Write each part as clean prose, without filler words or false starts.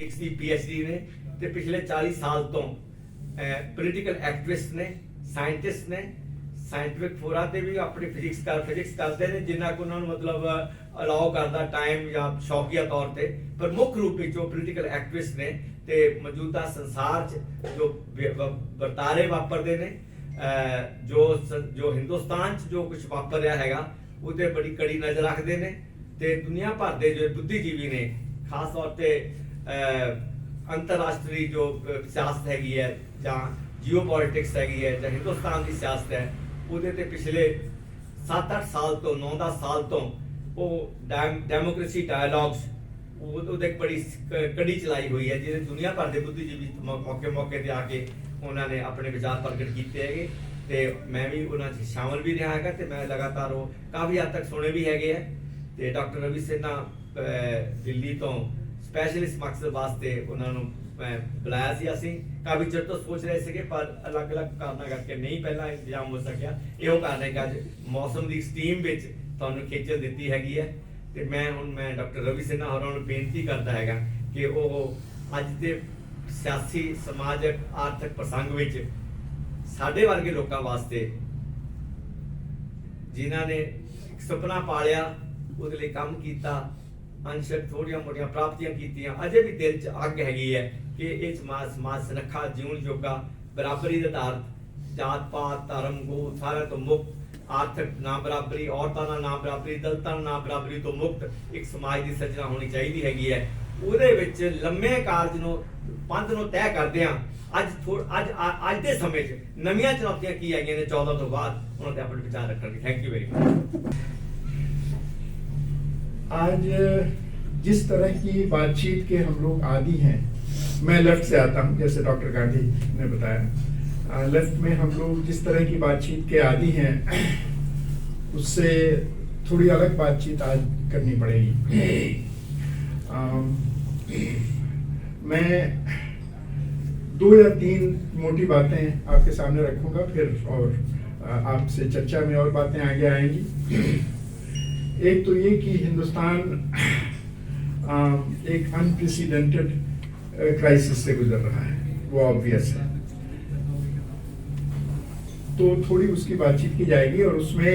ਇੱਕ ਦੀ PhD ਨੇ ਤੇ ਪਿਛਲੇ 40 ਸਾਲ ਤੋਂ ਪੋਲੀਟੀਕਲ ਐਕਟਿਵਿਸਟ ਨੇ, ਸਾਇੰਟਿਸਟ ਨੇ, ਸਾਇੰਟਿਫਿਕ ਫੋਰਾ ਤੇ ਵੀ ਆਪਣੀ ਫਿਜ਼ਿਕਸ ਕਰਦੇ ਨੇ ਜਿੰਨਾ ਕੁ ਉਹਨਾਂ ਨੂੰ ਮਤਲਬ ਅਲਾਓ ਕਰਦਾ ਟਾਈਮ ਜਾਂ ਸ਼ੌਕੀਆ ਤੌਰ ਤੇ, ਪਰ ਮੁੱਖ ਰੂਪ ਵਿੱਚ ਉਹ ਪੋਲੀਟੀਕਲ ਐਕਟਿਵਿਸਟ ਨੇ ਤੇ ਮੌਜੂਦਾ ਸੰਸਾਰ 'ਚ ਜੋ ਵਰਤਾਰੇ ਵਾਪਰਦੇ ਨੇ, ਜੋ ਹਿੰਦੁਸਤਾਨ 'ਚ ਜੋ ਕੁਝ ਵਾਪਰ ਰਿਹਾ ਹੈਗਾ ਉਹਦੇ ਬੜੀ ਕੜੀ ਨਜ਼ਰ ਰੱਖਦੇ ਨੇ ਤੇ ਦੁਨੀਆ ਭਰ ਦੇ ਜੋ ਬੁੱਧੀਜੀਵੀ ਨੇ, ਖਾਸ ਤੌਰ ਤੇ ਅੰਤਰਰਾਸ਼ਟਰੀ ਜੋ ਸਿਆਸਤ ਹੈਗੀ ਹੈ ਜਾਂ ਜਿਓਪੋਲਿਟਿਕਸ ਹੈਗੀ ਹੈ ਜਾਂ ਹਿੰਦੁਸਤਾਨ ਦੀ ਸਿਆਸਤ ਹੈ, ਉਹਦੇ ਤੇ ਪਿਛਲੇ 7-8 ਸਾਲ ਤੋਂ 9-10 ਸਾਲ ਤੋਂ ਉਹ ਡੈਮੋਕ੍ਰੇਸੀ ਡਾਇਲੌਗਸ ਉਹਦੇ ਬੜੀ ਕੜੀ ਚਲਾਈ ਹੋਈ ਹੈ, ਜਿਹਦੇ ਦੁਨੀਆ ਭਰ ਦੇ ਬੁੱਧੀਜੀਵੀ ਮੌਕੇ ਤੇ ਆ ਕੇ ਉਹਨਾਂ ਨੇ ਆਪਣੇ ਵਿਚਾਰ ਪ੍ਰਗਟ ਕੀਤੇ ਹੈਗੇ ਤੇ ਮੈਂ ਵੀ ਉਹਨਾਂ 'ਚ ਸ਼ਾਮਲ ਵੀ ਰਿਹਾ ਹੈਗਾ ਤੇ ਮੈਂ ਲਗਾਤਾਰ ਉਹ ਕਾਫੀ ਹੱਦ ਤੱਕ ਸੁਣੇ ਵੀ ਹੈਗੇ ਆ ਤੇ ਡਾਕਟਰ ਰਵੀ ਸਿਨਹਾ ਦਿੱਲੀ ਤੋਂ ਸਪੈਸ਼ਲਿਸਟ ਮਕਸਦ ਵਾਸਤੇ ਉਹਨਾਂ ਨੂੰ ਬੁਲਾਇਆ ਸੀ। ਅਸੀਂ ਕਾਫੀ ਚਿਰ ਤੋਂ ਸੋਚ ਰਹੇ ਸੀਗੇ ਪਰ ਅਲੱਗ-ਅਲੱਗ ਕਾਰਨਾਂ ਕਰਕੇ ਨਹੀਂ ਪਹਿਲਾਂ ਇੰਤਜ਼ਾਮ ਹੋ ਸਕਿਆ। ਇਹੋ ਕਾਰਨ ਹੈ ਕਿ ਅੱਜ ਮੌਸਮ ਦੀ ਸਟੀਮ ਵਿੱਚ ਤੁਹਾਨੂੰ ਖੇਚਲ ਦਿੱਤੀ ਹੈਗੀ ਹੈ ਤੇ ਮੈਂ ਡਾਕਟਰ ਰਵੀ ਸਿਨਹਾ ਹੋਰਾਂ ਨੂੰ ਬੇਨਤੀ ਕਰਦਾ ਹੈਗਾ ਕਿ ਉਹ ਅੱਜ ਦੇ ਸਿਆਸੀ, ਸਮਾਜਿਕ, ਆਰਥਿਕ ਪ੍ਰਸੰਗ ਵਿੱਚ ਸਾਡੇ ਵਰਗੇ ਲੋਕਾਂ ਵਾਸਤੇ ਜਿਨ੍ਹਾਂ ਨੇ ਇੱਕ ਸੁਪਨਾ ਪਾਲਿਆ, ਉਹਦੇ ਲਈ ਕੰਮ ਕੀਤਾ, ਅੰਸ਼ਕ ਥੋੜੀਆਂ ਮੋਟੀਆਂ ਪ੍ਰਾਪਤੀਆਂ ਕੀਤੀਆਂ, ਅਜੇ ਵੀ ਦਿਲ 'ਚ ਅੱਗ ਹੈਗੀ ਹੈ ਕਿ ਇਹ ਸਮਾਜ ਸੁਨੱਖਾ ਜਿਉਣ ਜੋਗਾ, ਬਰਾਬਰੀ ਦੇ ਆਧਾਰ, ਜਾਤ ਪਾਤ, ਧਰਮ, ਗੋ ਸਾਰਿਆਂ ਤੋਂ ਮੁਕਤ, ਆਰਥਿਕ ਨਾ ਬਰਾਬਰੀ, ਔਰਤਾਂ ਨਾਲ ਨਾ ਬਰਾਬਰੀ, ਦਲਿਤਾਂ ਨਾਲ ਨਾ ਬਰਾਬਰੀ ਤੋਂ ਮੁਕਤ ਇੱਕ ਸਮਾਜ ਦੀ ਸਿਰਜਣਾ ਹੋਣੀ ਚਾਹੀਦੀ ਹੈਗੀ ਹੈ। ਉਹਦੇ ਵਿੱਚ ਲੰਮੇ ਕਾਰਜ ਨੂੰ, ਪੰਥ ਨੂੰ ਤੈਅ ਕਰਦੇ ਹਾਂ। ਅੱਜ ਦੇ ਸਮੇਂ 'ਚ ਨਵੀਆਂ ਚੁਣੌਤੀਆਂ ਕੀ ਆਈਆਂ ਨੇ 14 ਤੋਂ ਬਾਅਦ, ਉਹਨਾਂ ਤੇ ਆਪਣੇ ਵਿਚਾਰ ਰੱਖਣਗੇ। Thank you very much. आज जिस तरह की बातचीत के हम लोग आदी हैं, मैं लेफ्ट से आता हूं, जैसे डॉक्टर गांधी ने बताया, लेफ्ट में हम लोग जिस तरह की बातचीत के आदी हैं उससे थोड़ी अलग बातचीत आज करनी पड़ेगी। मैं 2 या 3 मोटी बातें आपके सामने रखूंगा, फिर और आपसे चर्चा में और बातें आगे आएंगी। एक तो ये कि हिंदुस्तान एक अनप्रेसिडेंटेड क्राइसिस से गुजर रहा है, वो ऑब्वियस है, तो थोड़ी उसकी बातचीत की जाएगी और उसमें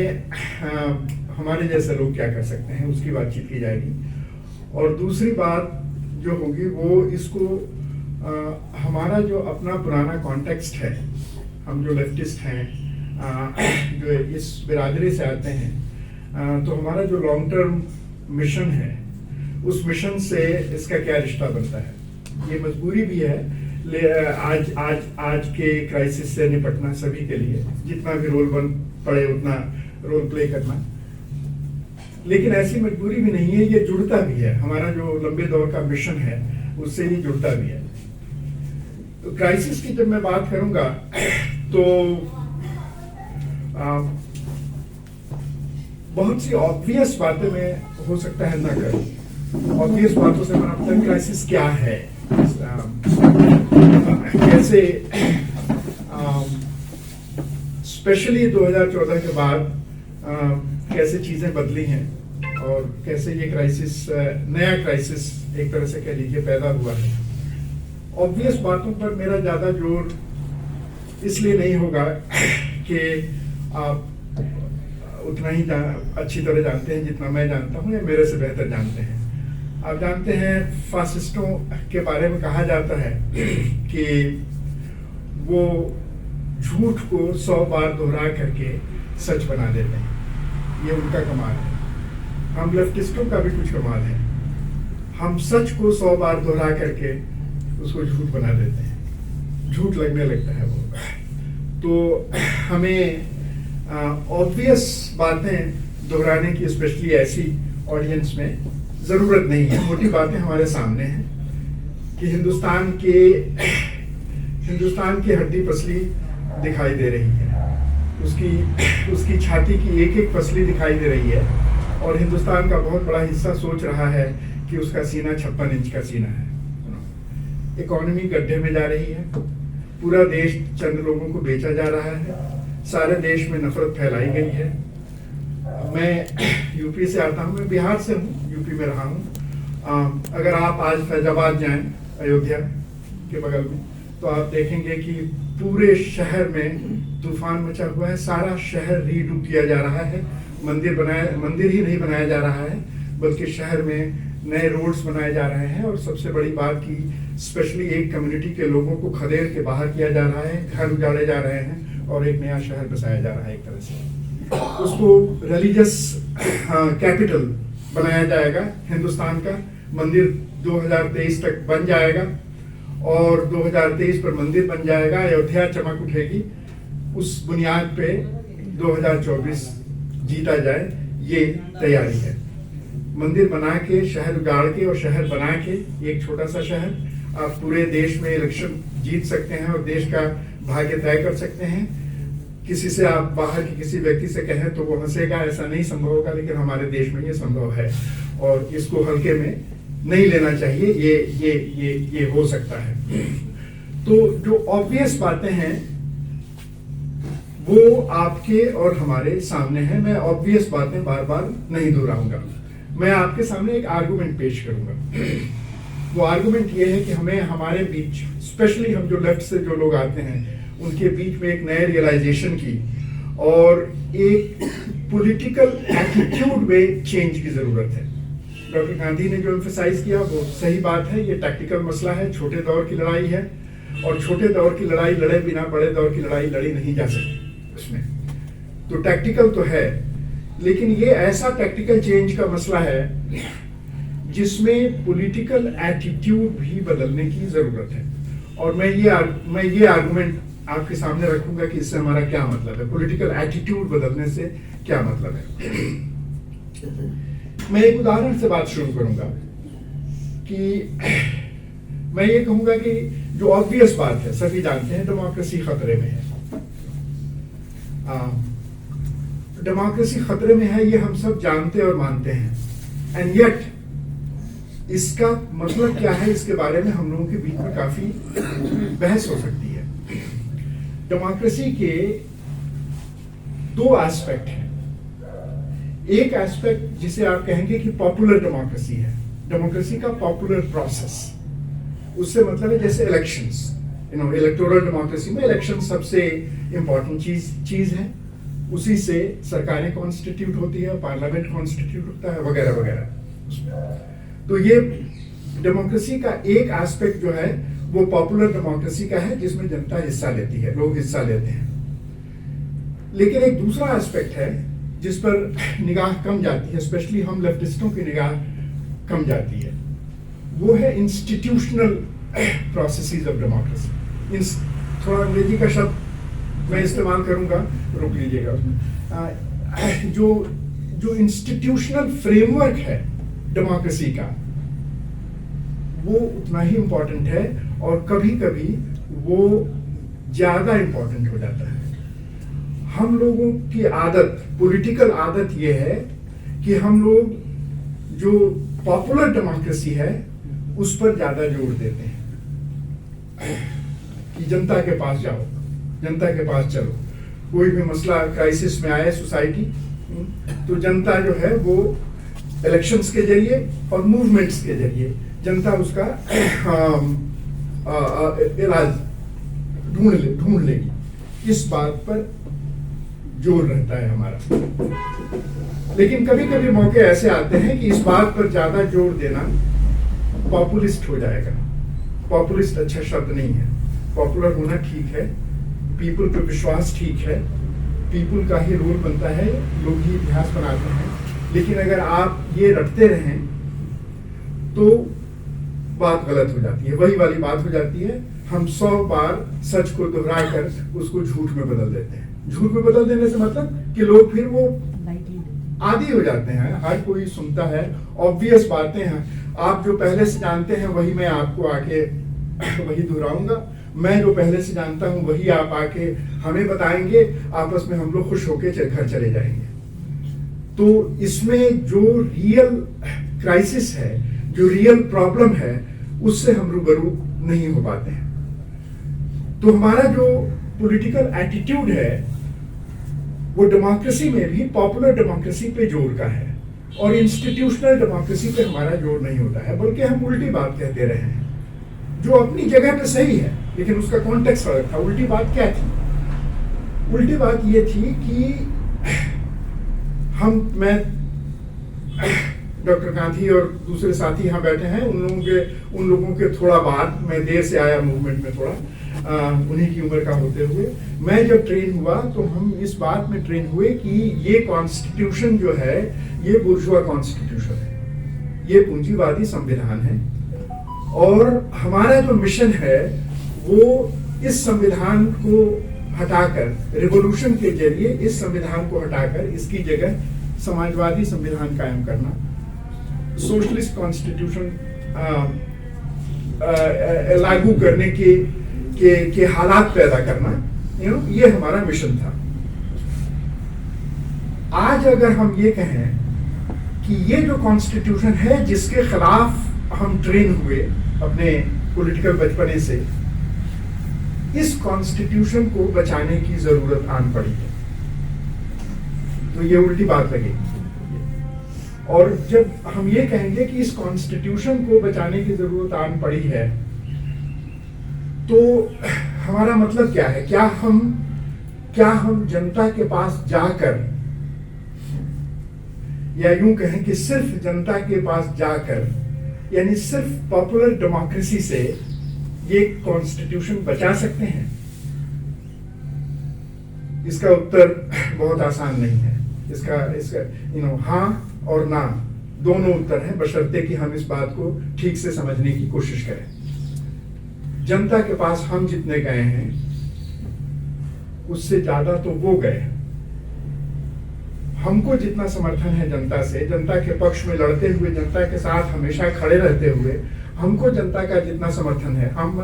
हमारे जैसे लोग क्या कर सकते हैं उसकी बातचीत की जाएगी। और दूसरी बात जो होगी वो इसको हमारा जो अपना पुराना कॉन्टेक्स्ट है, हम जो लेफ्टिस्ट हैं, जो इस बिरादरी से आते हैं, तो हमारा जो लॉन्ग टर्म मिशन है उस मिशन से इसका क्या रिश्ता बनता है। ये मजबूरी भी है आज के क्राइसिस से निपटना सभी के लिए, जितना भी रोल बन पड़े उतना रोल प्ले करना, लेकिन ऐसी मजबूरी भी नहीं है, ये जुड़ता भी है, हमारा जो लंबे दौर का मिशन है उससे ही जुड़ता भी है। तो क्राइसिस की जब मैं बात करूंगा तो बहुत सी ऑब्वियस बातें मैं हो सकता है ना करूं। ऑब्वियस बातों से मेरा मतलब क्राइसिस क्या है, कैसे स्पेशली 2014 के बाद कैसे चीजें बदली हैं और कैसे ये क्राइसिस, नया क्राइसिस एक तरह से कह लीजिए पैदा हुआ है। ऑब्वियस बातों पर मेरा ज्यादा जोर इसलिए नहीं होगा कि आप उतना ही अच्छी तरह जानते हैं जितना मैं जानता हूं या मेरे से बेहतर जानते हैं। आप जानते हैं फासिस्टों के बारे में कहा जाता है कि वो झूठ को 100 बार दोहरा करके सच बना देते हैं, ये उनका कमाल है। हम लेफ्टिस्टों का भी कुछ कमाल है, हम सच को 100 बार दोहरा करके उसको झूठ बना देते हैं, झूठ लगने लगता है वो। तो हमें ऑब्वियस बातें दोहराने की, स्पेशली ऐसी ऑडियंस में जरूरत नहीं है। मोटी बातें हमारे सामने हैं कि हिंदुस्तान की हड्डी पसली दिखाई दे रही है, उसकी छाती की एक एक पसली दिखाई दे रही है और हिंदुस्तान का बहुत बड़ा हिस्सा सोच रहा है कि उसका सीना 56 इंच का सीना है। इकोनॉमी गड्ढे में जा रही है, पूरा देश चंद लोगों को बेचा जा रहा है, सारे देश में नफरत फैलाई गई है। मैं यूपी से आता हूँ, मैं बिहार से हूँ, यूपी में रहा हूँ। अगर आप आज फैजाबाद जाएं अयोध्या के बगल में, तो आप देखेंगे कि पूरे शहर में तूफान मचा हुआ है। सारा शहर रीडू किया जा रहा है। मंदिर ही नहीं बनाया जा रहा है, बल्कि शहर में नए रोड्स बनाए जा रहे हैं। और सबसे बड़ी बात कि स्पेशली एक कम्युनिटी के लोगों को खदेड़ के बाहर किया जा रहा है, घर उजाड़े जा रहे हैं और एक नया शहर बसाया जा रहा है। एक तरह से उसको रिलीजियस कैपिटल बनाया जाएगा हिंदुस्तान का। मंदिर 2023 तक बन जाएगा और 2023 पर मंदिर बन जाएगा, अयोध्या चमक उठेगी। उस बुनियाद पे 2024 जीता जाए, ये तैयारी है। मंदिर बना के, शहर उजाड़ के और शहर बना के एक छोटा सा शहर, आप पूरे देश में इलेक्शन जीत सकते हैं और देश का भाग्य तय कर सकते हैं। किसी से आप बाहर के किसी व्यक्ति से कहें तो वो हंसेगा, ऐसा नहीं संभव होगा, लेकिन हमारे देश में ये संभव है और इसको हल्के में नहीं लेना चाहिए। ये हो सकता है। तो जो ऑब्वियस बातें हैं वो आपके और हमारे सामने हैं। मैं ऑब्वियस बातें बार बार नहीं दोहराऊंगा। मैं आपके सामने एक आर्गुमेंट पेश करूंगा। वो आर्गुमेंट ये है कि हमें हमारे बीच, स्पेशली हम जो लेफ्ट से जो लोग आते हैं, उनके बीच में एक नए रियलाइजेशन की और एक पॉलिटिकल एटीट्यूड में चेंज की जरूरत है। डॉक्टर गांधी ने जो एम्फसाइज किया वो सही बात है। ये टैक्टिकल मसला है, छोटे दौर की लड़ाई है और छोटे दौर की लड़ाई लड़े बिना बड़े दौर की लड़ाई लड़ी नहीं जा सकती। उसमें तो टैक्टिकल तो है, लेकिन ये ऐसा टैक्टिकल चेंज का मसला है जिसमें पॉलिटिकल एटीट्यूड भी बदलने की जरूरत है। और मैं ये आर्गुमेंट आपके सामने रखूंगा कि इससे हमारा क्या मतलब है, पॉलिटिकल एटीट्यूड बदलने से क्या मतलब है। मैं एक उदाहरण से बात शुरू करूंगा कि मैं ये कहूंगा कि जो ऑब्वियस बात है, सभी जानते हैं, डेमोक्रेसी खतरे में है। डेमोक्रेसी खतरे में है, ये हम सब जानते और मानते हैं। एंड येट इसका मतलब क्या है, इसके बारे में हम लोगों के बीच में काफी बहस हो सकती है। डेमोक्रेसी के दो एस्पेक्ट हैं। एक एस्पेक्ट जिसे आप कहेंगे कि पॉपुलर डेमोक्रेसी है, डेमोक्रेसी का पॉपुलर प्रोसेस। उससे मतलब है जैसे इलेक्शंस, इलेक्टोरल डेमोक्रेसी में इलेक्शन सबसे इंपॉर्टेंट चीज है। उसी से सरकारें कॉन्स्टिट्यूट होती है, पार्लियामेंट कॉन्स्टिट्यूट होता है, वगैरह वगैरह। तो ये डेमोक्रेसी का एक एस्पेक्ट जो है वो पॉपुलर डेमोक्रेसी का है, जिसमें जनता हिस्सा लेती है, लोग हिस्सा लेते हैं। लेकिन एक दूसरा एस्पेक्ट है जिस पर निगाह कम जाती है, स्पेशली हम लेफ्टिस्टों की निगाह कम जाती है, वो है इंस्टीट्यूशनल प्रोसेसेस ऑफ डेमोक्रेसी। थोड़ा अंग्रेजी का शब्द मैं इस्तेमाल करूंगा, रोक लीजिएगा उसमें। जो इंस्टीट्यूशनल फ्रेमवर्क है डेमोक्रेसी का, वो उतना ही इंपॉर्टेंट है और कभी कभी वो ज्यादा इंपॉर्टेंट हो जाता है। हम लोगों की आदत, पॉलिटिकल आदत ये है कि हम लोग जो पॉपुलर डेमोक्रेसी है उस पर ज्यादा जोर देते हैं कि जनता के पास जाओ, जनता के पास चलो। कोई भी मसला क्राइसिस में आए सोसाइटी, तो जनता जो है वो इलेक्शंस के जरिए और मूवमेंट्स के जरिए जनता उसका इलाज ढूंढ लेगी। इस बात पर जोर रहता है हमारा। लेकिन कभी कभी मौके ऐसे आते हैं कि इस बात पर ज्यादा जोर देना पॉपुलिस्ट हो जाएगा। पॉपुलिस्ट अच्छा शब्द नहीं है, पॉपुलर होना ठीक है, पीपल पे विश्वास ठीक है, पीपल का ही रोल बनता है, लोग ही इतिहास बनाते हैं। लेकिन अगर आप ये रटते रहें तो बात गलत हो जाती है, वही वाली बात हो जाती है। हम 100 बार सच को दोहरा कर उसको झूठ में बदल देते हैं। झूठ में बदल देने से मतलब कि लोग फिर वो आदी हो जाते हैं, हर कोई सुनता है। ऑब्वियस बातें हैं, आप जो पहले से जानते हैं वही मैं आपको आके वही दोहराऊंगा। मैं जो पहले से जानता हूं वही आप आके हमें बताएंगे, आपस में हम लोग खुश होकर घर चले जाएंगे। तो इसमें जो रियल क्राइसिस है, जो रियल प्रॉब्लम है, उससे हम रूबरू नहीं हो पाते हैं। तो हमारा जो पॉलिटिकल एटीट्यूड है वो डेमोक्रेसी में भी पॉपुलर डेमोक्रेसी पे जोर का है और इंस्टीट्यूशनल डेमोक्रेसी पे हमारा जोर नहीं होता है, बल्कि हम उल्टी बात कहते रहे हैं। जो अपनी जगह पे सही है, लेकिन उसका कॉन्टेक्स्ट अलग था। उल्टी बात क्या थी? उल्टी बात ये थी कि मैं डॉक्टर गांधी और दूसरे साथी यहाँ बैठे हैं, उन लोगों के थोड़ा बाद, मैं देर से आया मूवमेंट में थोड़ा, उन्हीं की उम्र का होते हुए मैं जब ट्रेन हुआ तो हम इस बात में ट्रेन हुए कि ये कॉन्स्टिट्यूशन जो है ये बुर्जुआ कॉन्स्टिट्यूशन है, ये पूंजीवादी संविधान है, और हमारा जो मिशन है वो इस संविधान को हटाकर, रिवॉल्यूशन के जरिए इस संविधान को हटाकर इसकी जगह समाजवादी संविधान कायम करना, सोशलिस्ट कॉन्स्टिट्यूशन लागू करने के हालात पैदा करना, ये हमारा मिशन था। आज अगर हम ये कहें कि ये जो कॉन्स्टिट्यूशन है जिसके खिलाफ हम ट्रेन हुए अपने पॉलिटिकल बचपने से, इस कॉन्स्टिट्यूशन को बचाने की जरूरत आन पड़ी है, तो ये उल्टी बात लगेगी। और जब हम ये कहेंगे कि इस कॉन्स्टिट्यूशन को बचाने की जरूरत आन पड़ी है, तो हमारा मतलब क्या है? क्या हम जनता के पास जाकर, या यूं कहें कि सिर्फ जनता के पास जाकर, यानी सिर्फ पॉपुलर डेमोक्रेसी से ये कॉन्स्टिट्यूशन बचा सकते हैं? इसका उत्तर बहुत आसान नहीं है। इसका हाँ और ना दोनों उत्तर हैं, बशर्ते कि हम इस बात को ठीक से समझने की कोशिश करें। जनता के पास हम जितने गए हैं उससे ज्यादा तो वो गए। हमको जितना समर्थन है जनता से, जनता के पक्ष में लड़ते हुए, जनता के साथ हमेशा खड़े रहते हुए हमको जनता का जितना समर्थन है, हम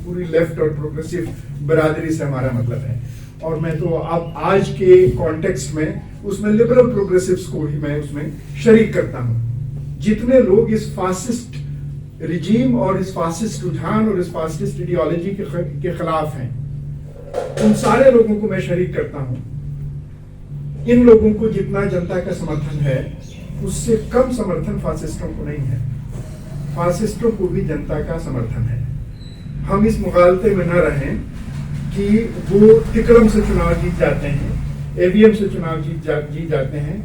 पूरी लेफ्ट और प्रोग्रेसिव बिरादरी से हमारा मतलब है, और मैं तो अब आज के कॉन्टेक्स्ट में उसमें लिबरल प्रोग्रेसिव्स को ही मैं उसमें शरीक करता हूं। जितने लोग इस फासिस्ट रिजीम और इस फासिस्ट रुझान और इस फासिस्ट आइडियोलॉजी के खिलाफ हैं, उन सारे लोगों को मैं शरीक करता हूं। इन लोगों को जितना जनता का समर्थन है उससे कम समर्थन फासिस्टों को नहीं है। फासिस्टों को भी जनता का समर्थन है। हम इस मुगालते में न रहें कि वो तिकड़म से चुनाव जीत जाते हैं, ईवीएम से चुनाव जीत जाते हैं,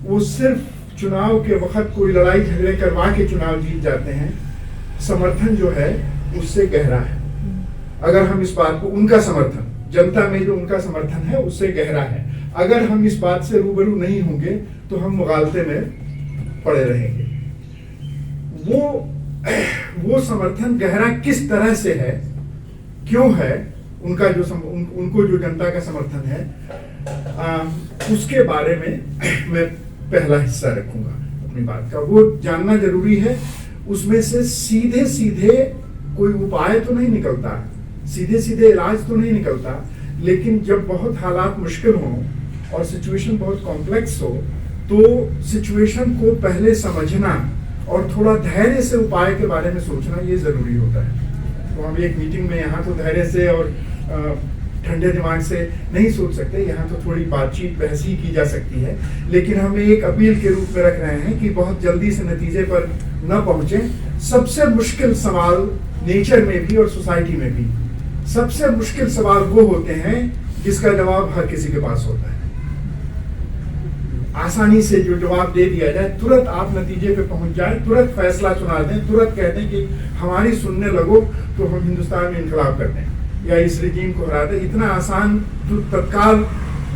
वो सिर्फ चुनाव के वक्त कोई लड़ाई झगड़े करवा के चुनाव जीत जाते हैं। समर्थन जो है उससे गहरा है। अगर हम इस बात को, उनका समर्थन, जनता में जो उनका समर्थन है उससे गहरा है। अगर हम इस बात से रूबरू नहीं होंगे तो हम मुगालते में पड़े रहेंगे। वो समर्थन गहरा किस तरह से है, क्यों है, उनको जो जनता का समर्थन है, उसके बारे में मैं पहला हिस्सा रखूंगा अपनी बात का। वो जानना जरूरी है। उसमें से सीधे सीधे कोई उपाय तो नहीं निकलता, सीधे सीधे इलाज तो नहीं निकलता, लेकिन जब बहुत हालात मुश्किल हों और सिचुएशन बहुत कॉम्प्लेक्स हो, तो सिचुएशन को पहले समझना और थोड़ा धैर्य से उपाय के बारे में सोचना ये जरूरी होता है। तो हम एक मीटिंग में यहाँ तो धैर्य से और ठंडे दिमाग से नहीं सोच सकते, यहाँ तो थोड़ी बातचीत बहस ही की जा सकती है, लेकिन हम एक अपील के रूप में रख रहे हैं कि बहुत जल्दी से नतीजे पर न पहुंचे। सबसे मुश्किल सवाल नेचर में भी और सोसाइटी में भी, सबसे मुश्किल सवाल वो होते हैं जिसका जवाब हर किसी के पास होता है। आसानी से जो जवाब दे दिया जाए, तुरंत आप नतीजे पे पहुंच जाए, तुरंत फैसला सुना दें, तुरंत कहते हैं कि हमारी सुनने लगो तो हम हिंदुस्तान में इनकलाब करते हैं या इस रिजीम को हरा दें। इतना आसान तत्काल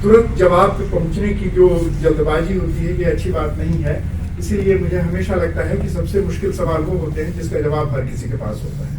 तुरंत जवाब पे पहुंचने की जो जल्दबाजी होती है, ये अच्छी बात नहीं है। इसीलिए मुझे हमेशा लगता है कि सबसे मुश्किल सवाल वो होते हैं जिसका जवाब हर किसी के पास होता है,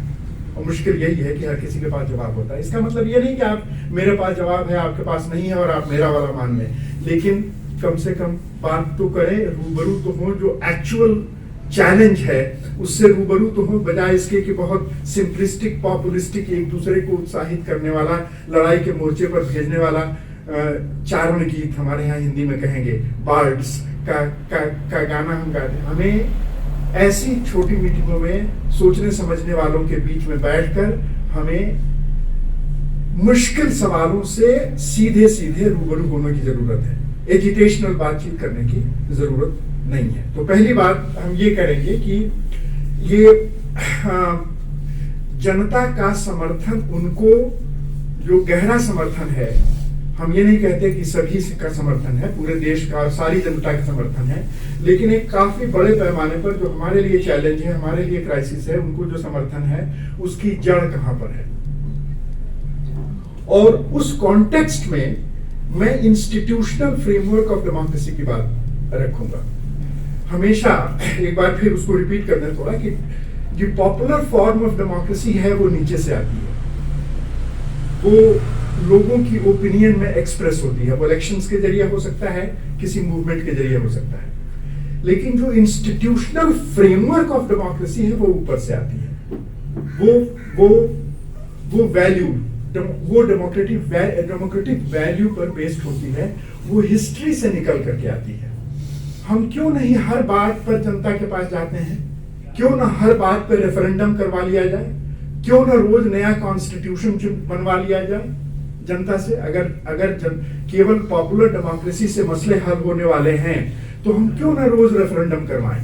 और मुश्किल यही है कि हर किसी के पास जवाब होता है। इसका मतलब ये नहीं कि आप, मेरे पास जवाब है आपके पास नहीं है और आप मेरा वाला मान लें, लेकिन कम से कम बात तो करें, रूबरू तो हो, जो एक्चुअल चैलेंज है उससे रूबरू तो हो, बजाय इसके कि बहुत सिंपलिस्टिक पॉपुलिस्टिक एक दूसरे को उत्साहित करने वाला, लड़ाई के मोर्चे पर भेजने वाला चारण गीत, हमारे यहाँ हिंदी में कहेंगे बार्ड्स का गाना हम गाते हैं। हमें ऐसी छोटी मीटिंगों में सोचने समझने वालों के बीच में बैठकर हमें मुश्किल सवालों से सीधे सीधे रूबरू होने की जरूरत है। एजिटेशनल बातचीत करने की जरूरत नहीं है। तो पहली बात हम ये करेंगे कि ये जनता का समर्थन, उनको जो गहरा समर्थन है, हम ये नहीं कहते कि सभी का समर्थन है, पूरे देश का और सारी जनता का समर्थन है, लेकिन एक काफी बड़े पैमाने पर जो हमारे लिए चैलेंज है, हमारे लिए क्राइसिस है, उनको जो समर्थन है उसकी जड़ कहां पर है। और उस कॉन्टेक्स्ट में मैं इंस्टीट्यूशनल फ्रेमवर्क ऑफ डेमोक्रेसी की बात रखूंगा। हमेशा एक बार फिर उसको रिपीट कर दें थोड़ा कि जो पॉपुलर फॉर्म ऑफ डेमोक्रेसी है वो नीचे से आती है, वो लोगों की ओपिनियन में एक्सप्रेस होती है। वो इलेक्शंस के जरिए हो सकता है, किसी मूवमेंट के जरिए हो सकता है, लेकिन जो इंस्टीट्यूशनल फ्रेमवर्क ऑफ डेमोक्रेसी है वो ऊपर से आती है। वो वैल्यू, वो डेमोक्रेटिक वैल्यू पर बेस्ड होती है, वो हिस्ट्री से निकल करके आती है। हम क्यों नहीं हर बात पर जनता के पास जाते हैं? क्यों ना हर बात पर रेफरेंडम करवा लिया जाए? क्यों ना रोज नया कॉन्स्टिट्यूशन बनवा लिया जाए जनता से? अगर केवल पॉपुलर डेमोक्रेसी से मसले हल होने वाले हैं तो हम क्यों ना रोज रेफरेंडम करवाएं?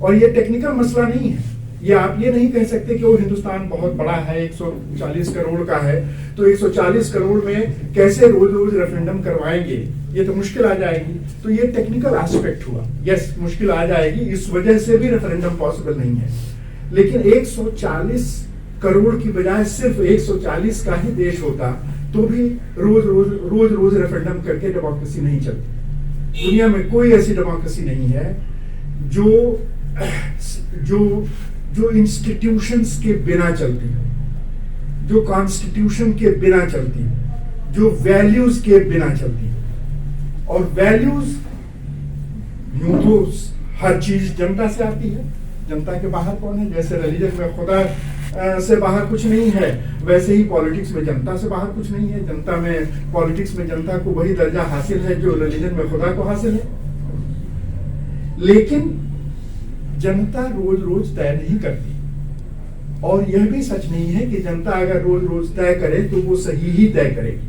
और ये टेक्निकल मसला नहीं है। ये आप ये नहीं कह सकते कि वो हिंदुस्तान बहुत बड़ा है, 140 करोड़ का है, तो 140 करोड़ में कैसे रोज रोज रेफरेंडम करवाएंगे, ये तो मुश्किल आ जाएगी। तो ये टेक्निकल एस्पेक्ट हुआ, यस मुश्किल आ जाएगी, इस वजह से भी रेफरेंडम पॉसिबल नहीं है। लेकिन 140 करोड़ की बजाय सिर्फ 140 का ही देश होता तो भी रोज रेफरेंडम करके डेमोक्रेसी नहीं चलती। दुनिया में कोई ऐसी डेमोक्रेसी नहीं है जो इंस्टीट्यूशंस के बिना चलती हो, जो कॉन्स्टिट्यूशन के बिना चलती हो, जो वैल्यूज के बिना चलती हो। और वैल्यूज यूं तो हर चीज जनता से आती है, जनता के बाहर कौन है? जैसे रिलीजन में खुदा से बाहर कुछ नहीं है, वैसे ही पॉलिटिक्स में जनता से बाहर कुछ नहीं है। जनता में, पॉलिटिक्स में जनता को वही दर्जा हासिल है जो रिलीजन में खुदा को हासिल है। लेकिन जनता रोज रोज तय नहीं करती, और यह भी सच नहीं है कि जनता अगर रोज रोज तय करे तो वो सही ही तय करेगी।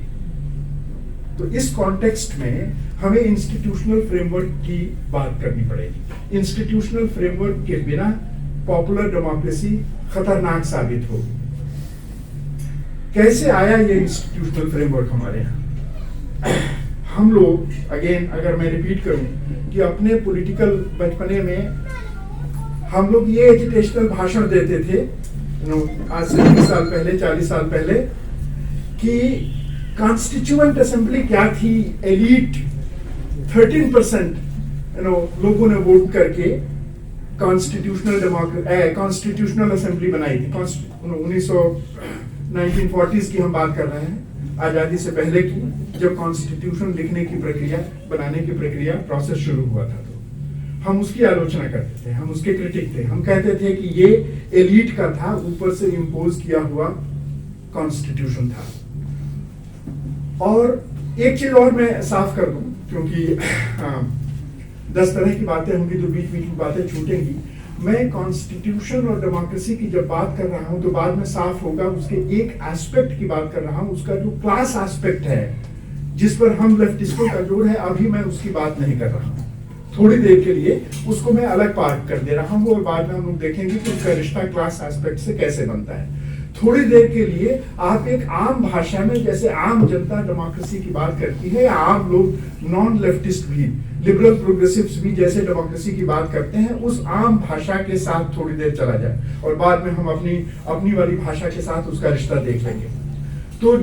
तो इस कॉन्टेक्स्ट में हमें इंस्टीट्यूशनल फ्रेमवर्क की बात करनी पड़ेगी। इंस्टीट्यूशनल फ्रेमवर्क के बिना पॉपुलर डेमोक्रेसी खतरनाक साबित होगी। कैसे आया ये इंस्टीट्यूशनल फ्रेमवर्क हमारे यहाँ? हम लोग, अगेन अगर मैं रिपीट करूं कि अपने पॉलिटिकल बचपने में हम लोग ये एजुकेशनल भाषण देते थे, आज से 30 साल पहले, 40 साल पहले, कि कॉन्स्टिट्यूएंट असेंबली क्या थी। एलीट 13% लोगों ने वोट करके कॉन्स्टिट्यूशनल असेंबली बनाई थी। 1940s की हम बात कर रहे हैं, आजादी से पहले की, जब कॉन्स्टिट्यूशन लिखने की प्रक्रिया, बनाने की प्रक्रिया, प्रोसेस शुरू हुआ था। तो हम उसकी आलोचना करते थे, हम उसके क्रिटिक थे। हम कहते थे कि ये एलीट का था, ऊपर से इम्पोज किया हुआ कॉन्स्टिट्यूशन था। और एक चीज और मैं साफ कर दूं, क्योंकि 10 तरह की बातें होंगी तो बीच बीच में बातें छूटेंगी। मैं कॉन्स्टिट्यूशन और डेमोक्रेसी की जब बात कर रहा हूं तो बाद में साफ होगा, उसके एक एस्पेक्ट की बात कर रहा हूं, उसका जो क्लास एस्पेक्ट है जिस पर हम लेफ्टिस्टों का जोर है, अभी मैं उसकी बात नहीं कर रहा हूं। थोड़ी देर के लिए उसको मैं अलग पार्ट कर दे रहा हूं, और बाद में हम लोग देखेंगे कि उसका रिश्ता क्लास एस्पेक्ट से कैसे बनता है। थोड़ी देर के लिए आप एक आम भाषा में, जैसे आम जनता डेमोक्रेसी की बात करती है, या आम लोग नॉन लेफ्टिस्ट भी, लिबरल प्रोग्रेसिव्स भी जैसे डेमोक्रेसी की बात करते हैं, उस आम भाषा के साथ थोड़ी देर चला जाए, और बाद में हम अपनी वाली भाषा के साथ उसका रिश्ता देख लेंगे। तो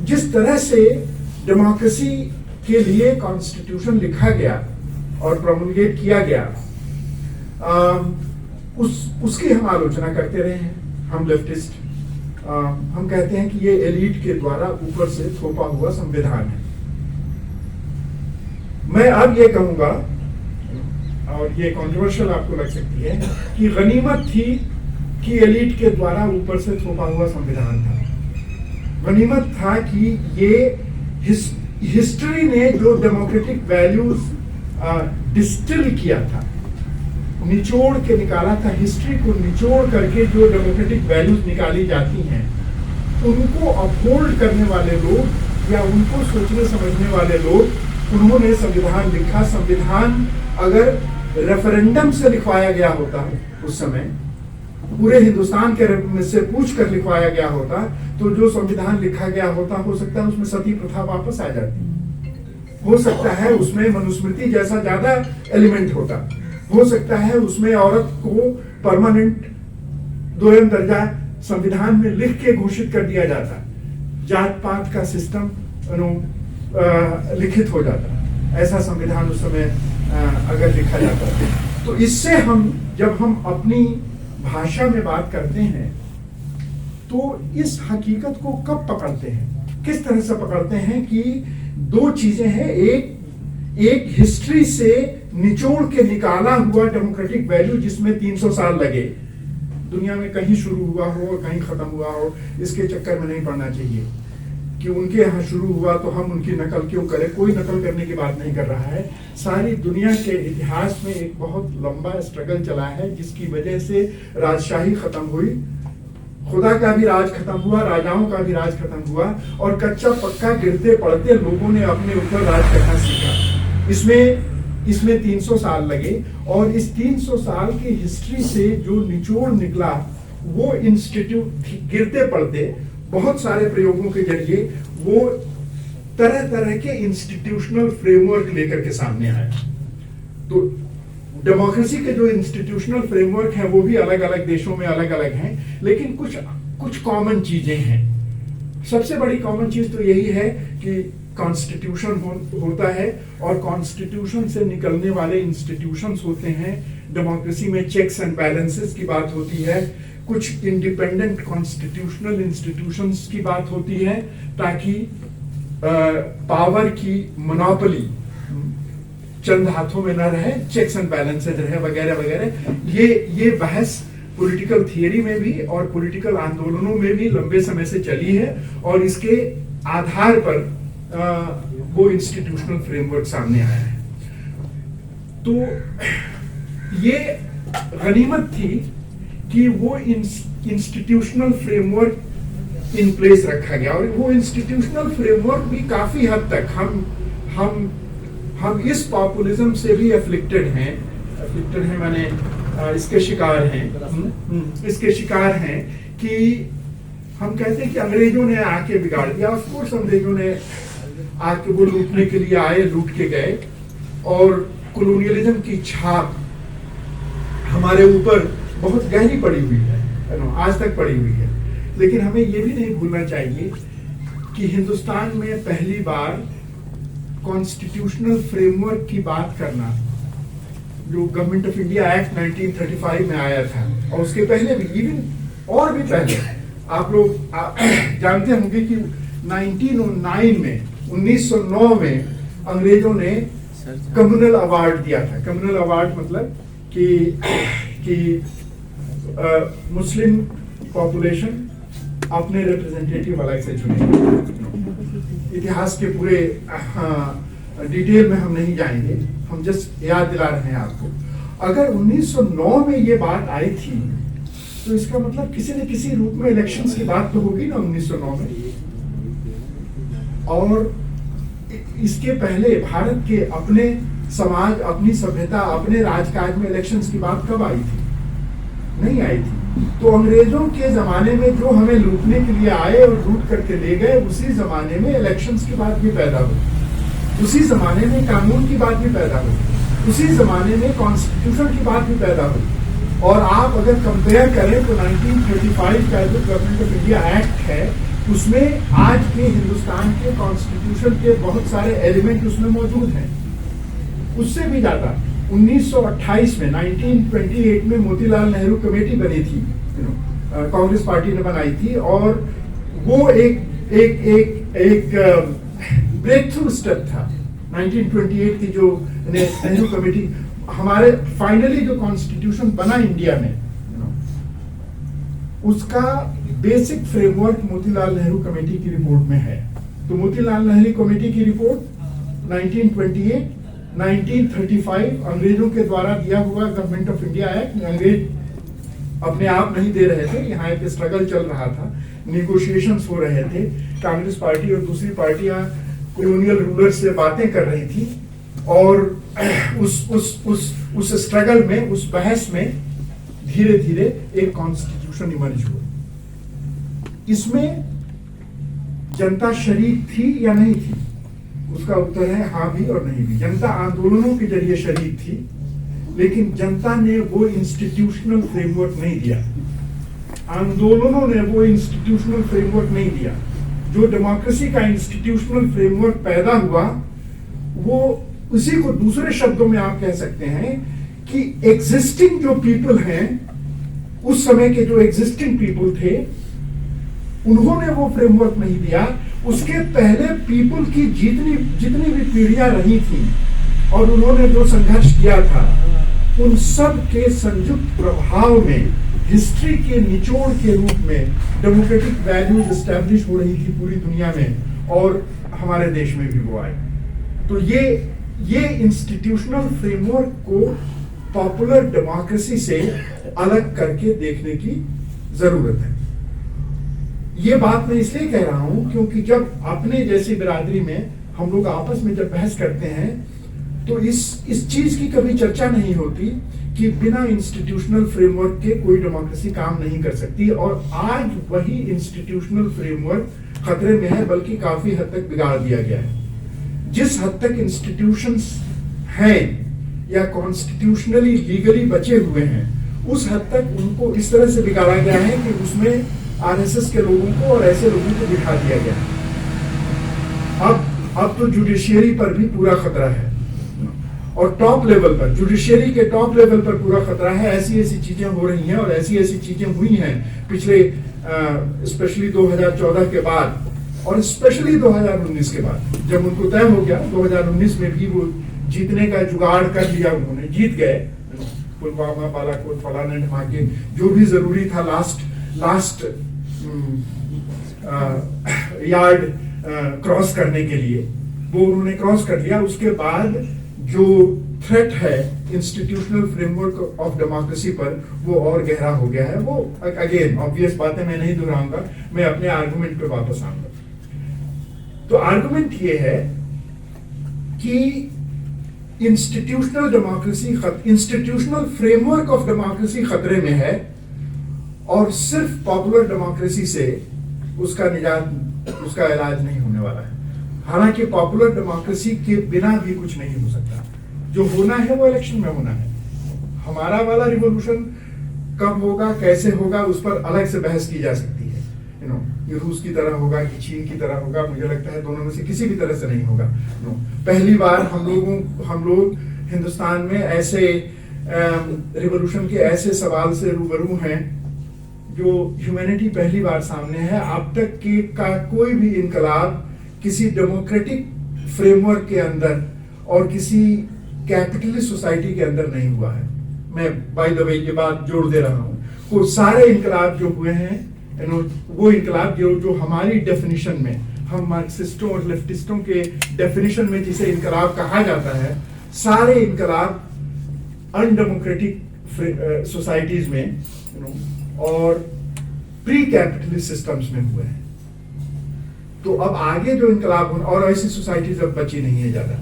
जिस तरह से डेमोक्रेसी के लिए कॉन्स्टिट्यूशन लिखा गया और प्रोमulgate किया गया, उसकी हम आलोचना करते रहे हैं। हम लेफ्टिस्ट, हम कहते हैं कि ये एलीट के द्वारा ऊपर से थोपा हुआ संविधान है। मैं अब ये कहूंगा, और ये कंट्रोवर्शियल आपको लग सकती है, कि गनीमत थी कि एलीट के द्वारा ऊपर से थोपा हुआ संविधान था। गनीमत था कि ये हिस्ट्री ने जो डेमोक्रेटिक वैल्यूज डिस्टिल किया था, निचोड़ के निकाला था, हिस्ट्री को निचोड़ करके जो डेमोक्रेटिक वैल्यूज निकाली जाती हैं, उनको अपहोल्ड करने वाले लोग या उनको सोचने समझने वाले लोग, उन्होंने संविधान लिखा। संविधान अगर रेफरेंडम से लिखवाया गया होता उस समय, पूरे हिंदुस्तान के में से पूछ कर लिखवाया गया होता तो जो संविधान लिखा गया होता, हो सकता है उसमें सती प्रथा वापस आ जाती, हो सकता है उसमें मनुस्मृति जैसा ज्यादा एलिमेंट होता, हो सकता है उसमें औरत को परमानेंट दोयम दर्जा संविधान में लिख के घोषित कर दिया जाता, जात पात का सिस्टम लिखित हो जाता, ऐसा संविधान उस समय अगर लिखा जाता। तो इससे हम जब हम अपनी भाषा में बात करते हैं तो इस हकीकत को कब पकड़ते हैं, किस तरह से पकड़ते हैं कि दो चीजें हैं, एक हिस्ट्री से निचोड़ के निकाला हुआ डेमोक्रेटिक वैल्यू जिसमें 300 साल लगे, दुनिया में कहीं शुरू हुआ हो और कहीं खत्म हुआ हो, इसके चक्कर में नहीं पड़ना चाहिए कि उनके यहाँ शुरू हुआ तो हम उनकी नकल क्यों करें। कोई नकल करने की बात नहीं कर रहा है। सारी दुनिया के इतिहास में एक बहुत लंबा स्ट्रगल चला है जिसकी वजह से राजशाही खत्म हुई, खुदा का भी राज खत्म हुआ, राजाओं का भी राज खत्म हुआ, और कच्चा पक्का गिरते पड़ते लोगों ने अपने ऊपर राज करना सीखा। इसमें 300 साल लगे, और इस 300 साल की हिस्ट्री से जो निचोड़ निकला वो इंस्टीट्यूट गिरते पड़ते बहुत सारे प्रयोगों के जरिए वो तरह तरह के इंस्टीट्यूशनल फ्रेमवर्क लेकर के सामने आया। तो डेमोक्रेसी के जो इंस्टीट्यूशनल फ्रेमवर्क है वो भी अलग अलग देशों में अलग अलग हैं, लेकिन कुछ कॉमन चीजें हैं। सबसे बड़ी कॉमन चीज तो यही है कि कॉन्स्टिट्यूशन होता है, और कॉन्स्टिट्यूशन से निकलने वाले इंस्टीट्यूशंस होते हैं। डेमोक्रेसी में चेक्स एंड बैलेंसेस की बात होती है, कुछ इंडिपेंडेंट कॉन्स्टिट्यूशनल इंस्टीट्यूशंस की बात होती है, ताकि पावर की मोनोपोली चंद हाथों में न रहे, चेक्स एंड बैलेंसेस रहे, वगैरह वगैरह। ये बहस पॉलिटिकल थियरी में भी और पॉलिटिकल आंदोलनों में भी लंबे समय से चली है, और इसके आधार पर वो इंस्टीट्यूशनल फ्रेमवर्क सामने आया है। तो ये गनीमत थी कि वो इंस्टीट्यूशनल फ्रेमवर्क इन प्लेस रखा गया, और वो इंस्टीट्यूशनल फ्रेमवर्क भी काफी हद तक हम इस पॉपुलिज्म से भी अफ्लिक्टेड हैं माने इसके शिकार हैं कि हम कहते हैं कि अंग्रेजों ने आके बिगाड़ दिया। ऑफ कोर्स अंग्रेजों ने आके वो लूटने के लिए आए, लूट के गए, और कॉलोनियलिज्म की छाप हमारे ऊपर बहुत गहरी पड़ी हुई है, आज तक पड़ी हुई है। लेकिन हमें ये भी नहीं भूलना चाहिए कि हिंदुस्तान में पहली बार कॉन्स्टिट्यूशनल फ्रेमवर्क की बात करना, जो गवर्नमेंट ऑफ इंडिया एक्ट 1935 में आया था, और उसके पहले भी, इवन और भी पहले, आप लोग जानते होंगे कि 1909 में अंग्रेजों ने कम्युनल अवार्ड दिया था। कम्युनल अवार्ड मतलब कि मुस्लिम पॉपुलेशन अपने रिप्रेजेंटेटिव अलग से चुने। इतिहास के पूरे डिटेल में हम नहीं जाएंगे, हम जस्ट याद दिला रहे हैं आपको। अगर 1909 में ये बात आई थी तो इसका मतलब किसी न किसी रूप में इलेक्शंस की बात तो होगी ना 1909 में। और इसके पहले भारत के अपने समाज, अपनी सभ्यता, अपने राजकाज में इलेक्शंस की बात कब आई थी? नहीं आई थी। तो अंग्रेजों के जमाने में जो हमें लूटने के लिए आए और लूट करके ले गए, उसी जमाने में इलेक्शंस की बात भी पैदा हुई, उसी जमाने में कानून की बात भी पैदा हुई, उसी जमाने में कॉन्स्टिट्यूशन की बात भी पैदा हुई। और आप अगर कंपेयर करें तो 1935 का जो गवर्नमेंट ऑफ इंडिया एक्ट है, उसमें आज के हिंदुस्तान के कॉन्स्टिट्यूशन के बहुत सारे एलिमेंट उसमें मौजूद हैं। उससे भी ज्यादा 1928 में 1928 में मोतीलाल नेहरू कमेटी बनी थी, कांग्रेस पार्टी ने बनाई थी, और वो एक ब्रेक थ्रू स्टेप था 1928 की जो नेहरू कमेटी। हमारे फाइनली जो कॉन्स्टिट्यूशन बना इंडिया में, उसका basic framework Motilal Nehru committee की रिपोर्ट में है। तो मोतीलाल नेहरू कमेटी की रिपोर्ट 1928, 1935 अंग्रेजों के द्वारा दिया हुआ गवर्नमेंट ऑफ इंडिया एक्ट। अंग्रेज अपने आप नहीं दे रहे थे, यहाँ एक स्ट्रगल चल रहा था, निगोशिएशंस हो रहे थे। कांग्रेस पार्टी और दूसरी पार्टियां कॉलोनियल रूलर से बातें कर रही थी, और उस स्ट्रगल में, उस बहस में धीरे धीरे एक कॉन्स्टिट्यूशन इमर्ज हुआ। इसमें जनता शरीक थी या नहीं थी? उसका उत्तर है हाँ भी और नहीं भी। जनता आंदोलनों के जरिए शरीक थी, लेकिन जनता ने वो इंस्टीट्यूशनल फ्रेमवर्क नहीं दिया, आंदोलनों ने वो इंस्टीट्यूशनल फ्रेमवर्क नहीं दिया। जो डेमोक्रेसी का इंस्टीट्यूशनल फ्रेमवर्क पैदा हुआ, वो उसी को दूसरे शब्दों में आप कह सकते हैं कि एग्जिस्टिंग जो पीपल हैं, उस समय के जो एग्जिस्टिंग पीपल थे, उन्होंने वो फ्रेमवर्क नहीं दिया। उसके पहले पीपल की जितनी भी पीढ़ियां रही थी और उन्होंने जो संघर्ष किया था, उन सब के संयुक्त प्रभाव में हिस्ट्री के निचोड़ के रूप में डेमोक्रेटिक वैल्यूज एस्टैब्लिश हो रही थी पूरी दुनिया में, और हमारे देश में भी वो आए। तो ये इंस्टीट्यूशनल फ्रेमवर्क को पॉपुलर डेमोक्रेसी से अलग करके देखने की जरूरत है। ये बात मैं इसलिए कह रहा हूं क्योंकि जब अपने जैसी बिरादरी में हम लोग आपस में जब बहस करते हैं, तो इस चीज की कभी चर्चा नहीं होती कि बिना इंस्टीट्यूशनल फ्रेमवर्क के कोई डेमोक्रेसी काम नहीं कर सकती। और आज वही इंस्टीट्यूशनल फ्रेमवर्क खतरे में है, बल्कि काफी हद तक बिगाड़ दिया गया है। जिस हद तक इंस्टीट्यूशंस हैं या कॉन्स्टिट्यूशनली लीगली बचे हुए हैं, उस हद तक उनको इस तरह से बिगाड़ा गया है कि उसमें आरएसएस के लोगों को और ऐसे लोगों को बिठा दिया गया है। अब तो जुडिशियरी पर भी पूरा खतरा है, और टॉप लेवल पर, जुडिशियरी के टॉप लेवल पर पूरा खतरा है। ऐसी ऐसी चीजें हो रही हैं और ऐसी ऐसी चीजें हुई हैं पिछले स्पेशली 2014 के बाद और स्पेशली 2019 के बाद, जब उनको तय हो गया 2019 में भी वो जीतने का जुगाड़ कर लिया, उन्होंने जीत गए। पुलवामा, बालाकोट, फलाना ढमाके, जो भी जरूरी था लास्ट यार्ड क्रॉस करने के लिए, वो उन्होंने क्रॉस कर लिया। उसके बाद जो थ्रेट है इंस्टीट्यूशनल फ्रेमवर्क ऑफ डेमोक्रेसी पर, वो और गहरा हो गया है। वो अगेन ऑब्वियस बातें मैं नहीं दोहराऊंगा, मैं अपने आर्गुमेंट पे वापस आऊंगा। तो आर्गुमेंट ये है कि इंस्टीट्यूशनल फ्रेमवर्क ऑफ डेमोक्रेसी खतरे में है, और सिर्फ पॉपुलर डेमोक्रेसी से उसका इलाज नहीं होने वाला है। हालांकि पॉपुलर डेमोक्रेसी के बिना भी कुछ नहीं हो सकता। जो होना है वो इलेक्शन में होना है। हमारा वाला रिवॉल्यूशन कब होगा, कैसे होगा, उस पर अलग से बहस की जा सकती है। ये रूस की तरह होगा कि चीन की तरह होगा, मुझे लगता है दोनों में से किसी भी तरह से नहीं होगा। पहली बार हम लोग हिंदुस्तान में ऐसे रिवॉल्यूशन के ऐसे सवाल से रूबरू हैं जो ह्यूमैनिटी पहली बार सामने है। अब तक का कोई भी इनकलाब किसी डेमोक्रेटिक फ्रेमवर्क के अंदर और किसी कैपिटलिस्ट सोसाइटी के अंदर नहीं हुआ है। मैं बाय द वे ये बात जोड़ दे रहा हूं, वो सारे इनकलाब जो हुए हैं, वो इनकलाब जो हमारी डेफिनेशन में, हम मार्क्सिस्टों और लेफ्टिस्टों के डेफिनेशन में जिसे इनकलाब कहा जाता है, सारे इनकलाब अनडेमोक्रेटिक सोसाइटीज में और प्री कैपिटलिस्ट सिस्टम्स में हुए हैं। तो अब आगे जो इनकलाब, और ऐसी सोसाइटीज अब बची नहीं है ज्यादा।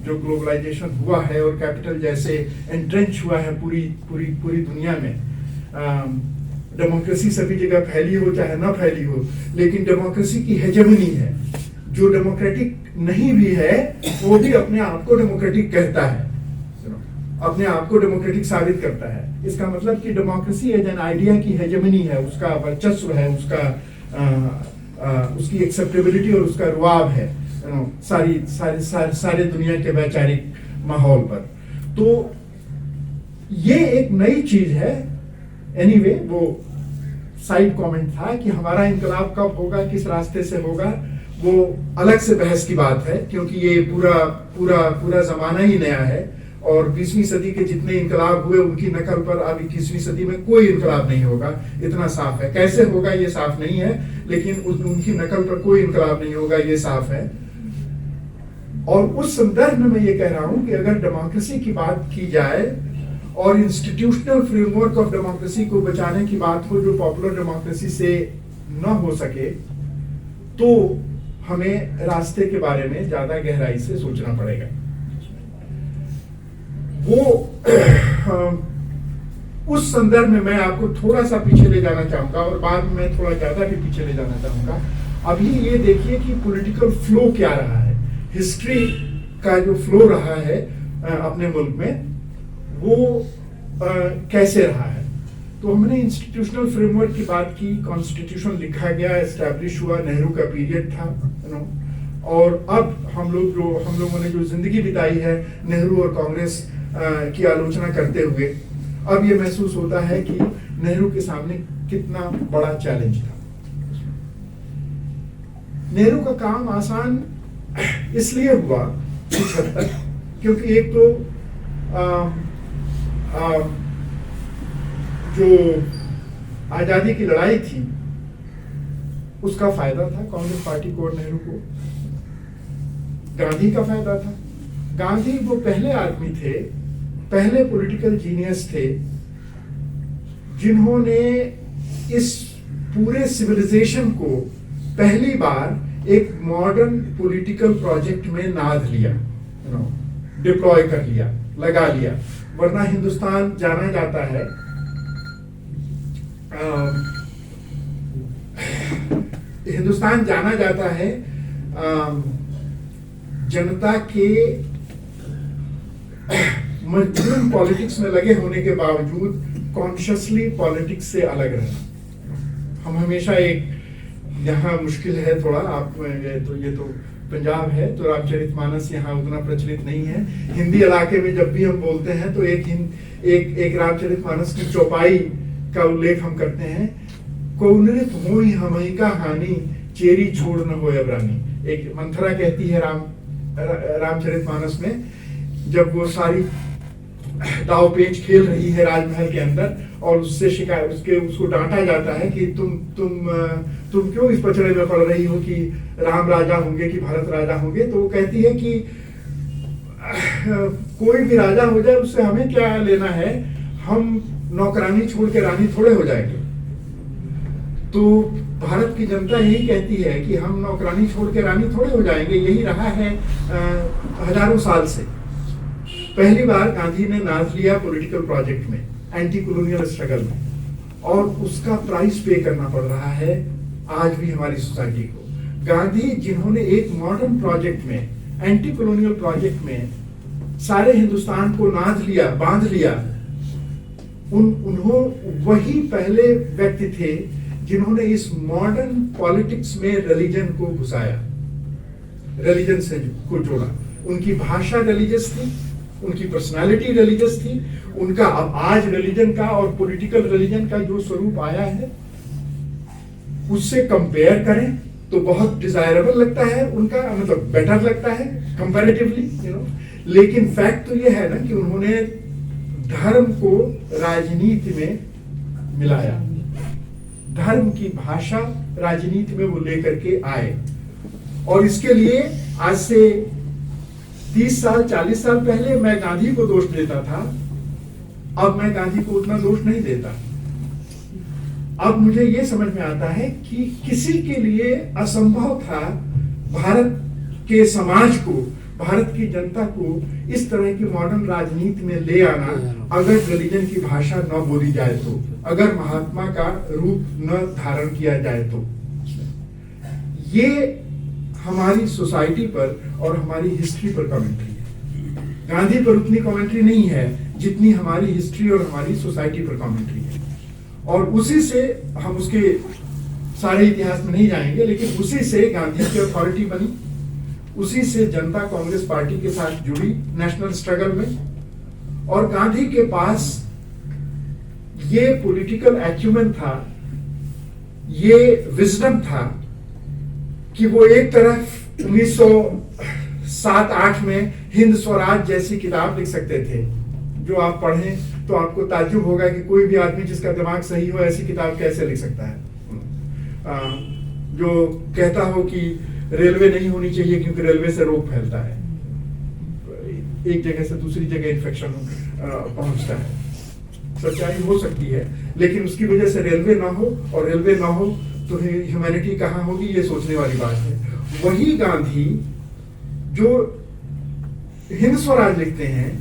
जो ग्लोबलाइजेशन हुआ है और कैपिटल जैसे एंट्रेंच हुआ है पूरी दुनिया में, डेमोक्रेसी सभी जगह फैली हो चाहे ना फैली हो, लेकिन डेमोक्रेसी की हेजेमनी है। जो डेमोक्रेटिक नहीं भी है वो भी अपने आप को डेमोक्रेटिक कहता है, अपने आप को डेमोक्रेटिक साबित करता है। इसका मतलब कि डेमोक्रेसी एज एन आइडिया की हेजेमनी है, उसका वर्चस्व है, उसकी एक्सेप्टेबिलिटी और उसका रुआब है सारे दुनिया के वैचारिक माहौल पर। तो ये एक नई चीज है। एनीवे, वो साइड कमेंट था कि हमारा इनकलाब कब होगा, किस रास्ते से होगा, वो अलग से बहस की बात है, क्योंकि ये पूरा जमाना ही नया है। और 20वीं सदी के जितने इनकलाब हुए उनकी नकल पर अब 21वीं सदी में कोई इनकलाब नहीं होगा, इतना साफ है। कैसे होगा ये साफ नहीं है, लेकिन उनकी नकल पर कोई इनकलाब नहीं होगा, ये साफ है। और उस संदर्भ में मैं ये कह रहा हूं कि अगर डेमोक्रेसी की बात की जाए और इंस्टीट्यूशनल फ्रेमवर्क ऑफ डेमोक्रेसी को बचाने की बात हो जो पॉपुलर डेमोक्रेसी से न हो सके, तो हमें रास्ते के बारे में ज्यादा गहराई से सोचना पड़ेगा। वो उस संदर्भ में मैं आपको थोड़ा सा पीछे ले जाना चाहूंगा और बाद में मैं थोड़ा ज्यादा भी पीछे ले जाना चाहूंगा। अभी ये देखिए कि पॉलिटिकल फ्लो क्या रहा है, हिस्ट्री का जो फ्लो रहा है अपने मुल्क में, वो कैसे रहा है। तो हमने इंस्टीट्यूशनल फ्रेमवर्क की बात की, कॉन्स्टिट्यूशन लिखा गया, एस्टैब्लिश हुआ, नेहरू का पीरियड था, और अब हम लोगों ने जो जिंदगी बिताई है नेहरू और कांग्रेस की आलोचना करते हुए, अब ये महसूस होता है कि नेहरू के सामने कितना बड़ा चैलेंज था। नेहरू का काम आसान इसलिए हुआ कुछ हद तक क्योंकि एक तो जो आजादी की लड़ाई थी उसका फायदा था कांग्रेस पार्टी को और नेहरू को, गांधी का फायदा था। गांधी वो पहले आदमी थे, पहले पॉलिटिकल जीनियस थे जिन्होंने इस पूरे सिविलाइजेशन को पहली बार एक मॉडर्न पॉलिटिकल प्रोजेक्ट में नाद लिया, डिप्लॉय कर लिया, लगा लिया। वरना हिंदुस्तान जाना जाता है जनता के मजबूरन पॉलिटिक्स में लगे होने के बावजूद कॉन्शियसली पॉलिटिक्स से अलग रहना। हम हमेशा एक, यहाँ मुश्किल है थोड़ा, आप ये तो पंजाब है तो रामचरितमानस यहाँ उतना प्रचलित नहीं है। हिंदी इलाके में जब भी हम बोलते हैं तो एक रामचरितमानस की चौपाई का उल्लेख हम करते हैं, कौनरित होई हमई का हानि चेरी छोड़ न होय अबरानी। एक मंथरा कहती है रामचरितमानस में, जब वो सारी दाव पेच खेल रही है राजमहल के अंदर और उससे शिकायत उसको डांटा जाता है कि तुम क्यों इस पचड़े में पड़ रही हो कि राम राजा होंगे कि भारत राजा होंगे। तो वो कहती है कि कोई भी राजा हो जाए उससे हमें क्या लेना है, हम नौकरानी छोड़ के रानी थोड़े हो जाएंगे। तो भारत की जनता यही कहती है कि हम नौकरानी छोड़ के रानी थोड़े हो जाएंगे। यही रहा है हजारों साल से। पहली बार गांधी ने नाज लिया पॉलिटिकल प्रोजेक्ट में, एंटी कॉलोनियल स्ट्रगल में, और उसका प्राइस पे करना पड़ रहा है आज भी हमारी सोसाइटी को। गांधी जिन्होंने एक मॉडर्न प्रोजेक्ट में, एंटी कॉलोनियल प्रोजेक्ट में सारे हिंदुस्तान को नाज लिया, बांध लिया, वही पहले व्यक्ति थे जिन्होंने इस मॉडर्न पॉलिटिक्स में रिलीजन को घुसाया, रिलीजन से को जोड़ा। उनकी भाषा रिलीजियस थी, उनकी पर्सनालिटी रिलीजियस थी, उनका अब आज रिलीजन का और पॉलिटिकल रिलीजन का जो स्वरूप आया है उससे कंपेयर करें तो बहुत डिजायरेबल लगता है उनका, मतलब बेटर लगता है कंपैरेटिवली, लेकिन फैक्ट तो ये है ना कि उन्होंने धर्म को राजनीति में मिलाया, धर्म की भाषा राजनीति में वो लेकर के आए। और इसके लिए आज से 30 साल 40 साल पहले मैं गांधी को दोष देता था, अब मैं गांधी को उतना दोष नहीं देता। अब मुझे ये समझ में आता है कि किसी के लिए असंभव था भारत के समाज को, भारत की जनता को इस तरह की मॉडर्न राजनीति में ले आना, अगर रिलीजन की भाषा न बोली जाए तो, अगर महात्मा का रूप न धारण किया जाए तो। ये हमारी सोसाइटी पर और हमारी हिस्ट्री पर कमेंट्री है। गांधी पर उतनी कमेंट्री नहीं है जितनी हमारी हिस्ट्री और हमारी सोसाइटी पर कमेंट्री है। और उसी से हम उसके सारे इतिहास में नहीं जाएंगे, लेकिन उसी से गांधी की अथॉरिटी बनी, उसी से जनता कांग्रेस पार्टी के साथ जुड़ी नेशनल स्ट्रगल में। और गांधी के पास ये पॉलिटिकल एक्यूमेन था, ये विजडम था कि वो एक तरफ 1907-8 में हिंद स्वराज जैसी किताब लिख सकते थे, जो आप पढ़ें तो आपको ताज्जुब होगा कि कोई भी आदमी जिसका दिमाग सही हो ऐसी किताब कैसे लिख सकता है। जो कहता हो कि रेलवे नहीं होनी चाहिए क्योंकि रेलवे से रोग फैलता है, एक जगह से दूसरी जगह इन्फेक्शन पहुंचता है। सच्चाई हो सकती है, लेकिन उसकी वजह से रेलवे ना हो, और रेलवे ना हो तो ह्यूमैनिटी कहाँ होगी, ये सोचने वाली बात है। वही गांधी जो हिंद स्वराज लिखते हैं,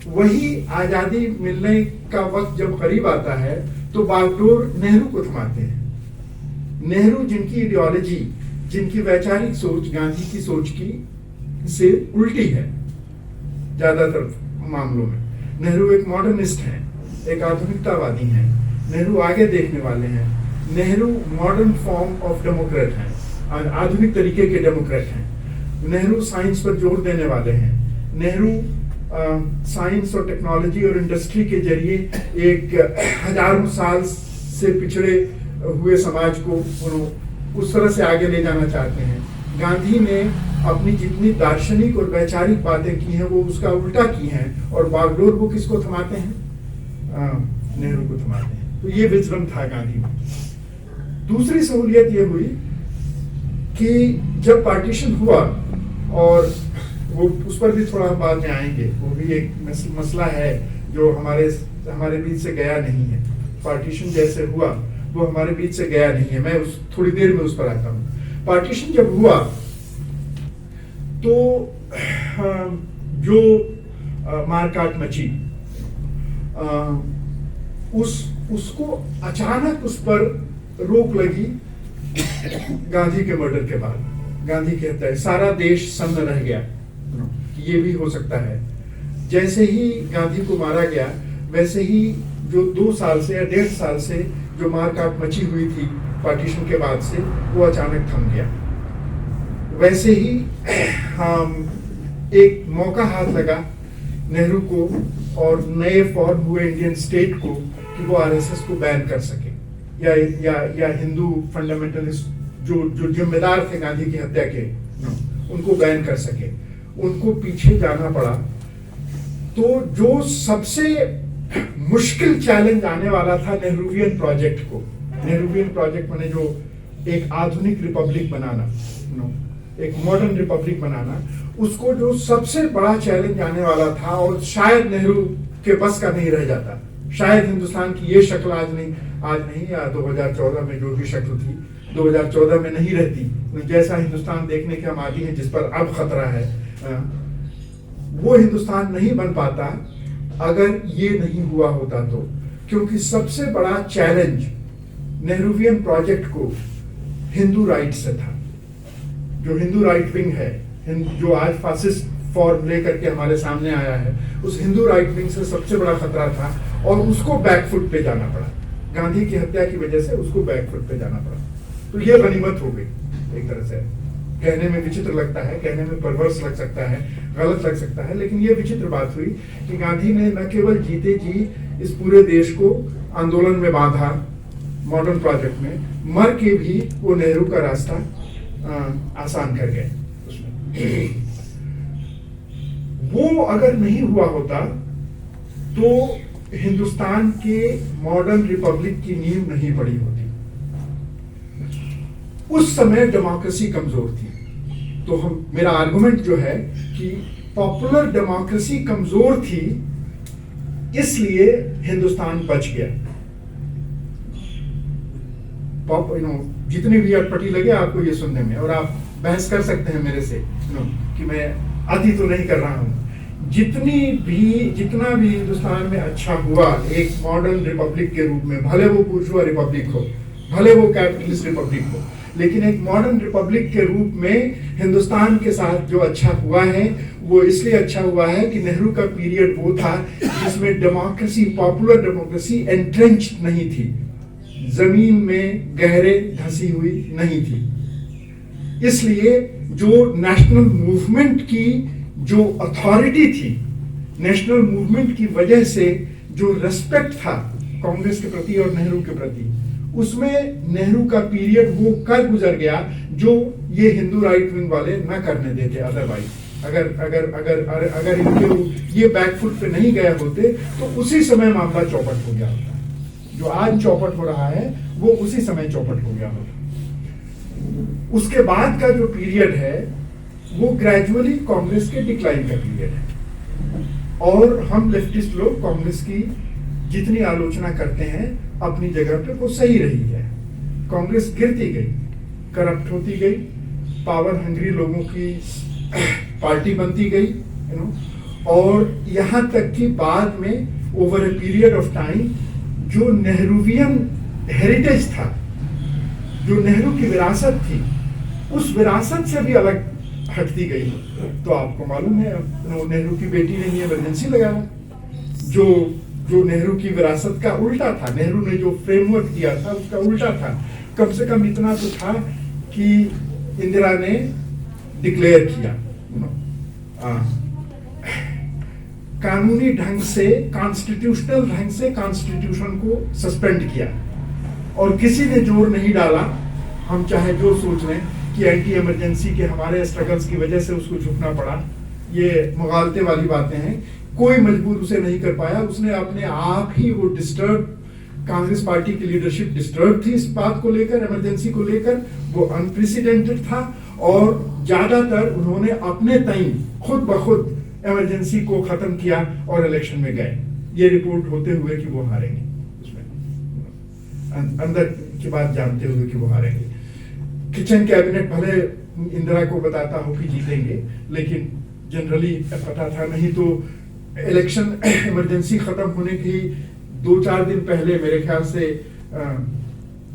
वही आजादी मिलने का वक्त जब करीब आता है तो बागडोर नेहरू को थमाते हैं। नेहरू जिनकी आइडियोलॉजी, जिनकी वैचारिक सोच गांधी की सोच की से उल्टी है ज्यादातर मामलों में। नेहरू एक मॉडर्निस्ट हैं, एक आधुनिकतावादी हैं, नेहरू आगे देखने वाले हैं, Nehru modern form of Democrat हैं, आधुनिक तरीके के डेमोक्रेट हैं। नेहरू साइंस पर जोर देने वाले हैं। नेहरू साइंस और टेक्नोलॉजी और इंडस्ट्री के जरिए एक हजारों साल से पिछड़े हुए समाज को उस तरह से आगे ले जाना चाहते हैं। गांधी ने अपनी जितनी दार्शनिक और वैचारिक बातें की हैं वो उसका उल्टा की हैं, और बागडोर वो किसको थमाते हैं? नेहरू को थमाते हैं। तो ये विजडम था गांधी में। दूसरी सहूलियत ये हुई कि जब पार्टीशन हुआ, और वो उस पर भी थोड़ा बाद में आएंगे, वो भी एक मसला है जो हमारे बीच से गया नहीं है। पार्टीशन जैसे हुआ वो हमारे बीच से गया नहीं है, मैं थोड़ी देर में उस पर आता हूँ। पार्टीशन जब हुआ तो जो मारकाट मची, उसको अचानक उस पर रोक लगी गांधी के मर्डर के बाद। गांधी कहता है सारा देश सन्न रह गया कि ये भी हो सकता है। जैसे ही गांधी को मारा गया, वैसे ही जो 2 साल से या 1.5 साल से जो मारकाट मची हुई थी पार्टीशन के बाद से, वो अचानक थम गया। वैसे ही एक मौका हाथ लगा नेहरू को और नए फॉर्म हुए इंडियन स्टेट को कि वो आरएसएस को बैन कर सके, या हिंदू फंडामेंटलिस्ट जो जिम्मेदार थे गांधी की हत्या के, उनको बैन कर सके। उनको पीछे जाना पड़ा। तो जो सबसे मुश्किल चैलेंज आने वाला था नेहरूवियन प्रोजेक्ट को, नेहरूवियन प्रोजेक्ट माने जो एक आधुनिक रिपब्लिक बनाना, एक मॉडर्न रिपब्लिक बनाना, उसको जो सबसे बड़ा चैलेंज आने वाला था, और शायद नेहरू के बस का नहीं रह जाता। शायद हिंदुस्तान की ये शक्ल आज नहीं या 2014 में जो भी शक्ल थी 2014 में नहीं रहती। जैसा हिंदुस्तान देखने के हम आदी हैं जिस पर अब खतरा है, वो हिंदुस्तान नहीं बन पाता अगर ये नहीं हुआ होता तो। क्योंकि सबसे बड़ा चैलेंज नेहरूवियन प्रोजेक्ट को हिंदू राइट से था। जो हिंदू राइट विंग है, जो आज फासिस्ट फॉर्म लेकर के हमारे सामने आया है, उस हिंदू राइट विंग से सबसे बड़ा खतरा था, और उसको बैकफुट पे जाना पड़ा। गांधी की हत्या की वजह से उसको बैकफुट पे जाना पड़ा। तो ये गनीमत हो गई एक तरह से। कहने में विचित्र लगता है, कहने में परवर्स लग सकता है, गलत लग सकता है, लेकिन ये विचित्र बात हुई कि गांधी ने न केवल जीते जी इस पूरे देश को आंदोलन में बांधा मॉडर्न प्रोजेक्ट में, मर के भी वो नेहरू का रास्ता आसान कर गए उसमें। वो अगर नहीं हुआ होता तो हिंदुस्तान के मॉडर्न रिपब्लिक की नींव नहीं पड़ी होती। उस समय डेमोक्रेसी कमजोर थी। तो मेरा आर्गुमेंट जो है कि पॉपुलर डेमोक्रेसी कमजोर थी, इसलिए हिंदुस्तान बच गया। जितनी भी अटपटी लगे आपको ये सुनने में, और आप बहस कर सकते हैं मेरे से कि मैं अति तो नहीं कर रहा हूं। जितना भी हिंदुस्तान में अच्छा हुआ एक मॉडर्न रिपब्लिक के रूप में, भले वो बुर्जुआ रिपब्लिक हो, भले वो कैपिटलिस्ट रिपब्लिक हो, लेकिन एक मॉडर्न रिपब्लिक के रूप में हिंदुस्तान के साथ जो अच्छा हुआ है वो इसलिए अच्छा हुआ है कि नेहरू का पीरियड वो था जिसमें डेमोक्रेसी, पॉपुलर डेमोक्रेसी एंट्रेंच्ड नहीं थी, जमीन में गहरे धसी हुई नहीं थी। इसलिए जो नेशनल मूवमेंट की जो अथॉरिटी थी, नेशनल मूवमेंट की वजह से जो रेस्पेक्ट था कांग्रेस के प्रति और नेहरू के प्रति, उसमें नेहरू का पीरियड वो कर गुजर गया जो ये हिंदू राइट विंग वाले न करने देते। अदरवाइज अगर इनके ये बैकफुट पे नहीं गए होते तो उसी समय मामला चौपट हो गया होता। जो आज चौपट हो रहा है वो उसी समय चौपट हो गया होता। उसके बाद का जो पीरियड है वो ग्रेजुअली कांग्रेस के डिक्लाइन का पीरियड है, और हम लेफ्टिस्ट लोग कांग्रेस की जितनी आलोचना करते हैं अपनी जगह पे वो सही रही है। कांग्रेस गिरती गई, करप्ट होती गई, पावर हंग्री लोगों की पार्टी बनती गई, और यहाँ तक कि बाद में over a period of time जो नेहरूवियन हेरिटेज था, जो नेहरू की विरासत थी, उस विरासत से भी अलग हटती गई। तो आपको मालूम है नेहरू की बेटी ने इमरजेंसी लगाया, जो नेहरू की विरासत का उल्टा था। नेहरू ने जो फ्रेमवर्क दिया था उसका उल्टा था। कम से कम इतना तो था कि इंदिरा ने डिक्लेयर किया, कानूनी ढंग से, कॉन्स्टिट्यूशनल ढंग से कॉन्स्टिट्यूशन को सस्पेंड किया, और किसी ने जोर नहीं डाला, हम चाहे जो सोच लें कि एंटी इमरजेंसी के हमारे स्ट्रगल्स की वजह से उसको झुकना पड़ा, ये मुगालते वाली बातें हैं। कोई मजबूर उसे नहीं कर पाया, उसने अपने आप ही वो डिस्टर्ब, कांग्रेस पार्टी की लीडरशिप डिस्टर्ब थी इस बात को लेकर, इमरजेंसी को लेकर, वो अनप्रेसिडेंटेड था, और ज्यादातर उन्होंने अपने तय खुद ब खुद इमरजेंसी को खत्म किया और इलेक्शन में गए, ये रिपोर्ट होते हुए कि वो हारेंगे, उसमें अंदर की बात जानते हुए कि वो हारेंगे। किचन कैबिनेट भले इंदिरा को बताता हो कि जीतेंगे, लेकिन जनरली पता था। नहीं तो इलेक्शन इमरजेंसी खत्म होने की 2-4 दिन पहले, मेरे ख्याल से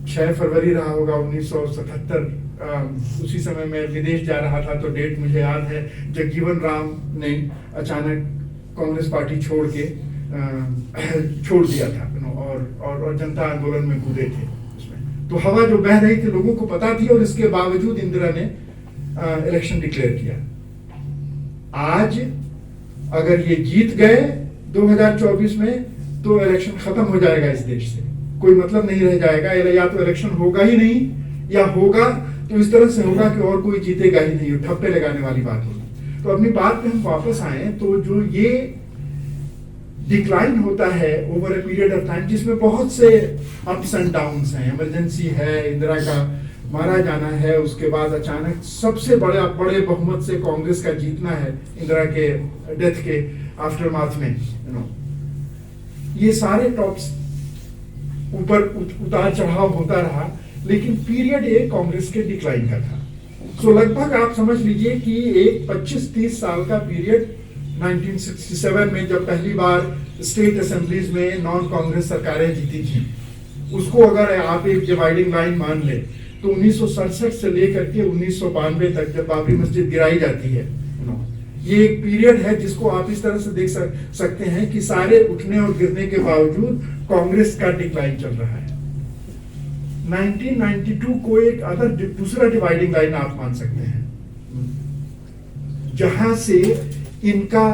6 फरवरी रहा होगा 1977, उसी समय मैं विदेश जा रहा था, तो डेट मुझे याद है, जगजीवन राम ने अचानक कांग्रेस पार्टी छोड़ दिया था, और जनता आंदोलन में कूदे थे उसमें। तो हवा जो बह रही थी लोगों को पता थी, और इसके बावजूद इंदिरा ने इलेक्शन डिक्लेयर किया। आज अगर ये जीत गए 2024 में, तो इलेक्शन खत्म हो जाएगा इस देश से, कोई मतलब नहीं रह जाएगा। या तो इलेक्शन होगा ही नहीं, या होगा तो इस तरह से होगा कि और कोई जीतेगा ही नहीं, ठप्पे लगाने वाली बात होगी। तो अपनी बात पे हम वापस आए, तो जो ये डिक्लाइन होता है over a period of time, जिसमें बहुत से अप्स एंड डाउन्स हैं, इमरजेंसी है, इंदिरा का मारा जाना है, उसके बाद अचानक सबसे बड़े बहुमत से कांग्रेस का जीतना है इंदिरा के डेथ के आफ्टरमाथ में, ये सारे टॉप्स ऊपर उतार चढ़ाव होता रहा, लेकिन पीरियड एक कांग्रेस के डिक्लाइन का था। सो लगभग आप समझ लीजिए कि एक 25-30 साल का पीरियड 1967 में, जब पहली बार स्टेट असेंबलीज में नॉन कांग्रेस सरकारें जीती थी, उसको अगर आप एक डिवाइडिंग लाइन मान ले, तो 1967 से लेकर के 1992 तक, जब बाबरी मस्जिद गिराई जाती है, ये एक पीरियड है जिसको आप इस तरह से देख सकते हैं कि सारे उठने और गिरने के बावजूद कांग्रेस का डिक्लाइन चल रहा है। 1992 को एक दूसरा डिवाइडिंग लाइन आप मान सकते हैं, जहां से इनका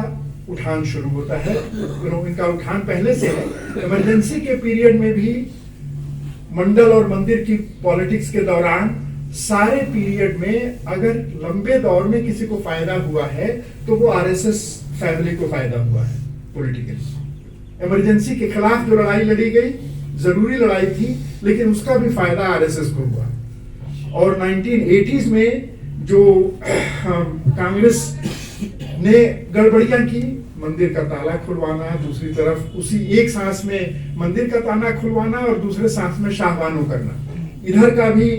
उठान शुरू होता है। इनका उठान पहले से है। इमरजेंसी के पीरियड में भी, मंडल और मंदिर की पॉलिटिक्स के दौरान, सारे पीरियड में अगर लंबे दौर में किसी को फायदा हुआ है, तो वो आरएसएस फैमिली को फायदा हुआ है पॉलिटिकली। इमरजेंसी के खिलाफ जो लड़ाई लड़ी गई, जरूरी लड़ाई थी, लेकिन उसका भी फायदा आरएसएस को हुआ। और 1980s में जो कांग्रेस ने गड़बड़ियां की, मंदिर का ताला खुलवाना, दूसरी तरफ उसी एक सांस में मंदिर का ताला खुलवाना और दूसरे सांस में शाहबानो करना, इधर का भी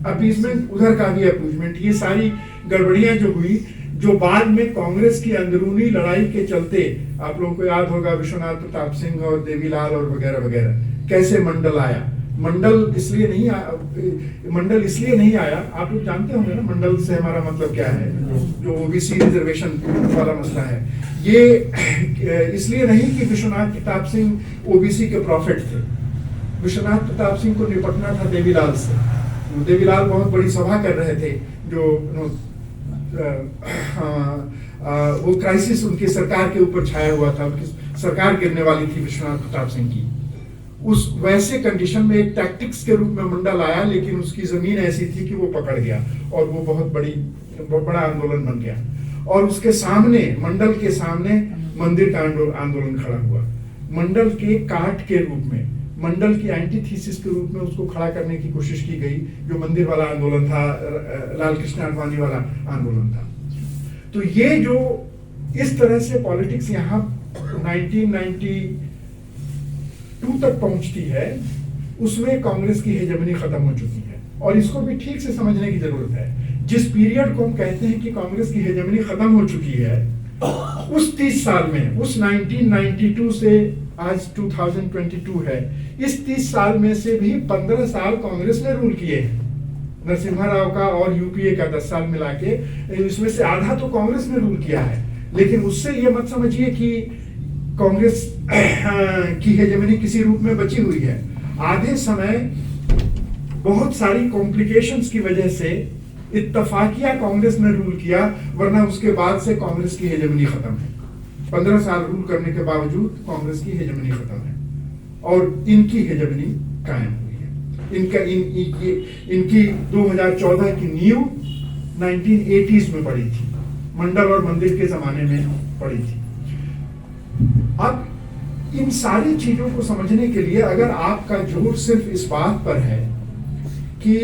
अपीजमेंट, उधर का भी अपीजमेंट, ये सारी गड़बड़ियां जो हुई, जो बाद में कांग्रेस की अंदरूनी लड़ाई के चलते, आप लोगों को याद होगा विश्वनाथ प्रताप सिंह और देवीलाल और वगैरह वगैरह, कैसे मंडल आया। मंडल इसलिए नहीं आया, आप लोग जानते होंगे ना मंडल से हमारा मतलब क्या है, जो ओबीसी रिजर्वेशन वाला मसला है। ये इसलिए नहीं कि विश्वनाथ प्रताप सिंह ओबीसी के प्रॉफिट थे। विश्वनाथ प्रताप सिंह को निपटना था देवीलाल से। देवीलाल बहुत बड़ी सभा कर रहे थे, जो वो क्राइसिस उनकी सरकार के ऊपर छाया हुआ था, उनकी सरकार गिरने वाली थी विश्वनाथ प्रताप सिंह की। उस वैसे कंडीशन में एक टैक्टिक्स के रूप में मंडल आया, लेकिन उसकी जमीन ऐसी थी कि वो पकड़ गया और वो बहुत बड़ा आंदोलन बन गया। और उसके सामने, मंडल के सामने मंदिर का आंदोलन खड़ा हुआ। मंडल के काट के रूप में, मंडल की एंटीथीसिस के रूप में उसको खड़ा करने की कोशिश की गई, जो मंदिर वाला आंदोलन था, लाल कृष्ण आडवाणी वाला आंदोलन था। तो ये जो इस तरह से पॉलिटिक्स यहाँ 1992 तक पहुंचती है, उसमें कांग्रेस की हेजेमनी खत्म हो चुकी है। और इसको भी ठीक से समझने की जरूरत है। जिस पीरियड को हम कहते हैं कि कांग्रेस की हेजेमनी खत्म हो चुकी है, उस 30 साल में, उस 1992 से आज 2022 है, इस 30 साल में से भी 15 साल कांग्रेस ने रूल किए हैं। नरसिम्हा राव का और यूपीए का 10 साल मिला के, इसमें से आधा तो कांग्रेस ने रूल किया है। लेकिन उससे ये मत समझिए कि कांग्रेस की हेजेमनी किसी रूप में बची हुई है। आधे समय बहुत सारी कॉम्प्लिकेशंस की वजह से इत्तफाकिया कांग्रेस ने रूल किया, वरना उसके बाद से कांग्रेस की हेजेमनी खत्म है। 15 साल रूल करने के बावजूद कांग्रेस की हेजेमनी खत्म है और इनकी हेजेमनी कायम हुई है। इनकी 2014 की नींव 1980s में पड़ी थी, मंडल और मंदिर के जमाने में पड़ी थी। अब इन सारी चीजों को समझने के लिए अगर आपका जोर सिर्फ इस बात पर है कि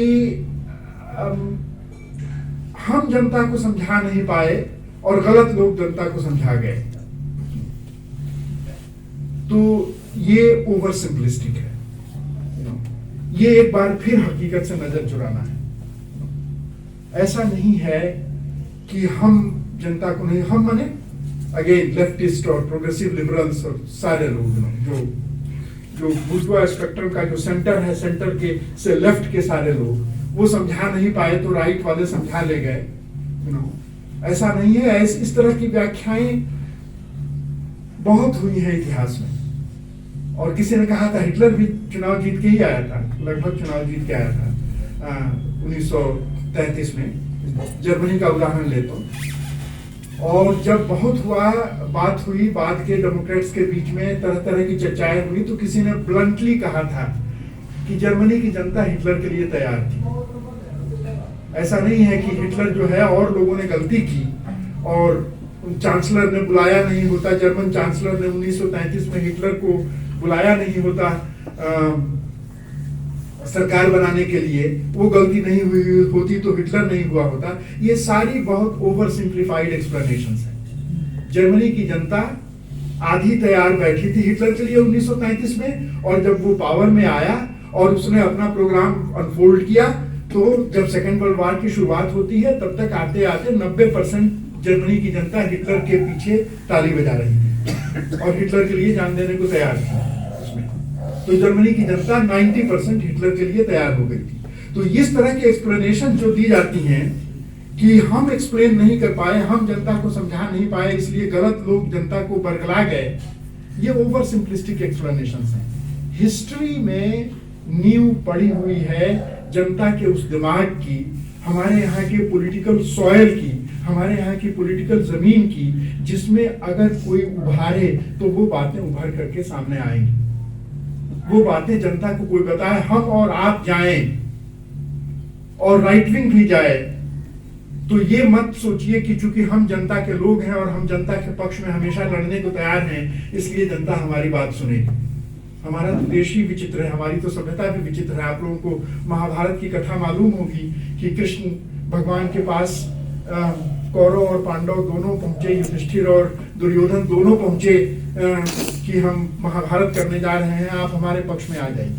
हम जनता को समझा नहीं पाए और गलत लोग जनता को समझा गए, तो ये ओवर सिंपलिस्टिक है। ये एक बार फिर हकीकत से नजर चुराना है। ऐसा नहीं है कि हम जनता को नहीं, हम माने अगेन लेफ्टिस्ट और प्रोग्रेसिव लिबरल्स और सारे लोग जो बुर्जुआ स्पेक्ट्रम का जो सेंटर है, सेंटर के से लेफ्ट के सारे लोग वो समझा नहीं पाए तो राइट वाले समझा ले गए। ऐसा नहीं है। इस तरह की व्याख्याएं बहुत हुई हैं इतिहास में। और किसी ने कहा था हिटलर भी चुनाव जीत के ही आया था, लगभग चुनाव जीत के आया था 1933 में। जर्मनी का उदाहरण लेता हूं। और जब बहुत बात हुई, बाद के डेमोक्रेट्स के बीच में तरह तरह की चर्चाएं हुई, तो किसी ने ब्लंटली कहा था कि जर्मनी की जनता हिटलर के लिए तैयार थी। ऐसा नहीं है कि हिटलर जो है और लोगों ने गलती की और चांसलर ने बुलाया नहीं होता, जर्मन चांसलर ने 1933 में हिटलर को बुलाया नहीं होता सरकार बनाने के लिए, वो गलती नहीं हुई होती तो हिटलर नहीं हुआ होता। ये सारी बहुत ओवर सिंप्लीफाइड एक्सप्लेनेशंस हैं। जर्मनी की जनता आधी तैयार बैठी थी हिटलर के लिए 1933 में, और जब वो पावर में आया और उसने अपना प्रोग्राम अनफोल्ड किया, तो जब सेकेंड वर्ल्ड वॉर की शुरुआत होती है तब तक आते आते 90% जर्मनी की जनता हिटलर के पीछे ताली बजा रही थी और हिटलर के लिए जान देने को तैयार थी उसमें। तो जर्मनी की जनता 90% हिटलर के लिए तैयार हो गई थी। तो इस तरह की एक्सप्लेनेशन जो दी जाती हैं कि हम एक्सप्लेन नहीं कर पाए, हम जनता को समझा नहीं पाए, इसलिए गलत लोग जनता को बरगला गए, ये ओवर सिंपलिस्टिक एक्सप्लेनेशन हैं। हिस्ट्री में नींव पड़ी हुई है जनता के उस दिमाग की, हमारे यहाँ के पॉलिटिकल सॉयल की, हमारे यहाँ की पॉलिटिकल जमीन की, जिसमें अगर कोई उभारे तो वो बातें उभर करके सामने आएंगी। वो बातें जनता को कोई बताए, हम और आप जाएं और राइट विंग भी जाए, तो ये मत सोचिए कि चूंकि हम जनता के लोग हैं और हम जनता के पक्ष में हमेशा लड़ने को तैयार हैं, इसलिए जनता हमारी बात सुनेगी। हमारा तो देश ही विचित्र है, हमारी तो सभ्यता भी विचित्र है। आप लोगों को महाभारत की कथा मालूम होगी कि कृष्ण भगवान के पास कौरव और पांडव दोनों पहुंचे, युधिष्ठिर और दुर्योधन दोनों पहुंचे कि हम महाभारत करने जा रहे हैं, आप हमारे पक्ष में आ जाइए।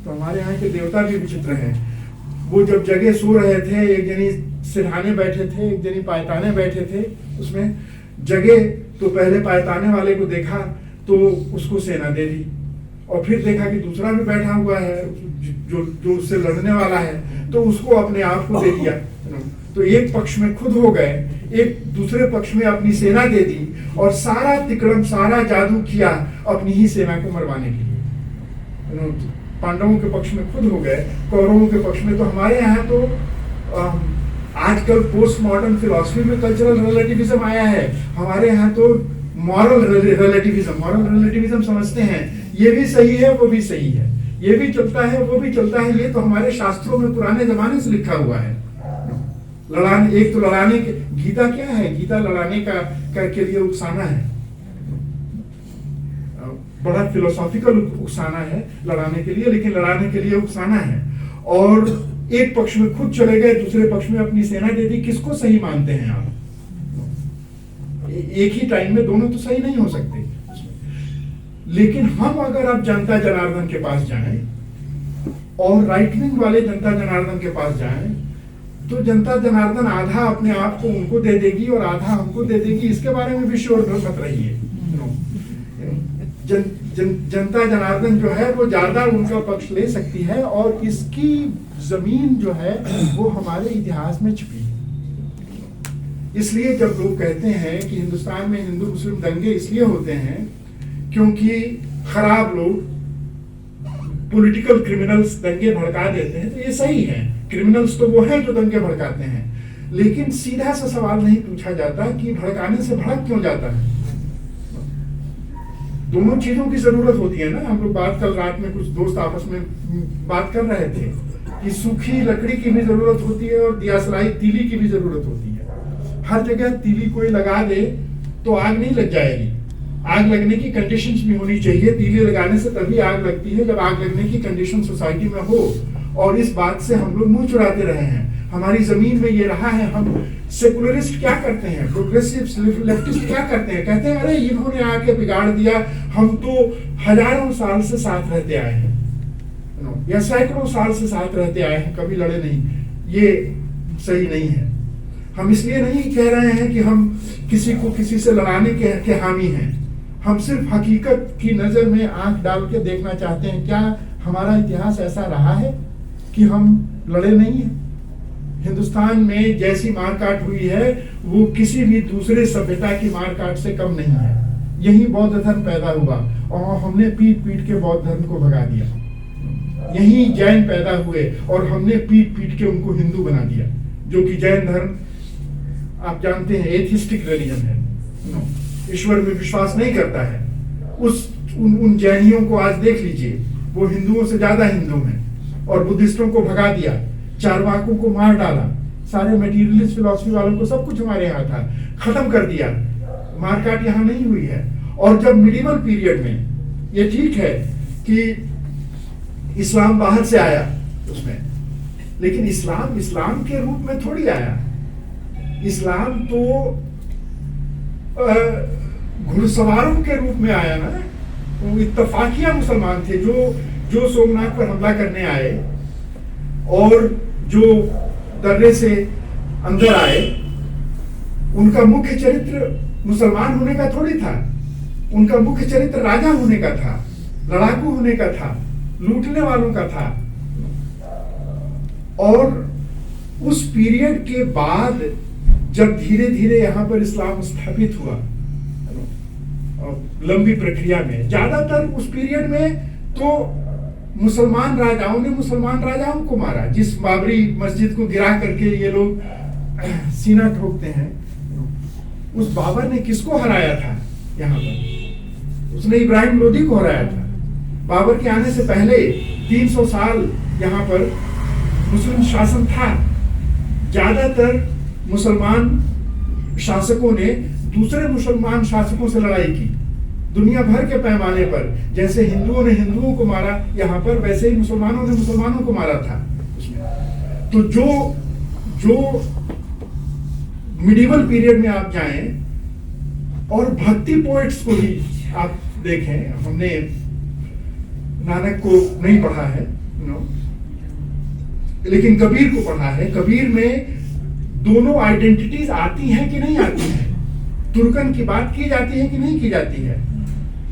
तो हमारे यहाँ के देवता भी विचित्र हैं। वो जब जगह सो रहे थे, एक जनी सिरहाने बैठे थे, एक जनी पायताने बैठे थे, उसमें जगह तो पहले पायताने वाले को देखा तो उसको सेना दे दी, और फिर देखा कि दूसरा भी बैठा हुआ है जो उससे लड़ने वाला है, तो उसको अपने आप को दे दिया। तो एक पक्ष में खुद हो गए, एक दूसरे पक्ष में अपनी सेना दे दी, और सारा तिकड़म सारा जादू किया अपनी ही सेना को मरवाने के लिए। पांडवों के पक्ष में खुद हो गए, कौरवों के पक्ष में। तो हमारे यहाँ तो आजकल पोस्ट मॉडर्न फिलॉसफी में कल्चरल रिलेटिविज्म आया है, हमारे यहाँ तो मॉरल रिलेटिविज्म समझते हैं। ये भी सही है, वो भी सही है, ये भी चलता है, वो भी चलता है। ये तो हमारे शास्त्रों में पुराने जमाने से लिखा हुआ है। लड़ाने, एक तो लड़ाने के, गीता क्या है? गीता लड़ाने का के लिए उकसाना है, बड़ा फिलोसॉफिकल उकसाना है लड़ाने के लिए, लेकिन लड़ाने के लिए उकसाना है। और एक पक्ष में खुद चले गए, दूसरे पक्ष में अपनी सेना दे दी। किसको सही मानते हैं आप? एक ही टाइम में दोनों तो सही नहीं हो सकते। लेकिन हम अगर अब जनता जनार्दन के पास जाएं और राइट विंग वाले जनता जनार्दन के पास जाएं, तो जनता जनार्दन आधा अपने आप को उनको दे देगी और आधा हमको दे देगी, इसके बारे में भी श्योर मत रहिए। जनता जनार्दन जो है वो ज्यादा उनका पक्ष ले सकती है, और इसकी जमीन जो है वो हमारे इतिहास में छिपी है। इसलिए जब लोग कहते हैं कि हिंदुस्तान में हिंदू मुस्लिम दंगे इसलिए होते हैं क्योंकि खराब लोग, पॉलिटिकल क्रिमिनल्स दंगे भड़का देते हैं, तो ये सही है। क्रिमिनल्स तो वो हैं जो दंगे भड़काते हैं, लेकिन सीधा सा सवाल नहीं पूछा जाता कि भड़काने से भड़क क्यों जाता है। दोनों चीजों की जरूरत होती है ना। हम लोग बात कल रात में कुछ दोस्त आपस में बात कर रहे थे कि सूखी लकड़ी की भी जरूरत होती है और दियासलाई तीली की भी जरूरत होती है। हर जगह तीली कोई लगा दे तो आग नहीं लग जाएगी, आग लगने की कंडीशंस भी होनी चाहिए। तीली लगाने से तभी आग लगती है जब आग लगने की कंडीशन सोसाइटी में हो, और इस बात से हम लोग मुंह चुराते रहे हैं। हमारी जमीन में ये रहा है। हम सेकुलरिस्ट क्या करते हैं, प्रोग्रेसिव लेफ्टिस्ट क्या करते हैं, कहते हैं अरे इन्होंने आके बिगाड़ दिया, हम तो हजारों साल से साथ रहते आए हैं या सैकड़ों साल से साथ रहते आए हैं, कभी लड़े नहीं। ये सही नहीं है। हम इसलिए नहीं कह रहे हैं कि हम किसी को किसी से लड़ाने के हामी हैं। हम सिर्फ हकीकत की नजर में आंख डाल के देखना चाहते हैं, क्या हमारा इतिहास ऐसा रहा है कि हम लड़े नहीं हैं। हिंदुस्तान में जैसी मारकाट हुई है वो किसी भी दूसरे सभ्यता की मारकाट से कम नहीं है। यही बौद्ध धर्म पैदा हुआ और हमने पीट पीट के बौद्ध धर्म को भगा दिया। यही जैन पैदा हुए और हमने पीट पीट के उनको हिंदू बना दिया, जो कि जैन धर्म आप जानते हैं एथिस्टिक रिलीजन है, ईश्वर में विश्वास नहीं करता है। उन जैनियों को आज देख लीजिए, वो हिंदुओं से ज्यादा हिंदू हैं, और बुद्धिस्टों को भगा दिया, चारवाकों को मार डाला, सारे मटेरियलिस्ट फिलॉसफी वालों को सब कुछ हमारे यहाँ था, खत्म कर दिया। मारकाट यहाँ नहीं हुई है। और जब मिडिवल पीरियड में, ये ठीक है कि इस्लाम बाहर से आया उसमें, लेकिन इस्लाम के रूप में थोड़ी आया। इस्लाम तो घुड़सवारों के रूप में आया ना। वो इत्तफाकिया मुसलमान थे जो सोमनाथ पर हमला करने आए और जो दर्रे से अंदर आए। उनका मुख्य चरित्र मुसलमान होने का थोड़ी था, उनका मुख्य चरित्र राजा होने का था, लड़ाकू होने का था, लूटने वालों का था। और उस पीरियड के बाद जब धीरे धीरे यहाँ पर इस्लाम स्थापित हुआ, लंबी प्रक्रिया में, ज्यादातर उस पीरियड में तो मुसलमान राजाओं ने मुसलमान राजाओं को मारा। जिस बाबरी मस्जिद को गिरा करके ये लोग सीना ठोकते हैं, उस बाबर ने किसको हराया था यहाँ पर? उसने इब्राहिम लोदी को हराया था। बाबर के आने से पहले 300 साल यहाँ पर मुस्लिम शासन था। ज्यादातर मुसलमान शासकों ने दूसरे मुसलमान शासकों से लड़ाई की, दुनिया भर के पैमाने पर। जैसे हिंदुओं ने हिंदुओं को मारा यहाँ पर, वैसे ही मुसलमानों ने मुसलमानों को मारा था उसमें। तो जो मिडिवल पीरियड में आप जाएं और भक्ति पोएट्स को ही आप देखें, हमने नानक को नहीं पढ़ा है लेकिन कबीर को पढ़ा है। कबीर में दोनों आइडेंटिटीज आती हैं कि नहीं आती हैं? तुर्कन की बात की जाती है कि नहीं की जाती है?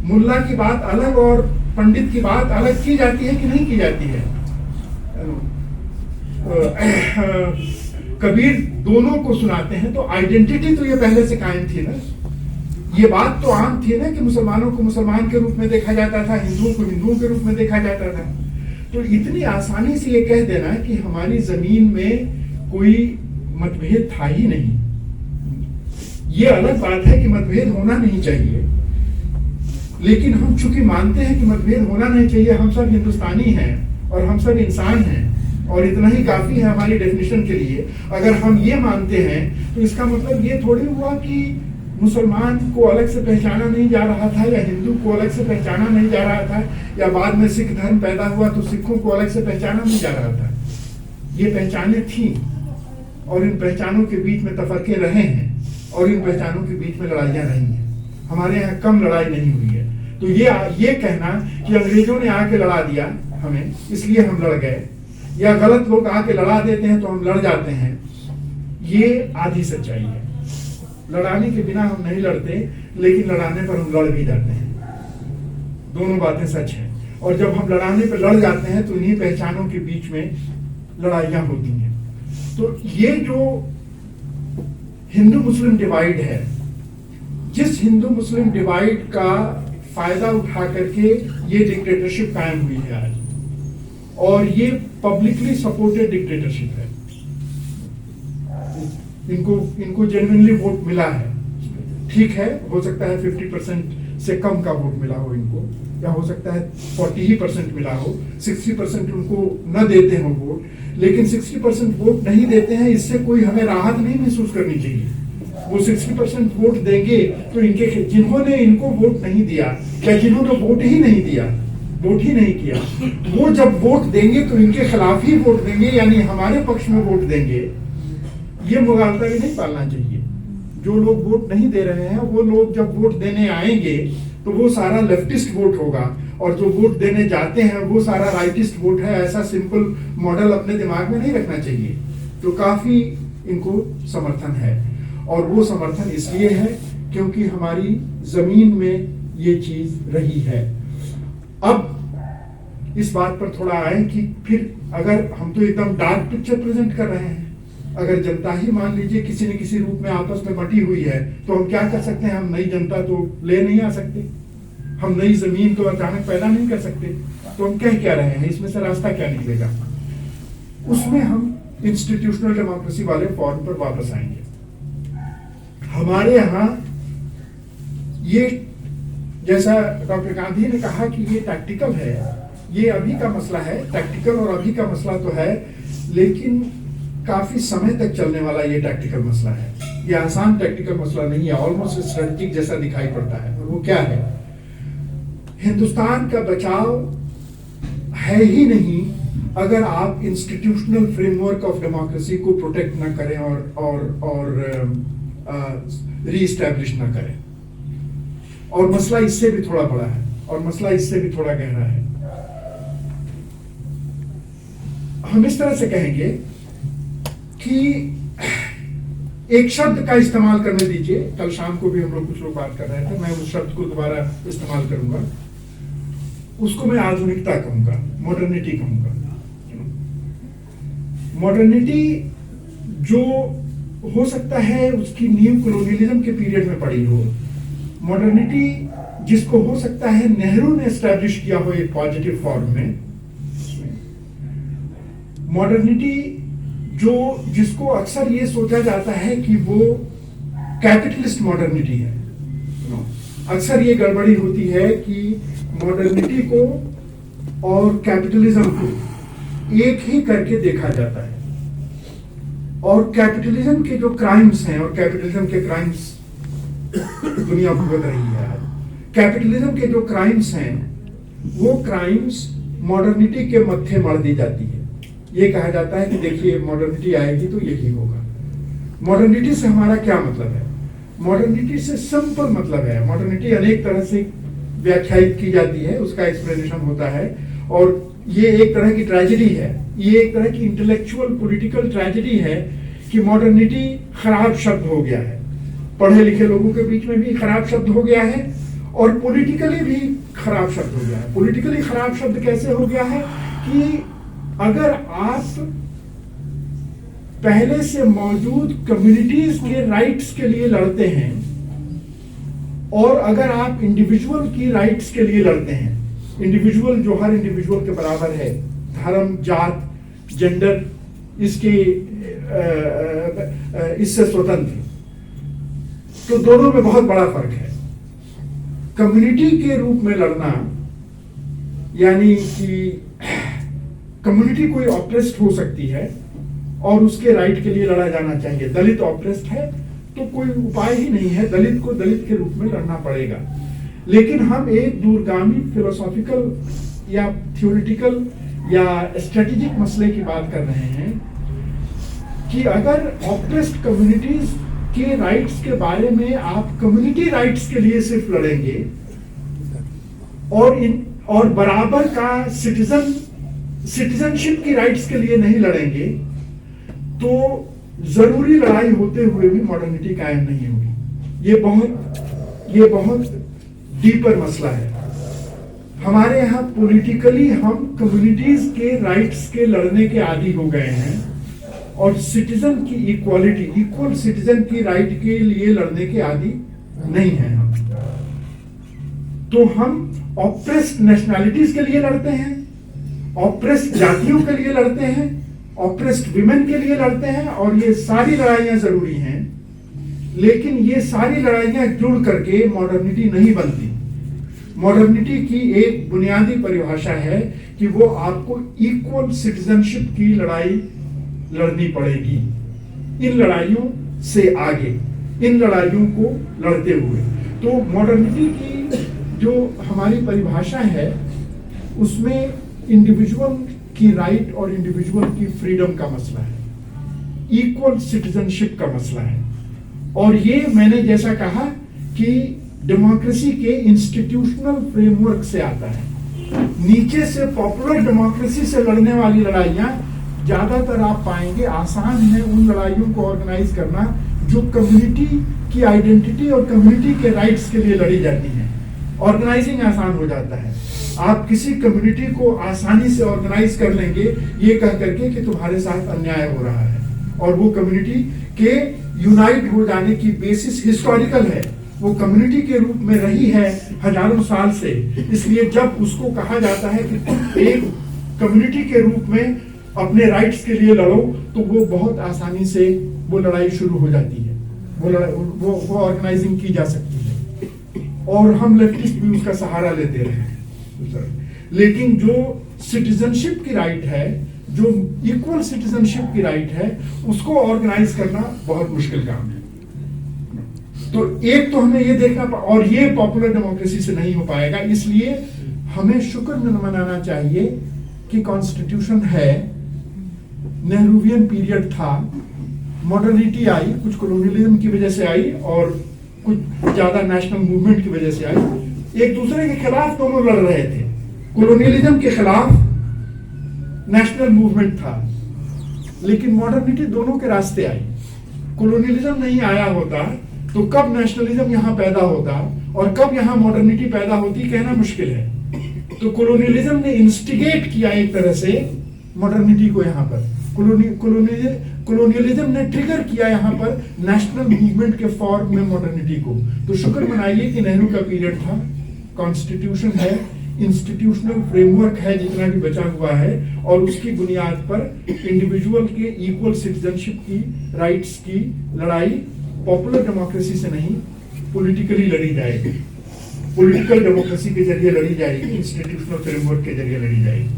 मुल्ला की बात अलग और पंडित की बात अलग की जाती है कि नहीं की जाती है? कबीर दोनों को सुनाते हैं, तो आइडेंटिटी तो ये पहले से कायम थी ना। ये बात तो आम थी ना कि मुसलमानों को मुसलमान के रूप में देखा जाता था, हिंदुओं को हिंदुओं के रूप में देखा जाता था। तो इतनी आसानी से ये कह देना कि हमारी जमीन में कोई मतभेद था ही नहीं, ये अलग बात है कि मतभेद होना नहीं चाहिए। लेकिन हम चूंकि मानते हैं कि मतभेद होना नहीं चाहिए, हम सब हिंदुस्तानी हैं और हम सब इंसान हैं और इतना ही काफी है हमारी डेफिनेशन के लिए। अगर हम ये मानते हैं तो इसका मतलब ये थोड़ी हुआ कि मुसलमान को अलग से पहचाना नहीं जा रहा था या हिंदू को अलग से पहचाना नहीं जा रहा था, या बाद में सिख धर्म पैदा हुआ तो सिखों को अलग से पहचाना नहीं जा रहा था। ये पहचाने थी और इन पहचानों के बीच में तफरके रहे हैं और इन पहचानों के बीच में लड़ाइयां रही हैं। हमारे यहाँ कम लड़ाई नहीं हुई है। तो ये कहना कि अंग्रेजों ने आके लड़ा दिया हमें इसलिए हम लड़ गए, या गलत लोग आके लड़ा देते हैं तो हम लड़ जाते हैं, ये आधी सच्चाई है। लड़ाने के बिना हम नहीं लड़ते, लेकिन लड़ाने पर हम लड़ भी जाते हैं। दोनों बातें सच हैं। और जब हम लड़ाने पर लड़ जाते हैं तो इन्हीं पहचानों के बीच में लड़ाइयां होती हैं। तो ये जो हिंदू मुस्लिम डिवाइड है, जिस हिंदू मुस्लिम डिवाइड का फायदा उठा करके ये डिक्टेटरशिप कायम हुई है आज, और ये पब्लिकली सपोर्टेड डिक्टेटरशिप है। इनको जेन्युइनली वोट मिला है, ठीक है, हो सकता है 50% से कम का वोट मिला हो इनको, या हो सकता है 40% मिला हो, 60% उनको न देते हो वोट, लेकिन 60% वोट नहीं देते हैं, इससे कोई हमें राहत नहीं महसूस करनी चाहिए। वो 60% वोट देंगे तो इनके, जिन्होंने इनको वोट नहीं दिया या जिन्होंने वोट ही नहीं दिया, वोट ही नहीं किया, वो जब वोट देंगे तो इनके खिलाफ ही वोट देंगे, यानी हमारे पक्ष में वोट देंगे। ये मुगालता भी नहीं पालना चाहिए। जो लोग वोट नहीं दे रहे हैं, वो लोग जब वोट देने आएंगे तो वो सारा लेफ्टिस्ट वोट होगा, और जो वोट देने जाते हैं वो सारा राइटिस्ट वोट है। ऐसा सिंपल मॉडल अपने दिमाग में नहीं रखना चाहिए। तो काफी इनको समर्थन है, और वो समर्थन इसलिए है क्योंकि हमारी जमीन में ये चीज रही है। अब इस बात पर थोड़ा आए कि फिर अगर हम तो एकदम डार्क पिक्चर प्रेजेंट कर रहे हैं, अगर जनता ही मान लीजिए किसी न किसी रूप में आपस में बटी हुई है, तो हम क्या कर सकते हैं? हम नई जनता तो ले नहीं आ सकते, हम नई जमीन तो अचानक पैदा नहीं कर सकते, तो हम कह क्या रहे हैं? इसमें से रास्ता क्या निकलेगा? उसमें हम इंस्टीट्यूशनल डेमोक्रेसी वाले फॉर्म पर वापस आएंगे। हमारे यहाँ ये, जैसा डॉक्टर गांधी ने कहा कि ये टैक्टिकल है, ये अभी का मसला है, टैक्टिकल और अभी का मसला तो है, लेकिन काफी समय तक चलने वाला ये टैक्टिकल मसला है। ये आसान टैक्टिकल मसला नहीं है, ऑलमोस्ट स्ट्रेटेजिक जैसा दिखाई पड़ता है। और वो क्या है? हिंदुस्तान का बचाव है ही नहीं अगर आप इंस्टीट्यूशनल फ्रेमवर्क ऑफ डेमोक्रेसी को प्रोटेक्ट ना करें और रीएस्टैब्लिश ना करें। और मसला इससे भी थोड़ा बड़ा है, और मसला इससे भी थोड़ा गहरा है। हम इस तरह से कहेंगे कि एक शब्द का इस्तेमाल करने दीजिए। कल शाम को भी हम लोग कुछ लोग बात कर रहे थे, मैं उस शब्द को दोबारा इस्तेमाल करूंगा। उसको मैं आधुनिकता कहूंगा, मॉडर्निटी कहूंगा। मॉडर्निटी जो हो सकता है उसकी नींव कॉलोनियलिज्म के पीरियड में पड़ी हो, मॉडर्निटी जिसको हो सकता है नेहरू ने एस्टैब्लिश किया हो एक पॉजिटिव फॉर्म में, मॉडर्निटी जो जिसको अक्सर ये सोचा जाता है कि वो कैपिटलिस्ट मॉडर्निटी है। अक्सर ये गड़बड़ी होती है कि मॉडर्निटी को और कैपिटलिज्म को एक ही करके देखा जाता है, और कैपिटलिज्म के जो क्राइम्स हैं, और कैपिटलिज्म के क्राइम्स दुनिया भुगत रही है, कैपिटलिज्म के जो क्राइम्स हैं वो क्राइम्स मॉडर्निटी के मत्थे मढ़ दी जाती है। ये कहा जाता है कि देखिए मॉडर्निटी आएगी तो यही होगा। मॉडर्निटी से हमारा क्या मतलब है? मॉडर्निटी से सिंपल मतलब है, मॉडर्निटी अनेक तरह से व्याख्यायित की जाती है, उसका एक्सप्लेनेशन होता है, और ये एक तरह की ट्रेजेडी है, ये एक तरह की इंटेलेक्चुअल पॉलिटिकल ट्रेजेडी है कि मॉडर्निटी खराब शब्द हो गया है। पढ़े लिखे लोगों के बीच में भी खराब शब्द हो गया है, और पॉलिटिकली भी खराब शब्द हो गया है। पॉलिटिकली खराब शब्द कैसे हो गया है कि अगर आप पहले से मौजूद कम्युनिटीज के राइट्स के लिए लड़ते हैं, और अगर आप इंडिविजुअल की राइट्स के लिए लड़ते हैं, इंडिविजुअल जो हर इंडिविजुअल के बराबर है, धर्म, जात, जेंडर इससे स्वतंत्र, तो दोनों में बहुत बड़ा फर्क है। कम्युनिटी के रूप में लड़ना, यानी कि कम्युनिटी कोई ऑप्रेस्ड हो सकती है और उसके राइट के लिए लड़ा जाना चाहिए। दलित ऑप्रेस्ड है तो कोई उपाय ही नहीं है, दलित को दलित के रूप में लड़ना पड़ेगा। लेकिन हम एक दूरगामी फिलोसॉफिकल या थ्योरेटिकल या स्ट्रेटेजिक मसले की बात कर रहे हैं कि अगर ऑप्रेस्ड कम्युनिटीज के राइट्स के बारे में आप कम्युनिटी राइट्स के लिए सिर्फ लड़ेंगे, और बराबर का सिटीजन सिटीजनशिप की राइट्स के लिए नहीं लड़ेंगे तो जरूरी लड़ाई होते हुए भी मॉडर्निटी कायम नहीं होगी। ये बहुत डीपर मसला है। हमारे यहाँ पॉलिटिकली हम कम्युनिटीज के राइट्स के लड़ने के आदी हो गए हैं और सिटीजन की इक्वालिटी, इक्वल सिटीजन की राइट के लिए लड़ने के आदी नहीं है हम। तो हम ऑप्रेस्ड नेशनैलिटीज के लिए लड़ते हैं, ऑप्रेस्ड जातियों के लिए लड़ते हैं, ऑप्रेस्ड विमेन के लिए लड़ते हैं, और ये सारी लड़ाइयां जरूरी हैं, लेकिन ये सारी लड़ाइयां जुड़ करके मॉडर्निटी नहीं बनती। मॉडर्निटी की एक बुनियादी परिभाषा है कि वो आपको इक्वल सिटीजनशिप की लड़ाई लड़नी पड़ेगी, इन लड़ाइयों से आगे, इन लड़ाइयों को लड़ते हुए। तो मॉडर्निटी की जो हमारी परिभाषा है उसमें इंडिविजुअल की राइट और इंडिविजुअल की फ्रीडम का मसला है, इक्वल सिटीजनशिप का मसला है। और ये मैंने जैसा कहा कि डेमोक्रेसी के इंस्टीट्यूशनल फ्रेमवर्क से आता है। नीचे से पॉपुलर डेमोक्रेसी से लड़ने वाली लड़ाइयां ज्यादातर आप पाएंगे आसान है उन लड़ाइयों को ऑर्गेनाइज करना जो कम्युनिटी की आइडेंटिटी और कम्युनिटी के राइट्स के लिए लड़ी जाती है। ऑर्गेनाइजिंग आसान हो जाता है, आप किसी कम्युनिटी को आसानी से ऑर्गेनाइज कर लेंगे ये कह करके कि तुम्हारे साथ अन्याय हो रहा है, और वो कम्युनिटी के यूनाइट हो जाने की बेसिस हिस्टोरिकल है, वो कम्युनिटी के रूप में रही है हजारों साल से। इसलिए जब उसको कहा जाता है कि तुम एक कम्युनिटी के रूप में अपने राइट्स के लिए लड़ो, तो वो बहुत आसानी से वो लड़ाई शुरू हो जाती है, वो ऑर्गेनाइजिंग की जा सकती है, और हम लेफ्टिस्ट भी उसका सहारा लेते रहे हैं। लेकिन जो सिटीजनशिप की राइट है, जो इक्वल सिटीजनशिप की राइट है, उसको ऑर्गेनाइज करना बहुत मुश्किल काम है। तो एक तो हमें ये देखना, और ये पॉपुलर डेमोक्रेसी से नहीं हो पाएगा, इसलिए हमें शुक्र मनाना चाहिए कि कॉन्स्टिट्यूशन है, नेहरूवियन पीरियड था, मॉडर्निटी आई, कुछ कॉलोनियलिज्म की वजह से आई और कुछ ज्यादा नेशनल मूवमेंट की वजह से आई। एक दूसरे के खिलाफ दोनों लड़ रहे थे, कॉलोनियलिज्म के खिलाफ नेशनल मूवमेंट था, लेकिन मॉडर्निटी दोनों के रास्ते आई। कॉलोनियलिज्म नहीं आया होता तो कब नेशनलिज्म यहाँ पैदा होता और कब यहाँ मॉडर्निटी पैदा होती कहना मुश्किल है। तो कॉलोनियलिज्म ने इंस्टिगेट किया एक तरह से मॉडर्निटी को यहाँ पर, कॉलोनियलिज्म ने ट्रिगर किया यहाँ पर नेशनल मूवमेंट के फॉर्म में मॉडर्निटी को। तो शुक्र मनाइए कि नेहरू का पीरियड था, कॉन्स्टिट्यूशन है, इंस्टीट्यूशनल फ्रेमवर्क है जितना भी बचा हुआ है, और उसकी बुनियाद पर इंडिविजुअल के इक्वल सिटीजनशिप की राइट्स की लड़ाई पॉपुलर डेमोक्रेसी से नहीं, पॉलिटिकली लड़ी जाएगी, पॉलिटिकल डेमोक्रेसी के जरिए लड़ी जाएगी, इंस्टीट्यूशनल फ्रेमवर्क के जरिए लड़ी जाएगी।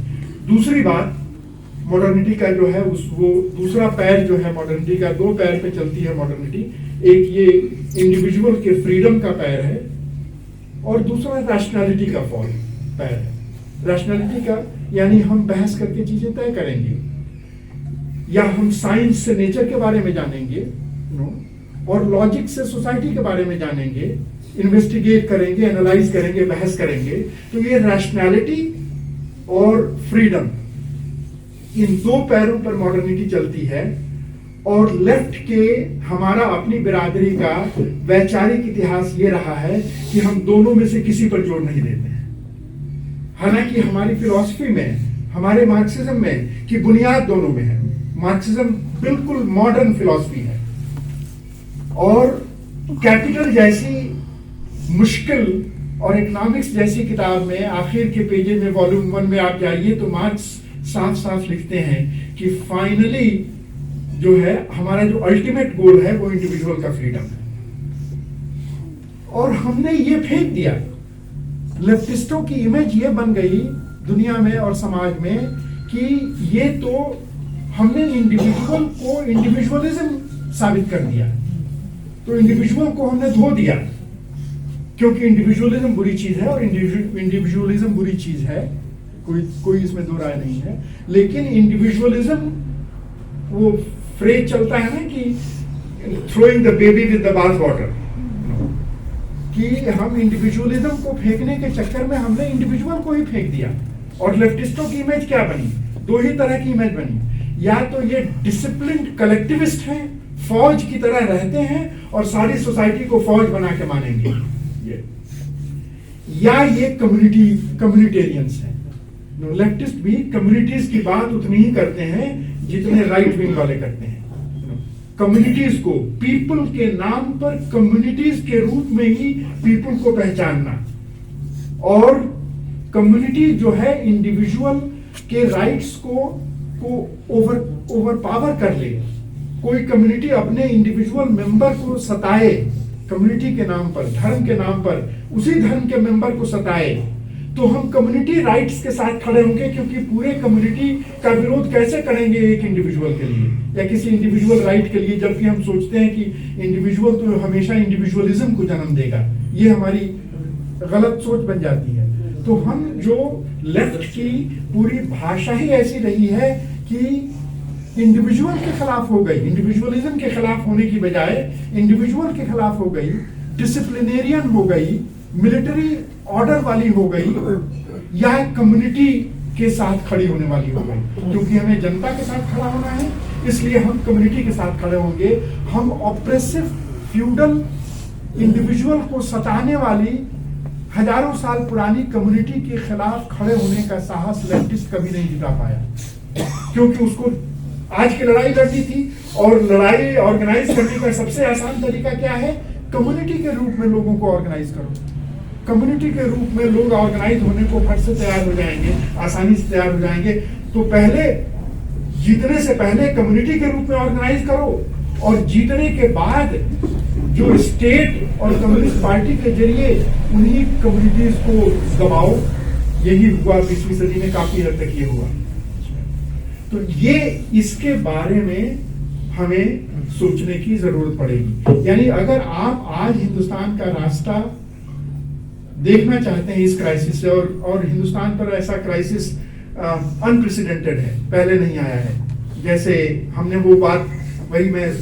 दूसरी बात, मॉडर्निटी का जो है वो दूसरा पैर जो है मॉडर्निटी का, दो पैर पे चलती है मॉडर्निटी। एक ये इंडिविजुअल के फ्रीडम का पैर है, और दूसरा रैशनैलिटी का पैर है। रैशनैलिटी का यानी हम बहस करके चीजें तय करेंगे, या हम साइंस से नेचर के बारे में जानेंगे, और लॉजिक से सोसाइटी के बारे में जानेंगे, इन्वेस्टिगेट करेंगे, एनालाइज करेंगे, बहस करेंगे। तो ये रैशनैलिटी और फ्रीडम, इन दो पैरों पर मॉडर्निटी चलती है। और लेफ्ट के हमारा अपनी बिरादरी का वैचारिक इतिहास ये रहा है कि हम दोनों में से किसी पर जोर नहीं देते हैं। हालांकि हमारी फिलॉसफी में, हमारे मार्क्सिज्म में की बुनियाद दोनों में है। मार्क्सिज्म बिल्कुल मॉडर्न फिलॉसफी है, और कैपिटल जैसी मुश्किल और इकोनॉमिक्स जैसी किताब में आखिर के पेजे में वॉल्यूम 1 में आप जाइए तो मार्क्स साफ साफ लिखते हैं कि फाइनली जो है हमारा जो अल्टीमेट गोल है वो इंडिविजुअल का फ्रीडम है। और हमने ये फेंक दिया, लेफ्टिस्टों की इमेज ये बन गई दुनिया में और समाज में कि ये तो हमने इंडिविजुअल को इंडिविजुअलिज्म साबित कर दिया, तो इंडिविजुअल को हमने धो दिया, क्योंकि इंडिविजुअलिज्म बुरी चीज है और इंडिविजुअलिज्म बुरी चीज है, कोई इसमें दो राय नहीं है। लेकिन इंडिविजुअलिज्म, वो फ्रेज चलता है ना कि throwing the baby with the bath water, कि हम इंडिविजुअलिज्म को फेंकने के चक्कर में हमने इंडिविजुअल को ही फेंक दिया। और लेफ्टिस्टों की इमेज क्या बनी, दो ही तरह की इमेज बनी, या तो ये डिसिप्लिन्ड कलेक्टिविस्ट हैं, फौज की तरह रहते हैं और सारी सोसाइटी को फौज बना के मानेंगे ये, या ये कम्युनिटेरियंस हैं। लेफ्टिस्ट भी कम्युनिटीज की बात उतनी ही करते हैं जितने राइट विंग वाले करते हैं। कम्युनिटीज को पीपल के नाम पर कम्युनिटीज के रूप में ही पीपल को पहचानना, और कम्युनिटी जो है इंडिविजुअल के राइट्स को ओवर पावर कर ले। कोई कम्युनिटी अपने इंडिविजुअल मेंबर को सताए कम्युनिटी के नाम पर, धर्म के नाम पर, उसी धर्म के मेंबर को सताए, तो हम कम्युनिटी राइट्स के साथ खड़े होंगे, क्योंकि पूरे कम्युनिटी का विरोध कैसे करेंगे एक इंडिविजुअल के लिए या किसी इंडिविजुअल राइट के लिए, जबकि हम सोचते हैं कि इंडिविजुअल तो हमेशा इंडिविजुअलिज्म को जन्म देगा। ये हमारी गलत सोच बन जाती है। तो हम जो लेफ्ट की पूरी भाषा ही ऐसी रही है कि इंडिविजुअल के खिलाफ हो गई, इंडिविजुअलिज्म के खिलाफ होने की बजाय इंडिविजुअल के खिलाफ हो गई, डिसिप्लिनेरियन हो गई, मिलिट्री ऑर्डर वाली हो गई, या कम्युनिटी के साथ खड़ी होने वाली हो गई। क्योंकि हमें जनता के साथ खड़ा होना है, इसलिए हम कम्युनिटी के साथ खड़े होंगे। हम ऑप्रेसिव फ्यूडल इंडिविजुअल को सताने वाली हजारों साल पुरानी कम्युनिटी के खिलाफ खड़े होने का साहस लेफ्टिस्ट कभी नहीं जुटा पाया, क्योंकि उसको आज की लड़ाई लड़नी थी, और लड़ाई ऑर्गेनाइज करने का सबसे आसान तरीका क्या है? कम्युनिटी के रूप में लोगों को ऑर्गेनाइज करो। कम्युनिटी के रूप में लोग ऑर्गेनाइज होने को फट से तैयार हो जाएंगे, आसानी से तैयार हो जाएंगे। तो पहले जीतने से पहले कम्युनिटी के रूप में ऑर्गेनाइज करो, और जीतने के बाद जो स्टेट और कम्युनिस्ट पार्टी के जरिए उन्हीं कम्युनिटीज को दबाओ। यही हुआ 20वीं सदी में, काफी हद तक ये हुआ। तो ये इसके बारे में हमें सोचने की जरूरत पड़ेगी। यानी अगर आप आज हिंदुस्तान का रास्ता देखना चाहते हैं इस क्राइसिस से, और हिंदुस्तान पर ऐसा क्राइसिस अनप्रेसिडेंटेड है, पहले नहीं आया है। जैसे हमने वो बात, वही मैं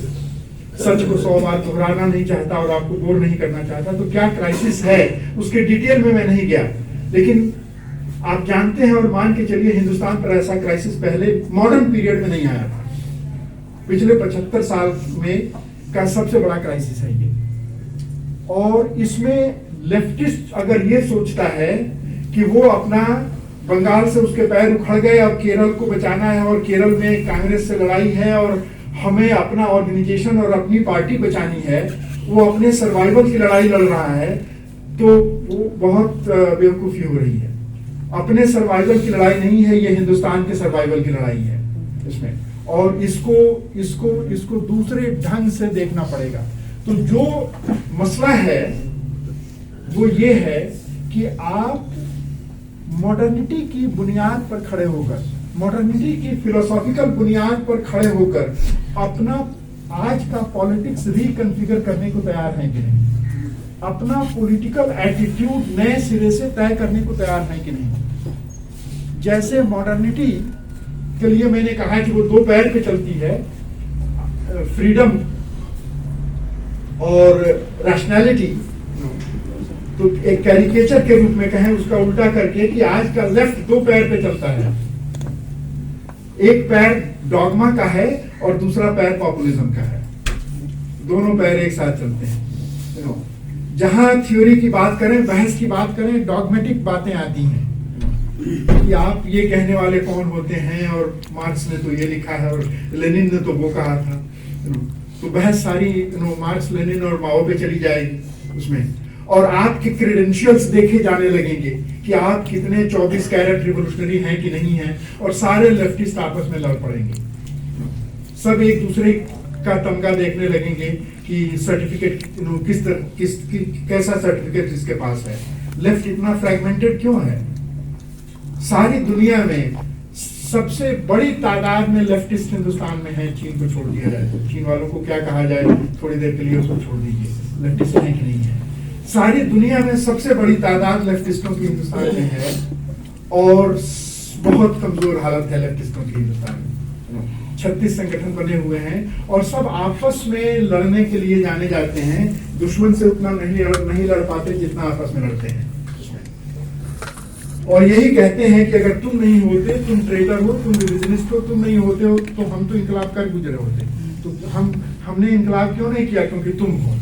सच को 100 बार दोहराना नहीं चाहता और आपको बोर नहीं करना चाहता, तो क्या क्राइसिस है उसके डिटेल में मैं नहीं गया, लेकिन आप जानते हैं और मान के चलिए हिंदुस्तान पर ऐसा क्राइसिस पहले मॉडर्न पीरियड में नहीं आया था। पिछले 75 साल में का सबसे बड़ा क्राइसिस है ये। और इसमें लेफ्टिस्ट अगर ये सोचता है कि वो अपना बंगाल से उसके पैर उखड़ गए, अब केरल को बचाना है और केरल में कांग्रेस से लड़ाई है और हमें अपना ऑर्गेनाइजेशन और अपनी पार्टी बचानी है, वो अपने सर्वाइवल की लड़ाई लड़ रहा है, तो वो बहुत बेवकूफी हो रही है। अपने सर्वाइवल की लड़ाई नहीं है, ये हिंदुस्तान के सर्वाइवल की लड़ाई है इसमें, और इसको दूसरे ढंग से देखना पड़ेगा। तो जो मसला है वो ये है कि आप मॉडर्निटी की बुनियाद पर खड़े होकर, मॉडर्निटी की फिलोसॉफिकल बुनियाद पर खड़े होकर अपना आज का पॉलिटिक्स रिकन्फिगर करने को तैयार हैं कि नहीं, अपना पॉलिटिकल एटीट्यूड नए सिरे से तय करने को तैयार हैं कि नहीं। जैसे मॉडर्निटी के लिए मैंने कहा कि वो 2 पैर पे चलती है, फ्रीडम और रैशनैलिटी, तो एक कैरिकेचर के रूप में कहें उसका उल्टा करके कि आज का लेफ्ट 2 पैर पे चलता है। एक पैर डॉगमा का है और दूसरा पैर पॉपुलिज्म का है, दोनों पैर एक साथ चलते हैं। जहां थ्योरी की बात करें, बहस की बात करें, डॉगमेटिक बातें आती हैं कि आप ये कहने वाले कौन होते हैं, और मार्क्स ने तो ये लिखा है और लेनिन ने तो वो कहा था। तो बहस सारी मार्क्स, लेनिन और माओ पे चली जाएगी उसमें, और आपके क्रेडेंशियल्स देखे जाने लगेंगे कि आप कितने 24 कैरेट रिवोल्यूशनरी हैं कि नहीं हैं, और सारे लेफ्टिस्ट आपस में लड़ पड़ेंगे। सब एक दूसरे का तमगा देखने लगेंगे कि सर्टिफिकेट कैसा सर्टिफिकेट किसके पास है। लेफ्ट इतना फ्रैगमेंटेड क्यों है? सारी दुनिया में सबसे बड़ी तादाद में लेफ्टिस्ट हिंदुस्तान में है। चीन को छोड़ दिया जाए, चीन वालों को क्या कहा जाए थोड़ी देर के लिए, उसको छोड़ दीजिए, लेफ्टिस्ट है कि नहीं है। सारी दुनिया में सबसे बड़ी तादाद लेफ्टिस्टों की हिंदुस्तान में है, और बहुत कमजोर हालत है लेफ्टिस्टों की हिंदुस्तान में। 36 संगठन बने हुए हैं और सब आपस में लड़ने के लिए जाने जाते हैं। दुश्मन से उतना नहीं लड़ पाते जितना आपस में लड़ते हैं। और यही कहते हैं कि अगर तुम नहीं होते, तुम ट्रेटर हो, तुम रिविजनिस्ट हो, तुम नहीं होते हो तो हम तो इनकलाब कर गुजरे होते। तो हमने इनकलाब क्यों नहीं किया? क्योंकि तुम हो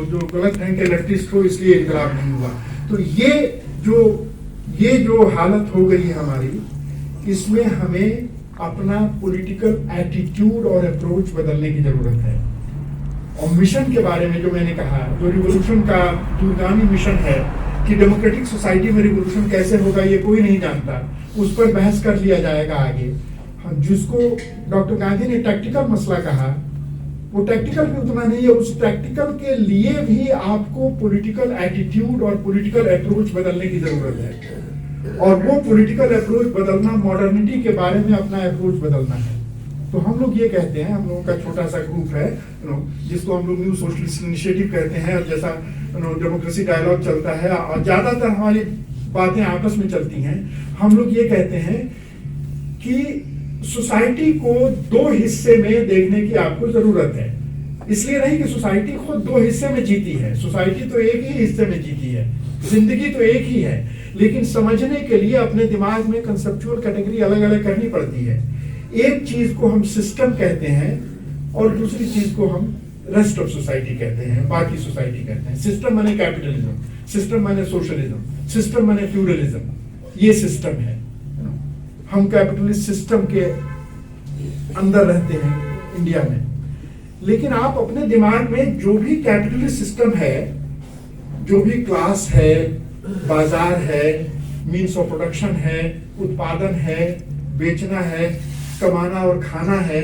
जो गलत ढंग के लेफ्टिस्ट हो, इसलिए इनकलाब नहीं हुआ। तो ये जो हालत हो गई है हमारी, इसमें हमें अपना पॉलिटिकल एटीट्यूड और अप्रोच बदलने की जरूरत है। और मिशन के बारे में जो मैंने कहा, जो रिवोल्यूशन का दूरगामी मिशन है कि डेमोक्रेटिक सोसाइटी में रिवोल्यूशन कैसे होगा ये कोई नहीं जानता, उस पर बहस कर लिया जाएगा आगे। जिसको डॉक्टर गांधी ने टैक्टिकल मसला कहा, वो टैक्टिकल भी उतना नहीं है। उस टैक्टिकल के लिए भी आपको पॉलिटिकल एटीट्यूड और पॉलिटिकल अप्रोच बदलने की जरूरत है। और वो पॉलिटिकल अप्रोच बदलना, मॉडर्निटी के बारे में अपना अप्रोच बदलना है। तो हम लोग ये कहते हैं, हम लोगों का छोटा सा ग्रुप है जिसको हम लोग न्यू सोशलिस्ट इनिशिएटिव कहते हैं, और जैसा डेमोक्रेसी डायलॉग चलता है और ज्यादातर हमारी बातें आपस में चलती हैं। हम लोग ये कहते हैं कि सोसाइटी को दो हिस्से में देखने की आपको जरूरत है। इसलिए नहीं कि सोसाइटी खुद दो हिस्से में जीती है, सोसाइटी तो एक ही हिस्से में जीती है, जिंदगी तो एक ही है, लेकिन समझने के लिए अपने दिमाग में कंसेप्चुअल कैटेगरी अलग अलग करनी पड़ती है। एक चीज को हम सिस्टम कहते हैं और दूसरी चीज को हम रेस्ट ऑफ सोसाइटी कहते हैं, बाकी सोसाइटी कहते हैं। सिस्टम माने कैपिटलिज्म, सिस्टम माने सोशलिज्म, सिस्टम माने फ्यूडलिज्म। ये सिस्टम है। हम कैपिटलिस्ट सिस्टम के अंदर रहते हैं इंडिया में, लेकिन आप अपने दिमाग में जो भी कैपिटलिस्ट सिस्टम है, जो भी क्लास है, बाजार है, मीन्स ऑफ प्रोडक्शन है, उत्पादन है, बेचना है, कमाना और खाना है,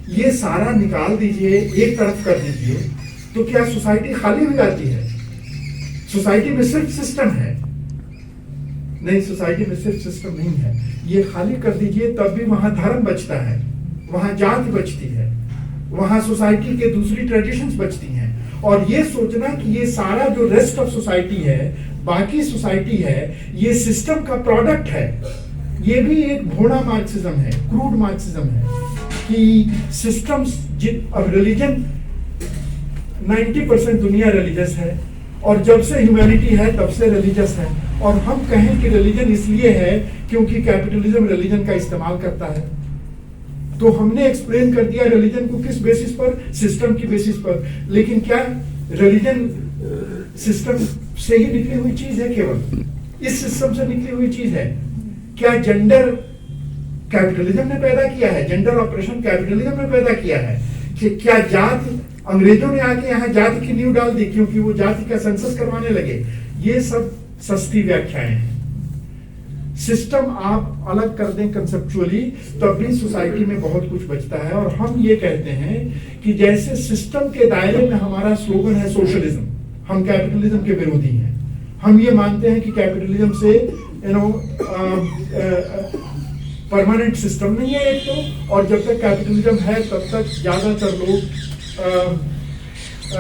ये सारा निकाल दीजिए, एक तरफ कर दीजिए, तो क्या सोसाइटी खाली हो जाती है? सोसाइटी में सिर्फ सिस्टम है? नहीं, सोसाइटी में सिर्फ सिस्टम नहीं है। ये खाली कर दीजिए, तब भी वहां धर्म बचता है, वहां जाति बचती है, वहां सोसाइटी के दूसरी ट्रेडिशंस बचती हैं। और ये सोचना कि ये सारा जो रेस्ट ऑफ सोसाइटी है, बाकी सोसाइटी है, ये सिस्टम का प्रोडक्ट है, ये भी एक भोड़ा मार्क्सिज्म है, क्रूड मार्क्सिज्म है कि सिस्टम्स। अब रिलीजन 90% दुनिया रिलीजियस है, और जब से ह्यूमैनिटी है तब से रिलीजियस है। और हम कहें कि रिलीजन इसलिए है क्योंकि कैपिटलिज्म रिलीजन का इस्तेमाल करता है। तो हमने एक्सप्लेन कर दिया रिलीजन को किस बेसिस पर, सिस्टम की बेसिस पर। लेकिन क्या रिलीजन सिस्टम से ही निकली हुई चीज है? केवल इस सिस्टम से निकली हुई चीज है? क्या जेंडर कैपिटलिज्म ने पैदा किया है? जेंडर ऑपरेशन कैपिटलिज्म ने पैदा किया है? कि क्या जाति अंग्रेजों ने आके यहाँ जाति की नींव डाल दी क्योंकि वो जाति का सेंसस करवाने लगे? ये सब सस्ती व्याख्याएं हैं। सिस्टम आप अलग कर दें कंसेप्चुअली, तब भी सोसाइटी में बहुत कुछ बचता है। और हम ये कहते हैं कि जैसे सिस्टम के दायरे में हमारा स्लोगन है सोशलिज्म, हम कैपिटलिज्म के विरोधी हैं। हम ये मानते हैं कि कैपिटलिज्म से परमानेंट सिस्टम नहीं है एक तो, और जब तक कैपिटलिज्म है तब तक ज्यादातर लोग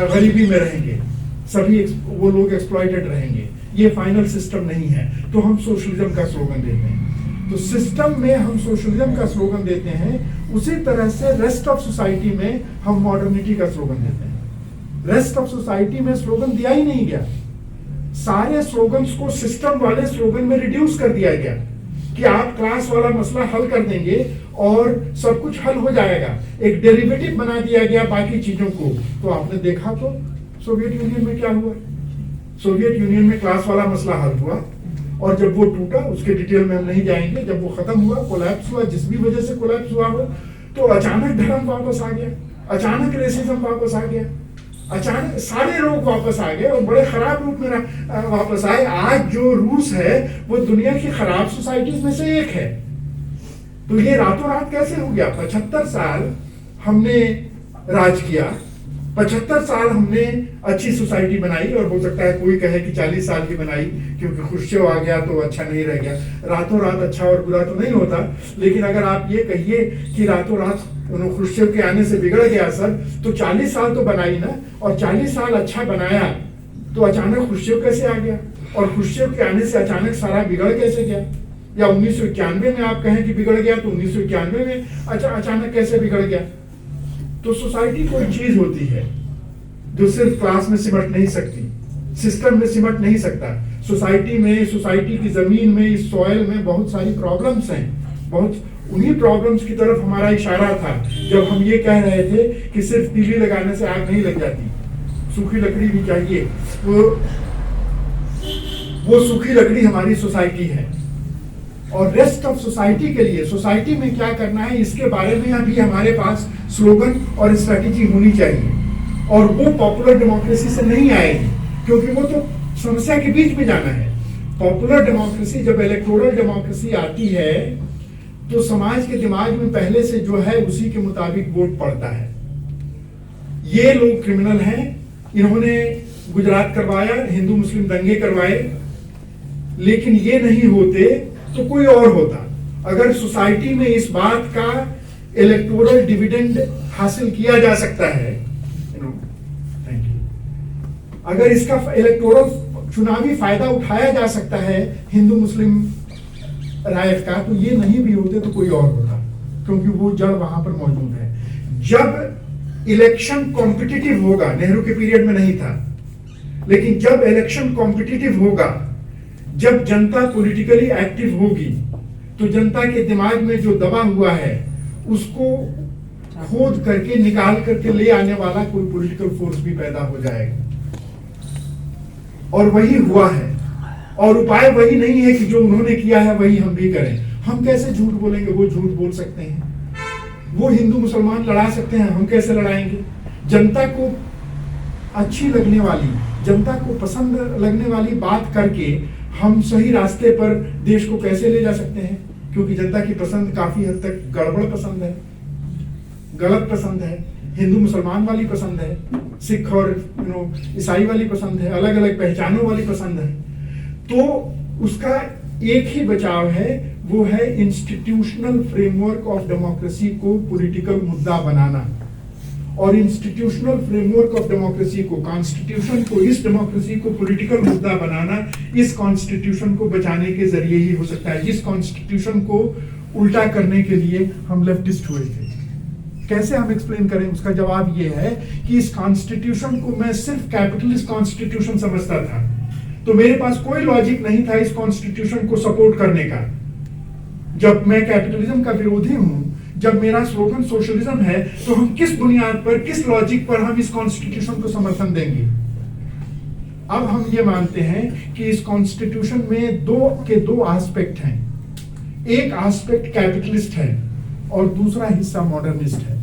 गरीबी में रहेंगे, सभी वो लोग एक्सप्लॉइटेड रहेंगे। ये फाइनल सिस्टम नहीं है। तो हम सोशलिज्म का स्लोगन देते हैं। तो सिस्टम में हम सोशलिज्म का स्लोगन देते हैं, उसी तरह से रेस्ट ऑफ सोसाइटी में हम मॉडर्निटी का स्लोगन देते हैं। रेस्ट ऑफ सोसाइटी में स्लोगन दिया ही नहीं गया, सारे स्लोगन्स को सिस्टम वाले स्लोगन में रिड्यूस कर दिया गया कि आप क्लास वाला मसला हल कर देंगे और सब कुछ हल हो जाएगा। एक डेरिवेटिव बना दिया गया बाकी चीजों को। तो आपने देखा तो सोवियत यूनियन में क्या हुआ? सोवियत यूनियन में क्लास वाला मसला हल हुआ, और जब वो टूटा, उसके डिटेल में हम नहीं जाएंगे, जब वो खत्म हुआ, कोलैप्स हुआ, जिस भी वजह से कोलैप्स हुआ हो, तो अचानक धर्म वापस आ गया, अचानक रेसिज्म वापस आ गया, अचानक सारे लोग वापस आ गए और बड़े खराब रूप में वापस आए। आज जो रूस है वो दुनिया की खराब सोसाइटीज में से एक है। तो ये रातों रात कैसे हो गया? 75 साल हमने राज किया, 75 साल हमने अच्छी सोसाइटी बनाई, और हो सकता है कोई कहे कि 40 साल की बनाई क्योंकि खुश्चेव आ गया तो अच्छा नहीं रह गया। रातों रात अच्छा और बुरा तो नहीं होता, लेकिन अगर आप ये कहिए कि रातों रात खुश्चेव के आने से बिगड़ गया सब, तो 40 साल तो बनाई ना, और 40 साल अच्छा बनाया तो अचानक खुश्चेव कैसे आ गया? और खुश्चेव के आने से अचानक सारा बिगड़ कैसे गया? या 1991 में आप कहें कि बिगड़ गया, तो 1991 में अचानक कैसे बिगड़ गया? तो सोसाइटी कोई चीज होती है जो सिर्फ क्लास में सिमट नहीं सकती, सिस्टम में सिमट नहीं सकता। सोसाइटी की जमीन में, इस सॉइल में बहुत सारी प्रॉब्लम्स हैं। बहुत उन्हीं प्रॉब्लम्स की तरफ हमारा इशारा था जब हम ये कह रहे थे कि सिर्फ तीली लगाने से आग नहीं लग जाती, सूखी लकड़ी भी चाहिए। वो सूखी लकड़ी हमारी सोसाइटी है, और रेस्ट ऑफ सोसाइटी के लिए सोसाइटी में क्या करना है इसके बारे में अभी हमारे पास स्लोगन और स्ट्रेटेजी होनी चाहिए। और वो पॉपुलर डेमोक्रेसी से नहीं आएगी, क्योंकि वो तो समस्या के बीच में जाना है। पॉपुलर डेमोक्रेसी, जब इलेक्टोरल डेमोक्रेसी आती है तो समाज के दिमाग में पहले से जो है उसी के मुताबिक वोट पड़ता है। ये लोग क्रिमिनल हैं, इन्होंने गुजरात करवाया, हिंदू मुस्लिम दंगे करवाए, लेकिन ये नहीं होते तो कोई और होता। अगर सोसाइटी में इस बात का इलेक्टोरल डिविडेंड हासिल किया जा सकता है, थैंक यू, अगर इसका इलेक्टोरल चुनावी फायदा उठाया जा सकता है हिंदू मुस्लिम राइट का, तो ये नहीं भी होते तो कोई और होता, क्योंकि वो जड़ वहां पर मौजूद है। जब इलेक्शन कॉम्पिटिटिव होगा, नेहरू के पीरियड में नहीं था, लेकिन जब इलेक्शन कॉम्पिटिटिव होगा, जब जनता पॉलिटिकली एक्टिव होगी, तो जनता के दिमाग में जो दबा हुआ है उसको खोद करके निकाल करके ले आने वाला कोई पॉलिटिकल फोर्स भी पैदा हो जाएगा। और वही हुआ है, और उपाय वही नहीं है कि जो उन्होंने किया है वही हम भी करें। हम कैसे झूठ बोलेंगे? वो झूठ बोल सकते हैं, वो हिंदू मुसलमान लड़ा सकते हैं, हम कैसे लड़ाएंगे? जनता को अच्छी लगने वाली, जनता को पसंद लगने वाली बात करके हम सही रास्ते पर देश को कैसे ले जा सकते हैं? क्योंकि जनता की पसंद काफी हद तक गड़बड़ पसंद है, गलत पसंद है, हिंदू मुसलमान वाली पसंद है, सिख और ईसाई वाली पसंद है, अलग अलग पहचानों वाली पसंद है। तो उसका एक ही बचाव है, वो है इंस्टीट्यूशनल फ्रेमवर्क ऑफ डेमोक्रेसी को पॉलिटिकल मुद्दा बनाना। और इंस्टीट्यूशनल फ्रेमवर्क ऑफ डेमोक्रेसी को, कॉन्स्टिट्यूशन को, इस डेमोक्रेसी को पॉलिटिकल मुद्दा बनाना इस कॉन्स्टिट्यूशन को बचाने के जरिए ही हो सकता है, जिस कॉन्स्टिट्यूशन को उल्टा करने के लिए हम लेफ्टिस्ट हुए थे। कैसे हम एक्सप्लेन करें? उसका जवाब ये है कि इस कॉन्स्टिट्यूशन को मैं सिर्फ कैपिटलिस्ट कॉन्स्टिट्यूशन समझता था, तो मेरे पास कोई लॉजिक नहीं था इस कॉन्स्टिट्यूशन को सपोर्ट करने का। जब मैं कैपिटलिज्म का विरोधी हूं, जब मेरा स्लोगन सोशलिज्म है, तो हम किस बुनियाद पर, किस लॉजिक पर हम इस कॉन्स्टिट्यूशन को समर्थन देंगे? अब हम ये मानते हैं कि इस कॉन्स्टिट्यूशन में दो एस्पेक्ट हैं। एक एस्पेक्ट कैपिटलिस्ट है और दूसरा हिस्सा मॉडर्निस्ट है।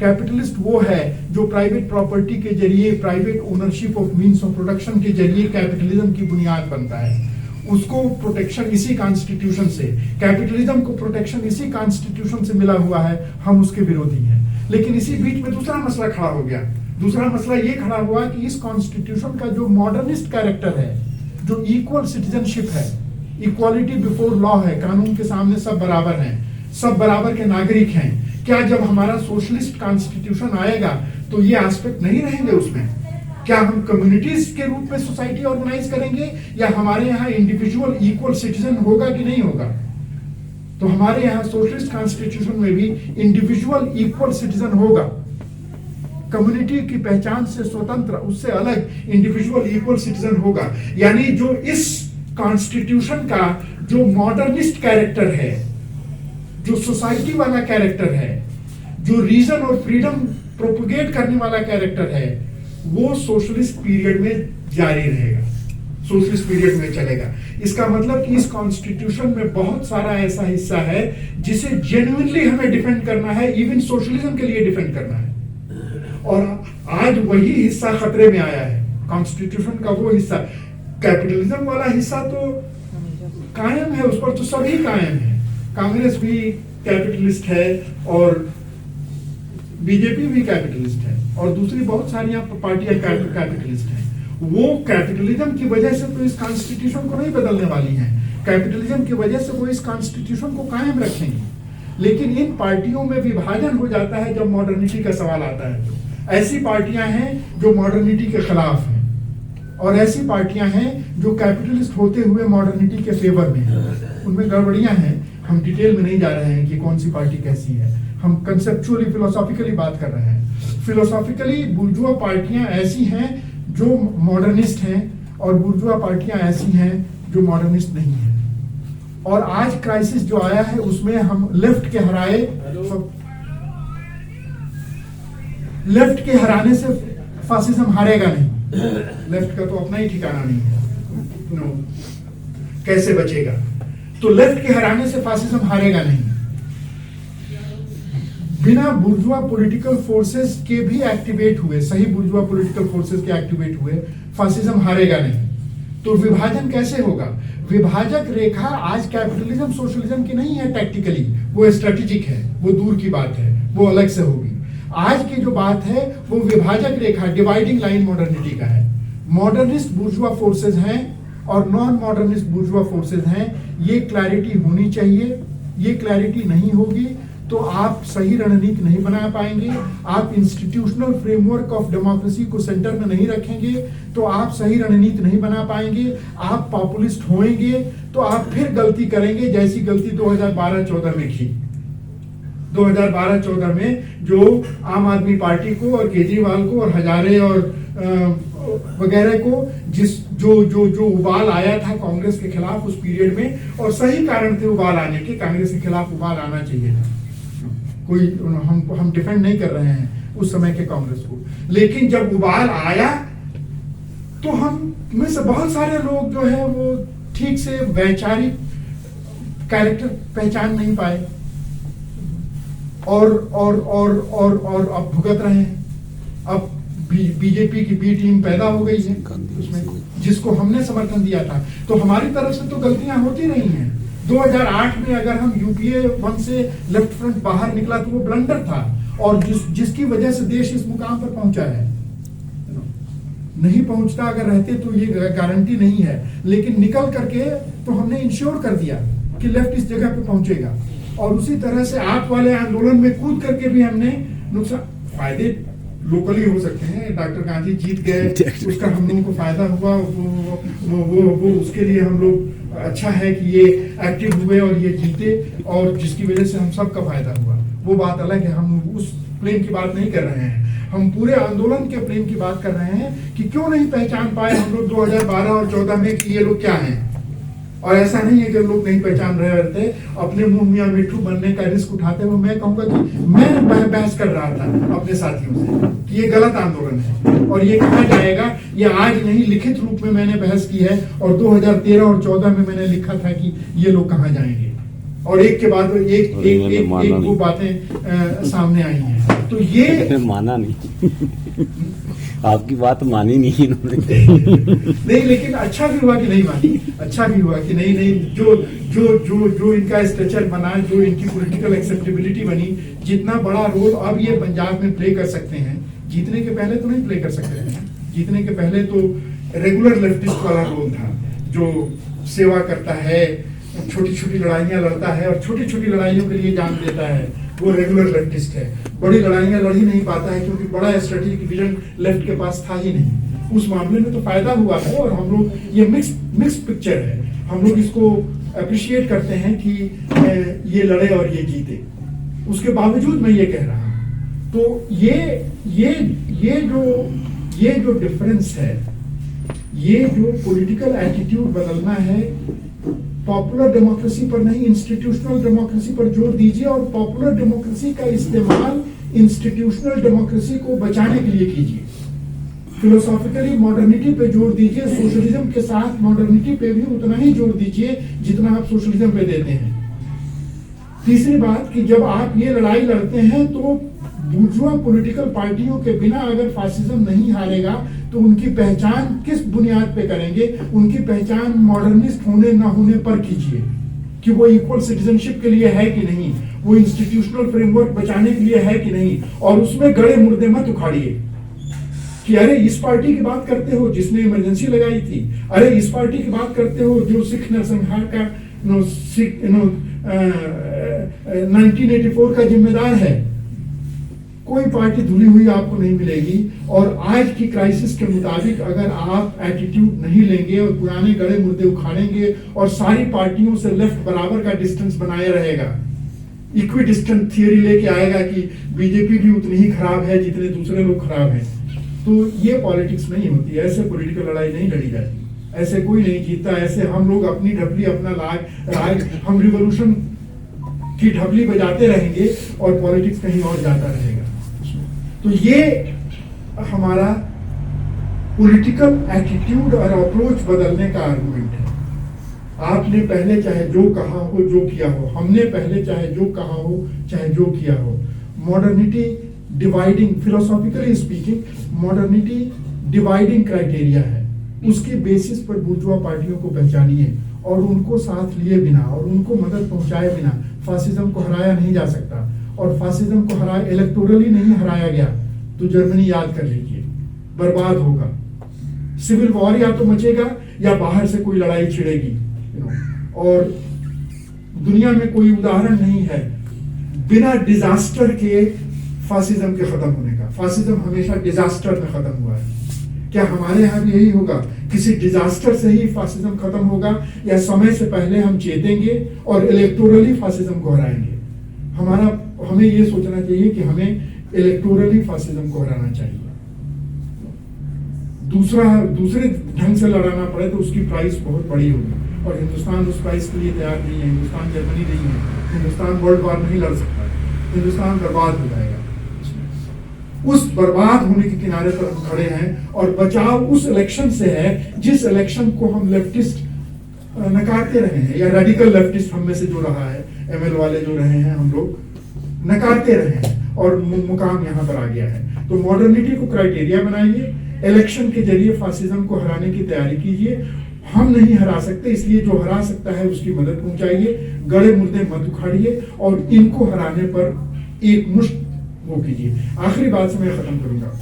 कैपिटलिस्ट वो है जो प्राइवेट प्रॉपर्टी के जरिए, private ownership of means of production के जरिए कैपिटलिज्म की बुनियाद बनता है। उसको प्रोटेक्शन इसी कॉन्स्टिट्यूशन से, कैपिटलिज्म को प्रोटेक्शन इसी कॉन्स्टिट्यूशन से मिला हुआ है, हम उसके विरोधी हैं। लेकिन इसी बीच में दूसरा मसला खड़ा हो गया। दूसरा मसला ये खड़ा हुआ कि इस कॉन्स्टिट्यूशन का जो मॉडर्निस्ट कैरेक्टर है, जो इक्वल सिटीजनशिप है, इक्वालिटी बिफोर लॉ है, कानून के सामने सब बराबर हैं, सब बराबर के नागरिक हैं, क्या जब हमारा सोशलिस्ट कॉन्स्टिट्यूशन आएगा तो ये एस्पेक्ट नहीं रहेंगे उसमें? क्या हम कम्युनिटीज के रूप में सोसाइटी ऑर्गेनाइज करेंगे, या हमारे यहाँ इंडिविजुअल इक्वल सिटीजन होगा कि नहीं होगा? तो हमारे यहाँ सोशलिस्ट कॉन्स्टिट्यूशन में भी इंडिविजुअल इक्वल सिटीजन होगा, कम्युनिटी की पहचान से स्वतंत्र, उससे अलग इंडिविजुअल इक्वल सिटीजन होगा। यानी जो इस कॉन्स्टिट्यूशन का जो मॉडर्निस्ट कैरेक्टर है, जो सोसाइटी वाला कैरेक्टर है, जो रीजन और फ्रीडम प्रोपोगेट करने वाला कैरेक्टर है, वो सोशलिस्ट पीरियड में जारी रहेगा, सोशलिस्ट पीरियड में चलेगा। इसका मतलब कि इस कॉन्स्टिट्यूशन में बहुत सारा ऐसा हिस्सा है जिसे जेन्युइनली हमें डिफेंड करना है, इवन सोशलिज्म के लिए डिफेंड करना है। और आज वही हिस्सा खतरे में आया है, कॉन्स्टिट्यूशन का वो हिस्सा। कैपिटलिज्म वाला हिस्सा तो कायम है, उस पर तो सभी कायम है। कांग्रेस भी कैपिटलिस्ट है और बीजेपी भी कैपिटलिस्ट है और दूसरी बहुत सारी पार्टियां कैपिटलिस्ट हैं। वो कैपिटलिज्म की वजह से तो इस कॉन्स्टिट्यूशन को नहीं बदलने वाली हैं, कैपिटलिज्म की वजह से वो इस कॉन्स्टिट्यूशन को कायम रखेंगी। लेकिन इन पार्टियों में विभाजन हो जाता है जब मॉडर्निटी का सवाल आता है। तो ऐसी पार्टियां हैं जो मॉडर्निटी के खिलाफ हैं और ऐसी पार्टियां हैं जो कैपिटलिस्ट होते हुए मॉडर्निटी के फेवर में हैं। उनमें गड़बड़ियां हैं, हम डिटेल में नहीं जा रहे हैं कि कौन सी पार्टी कैसी है, हम कंसेप्चुअली फिलोसॉफिकली बात कर रहे हैं। फिलोसॉफिकली बुर्जुआ पार्टियां ऐसी हैं जो मॉडर्निस्ट हैं और बुर्जुआ पार्टियां ऐसी हैं जो मॉडर्निस्ट नहीं है। और आज क्राइसिस जो आया है उसमें हम लेफ्ट के हराने से फासिज्म हारेगा नहीं। लेफ्ट का तो अपना ही ठिकाना नहीं है। नो, कैसे बचेगा? तो लेफ्ट के हराने से फासिज्म हारेगा नहीं। बिना बुर्जुआ पॉलिटिकल फोर्सेस के भी एक्टिवेट हुए, सही बुर्जुआ पॉलिटिकल फोर्सेस के एक्टिवेट हुए, फासिज्म हारेगा नहीं। तो विभाजन कैसे होगा? विभाजक रेखा आज कैपिटलिज्म सोशलिज्म की नहीं है टैक्टिकली, वो स्ट्रेटेजिक है, वो दूर की बात है, वो अलग से होगी। आज की जो बात है वो विभाजक रेखा, डिवाइडिंग लाइन मॉडर्निटी का है। मॉडर्निस्ट बुर्जुआ फोर्सेस हैं और नॉन मॉडर्निस्ट बुर्जुआ फोर्सेस हैं, ये क्लैरिटी होनी चाहिए। ये क्लैरिटी नहीं होगी तो आप सही रणनीति नहीं बना पाएंगे। आप इंस्टीट्यूशनल फ्रेमवर्क ऑफ डेमोक्रेसी को सेंटर में नहीं रखेंगे तो आप सही रणनीति नहीं बना पाएंगे। आप पॉपुलिस्ट होएंगे तो आप फिर गलती करेंगे जैसी गलती 2012-14 में की। 2012-14 में जो आम आदमी पार्टी को और केजरीवाल को और हजारे और वगैरह को जो उबाल आया था कांग्रेस के खिलाफ उस पीरियड में, और सही कारण थे उबाल आने के, कांग्रेस के खिलाफ उबाल आना चाहिए था। कोई हम डिफेंड नहीं कर रहे हैं उस समय के कांग्रेस को, लेकिन जब उबाल आया तो हम में से बहुत सारे लोग जो है वो ठीक से वैचारिक कैरेक्टर पहचान नहीं पाए और अब भुगत रहे हैं। अब बीजेपी की बी टीम पैदा हो गई है उसमें, जिसको हमने समर्थन दिया था। तो हमारी तरफ से तो गलतियां होती रही हैं। 2008 में अगर हम यूपीए 1 से लेफ्ट फ्रंट बाहर निकला तो वो ब्लंडर था, और जिसकी वजह से देश इस मुकाम पर पहुंचा है। नहीं पहुंचता अगर रहते तो ये गारंटी नहीं है, लेकिन निकल करके तो हमने इंश्योर कर दिया कि लेफ्ट इस जगह पे पहुंचेगा। और उसी तरह से आप वाले आंदोलन में कूद करके भी हमने नुकसान, फायदे लोकली हो सकते हैं। डॉक्टर गांधी जीत गए, उसका हम लोगों को फायदा हुआ, वो उसके लिए हम लोग अच्छा है कि ये एक्टिव हुए और ये जीते, और जिसकी वजह से हम सबका फायदा हुआ, वो बात अलग है। हम उस प्लेन की बात नहीं कर रहे हैं, हम पूरे आंदोलन के प्लेन की बात कर रहे हैं कि क्यों नहीं पहचान पाए हम लोग 2012 और 14 में कि ये लोग क्या हैं। और ऐसा नहीं है कि लोग नहीं पहचान रहे थे, अपने मुंह मियां मिट्ठू बनने का रिस्क उठाते हुए मैं कहूंगा कि मैं बहस कर रहा था अपने साथियों से कि ये गलत आंदोलन है और ये कहा जाएगा। ये आज नहीं, लिखित रूप में मैंने बहस की है, और 2013 और 14 में मैंने लिखा था कि ये लोग कहाँ जाएंगे, और एक के बाद एक वो बातें सामने आई हैं। तो ये माना नहीं आपकी बात मानी नहीं इन्होंने नहीं, लेकिन अच्छा भी हुआ कि नहीं मानी, अच्छा भी हुआ कि नहीं जो इनका स्ट्रक्चर बना, जो इनकी पॉलिटिकल एक्सेप्टेबिलिटी बनी, जितना बड़ा रोल अब ये पंजाब में प्ले कर सकते हैं, जीतने के पहले तो नहीं प्ले कर सकते हैं। जीतने के पहले तो रेगुलर लेफ्टिस्ट वाला रोल था, जो सेवा करता है, छोटी छोटी लड़ाइयां लड़ता है और छोटी छोटी लड़ाइयों के लिए जान देता है, वो रेगुलर लेफ्टिस्ट है। बड़ी लड़ाइयां लड़ ही नहीं पाता है क्योंकि बड़ा स्ट्रेटेजिक विजन लेफ्ट के पास था ही नहीं। उस मामले में तो फायदा हुआ है, और हम लोग ये मिक्स पिक्चर है, हम लोग इसको अप्रिशिएट करते हैं कि ये लड़े और ये जीते। उसके बावजूद मैं ये कह रहा हूं, तो ये जो डिफरेंस है, ये जो पॉलिटिकल एटीट्यूड बदलना है, पॉपुलर डेमोक्रेसी पर नहीं इंस्टीट्यूशनल डेमोक्रेसी पर जोर दीजिए, और पॉपुलर डेमोक्रेसी का इस्तेमाल इंस्टीट्यूशनल डेमोक्रेसी को बचाने के लिए कीजिए। फिलोसॉफिकली मॉडर्निटी पे जोर दीजिए, सोशलिज्म के साथ मॉडर्निटी पे भी उतना ही जोर दीजिए जितना आप सोशलिज्म पे देते हैं। तीसरी बात कि जब आप ये लड़ाई लड़ते हैं तो बुर्जुआ पॉलिटिकल पार्टियों के बिना अगर फासिज्म नहीं हारेगा तो उनकी पहचान किस बुनियाद पे करेंगे? उनकी पहचान मॉडर्निस्ट होने ना होने पर कीजिए कि वो इक्वल सिटीजनशिप के लिए है कि नहीं, वो इंस्टीट्यूशनल फ्रेमवर्क बचाने के लिए है कि नहीं, और उसमें गड़े मुर्दे मत उखाड़िए कि अरे इस पार्टी की बात करते हो जिसने इमरजेंसी लगाई थी, अरे इस पार्टी की बात करते हो जो सिख नरसंहार का 1984 का जिम्मेदार है। कोई पार्टी धुली हुई आपको नहीं मिलेगी, और आज की क्राइसिस के मुताबिक अगर आप एटीट्यूड नहीं लेंगे और पुराने गड़े मुर्दे उखाड़ेंगे और सारी पार्टियों से लेफ्ट बराबर का डिस्टेंस बनाए रहेगा, इक्वी डिस्टेंस थियरी लेके आएगा कि बीजेपी भी उतनी ही खराब है जितने दूसरे लोग खराब हैं, तो ये पॉलिटिक्स नहीं होती, ऐसे पॉलिटिकल लड़ाई नहीं लड़ी जाती। ऐसे कोई नहीं जीतता, ऐसे हम लोग अपनी ढपली अपना राग हम रिवॉल्यूशन की ढपली बजाते रहेंगे और पॉलिटिक्स कहीं और जाता रहेगा। तो ये हमारा पॉलिटिकल एटीट्यूड और अप्रोच बदलने का आर्गुमेंट है। आपने पहले चाहे जो कहा हो जो किया हो, हमने पहले चाहे जो कहा हो चाहे जो किया हो, modernity dividing, philosophically speaking modernity dividing criteria है। उसके बेसिस पर बुर्जुआ पार्टियों को पहचानिए और उनको साथ लिए बिना और उनको मदद पहुंचाए बिना फासिज्म को हराया नहीं जा सकता। और फासिज्म को हराया, इलेक्टोरली नहीं हराया गया तो जर्मनी याद कर लीजिए, बर्बाद होगा। सिविल वॉर या तो मचेगा या बाहर से कोई लड़ाई छिड़ेगी। और दुनिया में कोई उदाहरण नहीं है बिना डिजास्टर के फासिज्म के खत्म होने का। फासिज्म हमेशा डिजास्टर में खत्म हुआ है। क्या हमारे यहाँ भी यही होगा? किसी डिजास्टर से ही फासिज्म खत्म होगा या समय से पहले हम चेतेंगे और इलेक्टोरली फासिज्म को हराएंगे? हमें ये सोचना चाहिए कि हमें इलेक्टोरली फासिज्म को हराना चाहिए। दूसरे ढंग से लड़ाना पड़े तो उसकी प्राइस बहुत बड़ी होगी और हिंदुस्तान उस प्राइस के लिए तैयार नहीं है। हिंदुस्तान जर्मनी नहीं है, हिंदुस्तान वर्ल्ड वॉर नहीं लड़ सकता, हिंदुस्तान बर्बाद हो जाएगा। उस बर्बाद होने के किनारे पर हम खड़े हैं और बचाव उस इलेक्शन से है जिस इलेक्शन को हम लेफ्टिस्ट नकारते रहे हैं या रेडिकल लेफ्टिस्ट हम में से जो रहा है, एमएल वाले जो रहे हैं, हम लोग नकारते रहे हैं और मुकाम यहाँ पर आ गया है। तो मॉडर्निटी को क्राइटेरिया बनाइए, इलेक्शन के जरिए फासिज्म को हराने की तैयारी कीजिए। हम नहीं हरा सकते, इसलिए जो हरा सकता है उसकी मदद पहुंचाइए, गड़े मुर्दे मत उखाड़िए और इनको हराने पर एक मुश्त वो कीजिए। आखिरी बात से मैं खत्म करूंगा।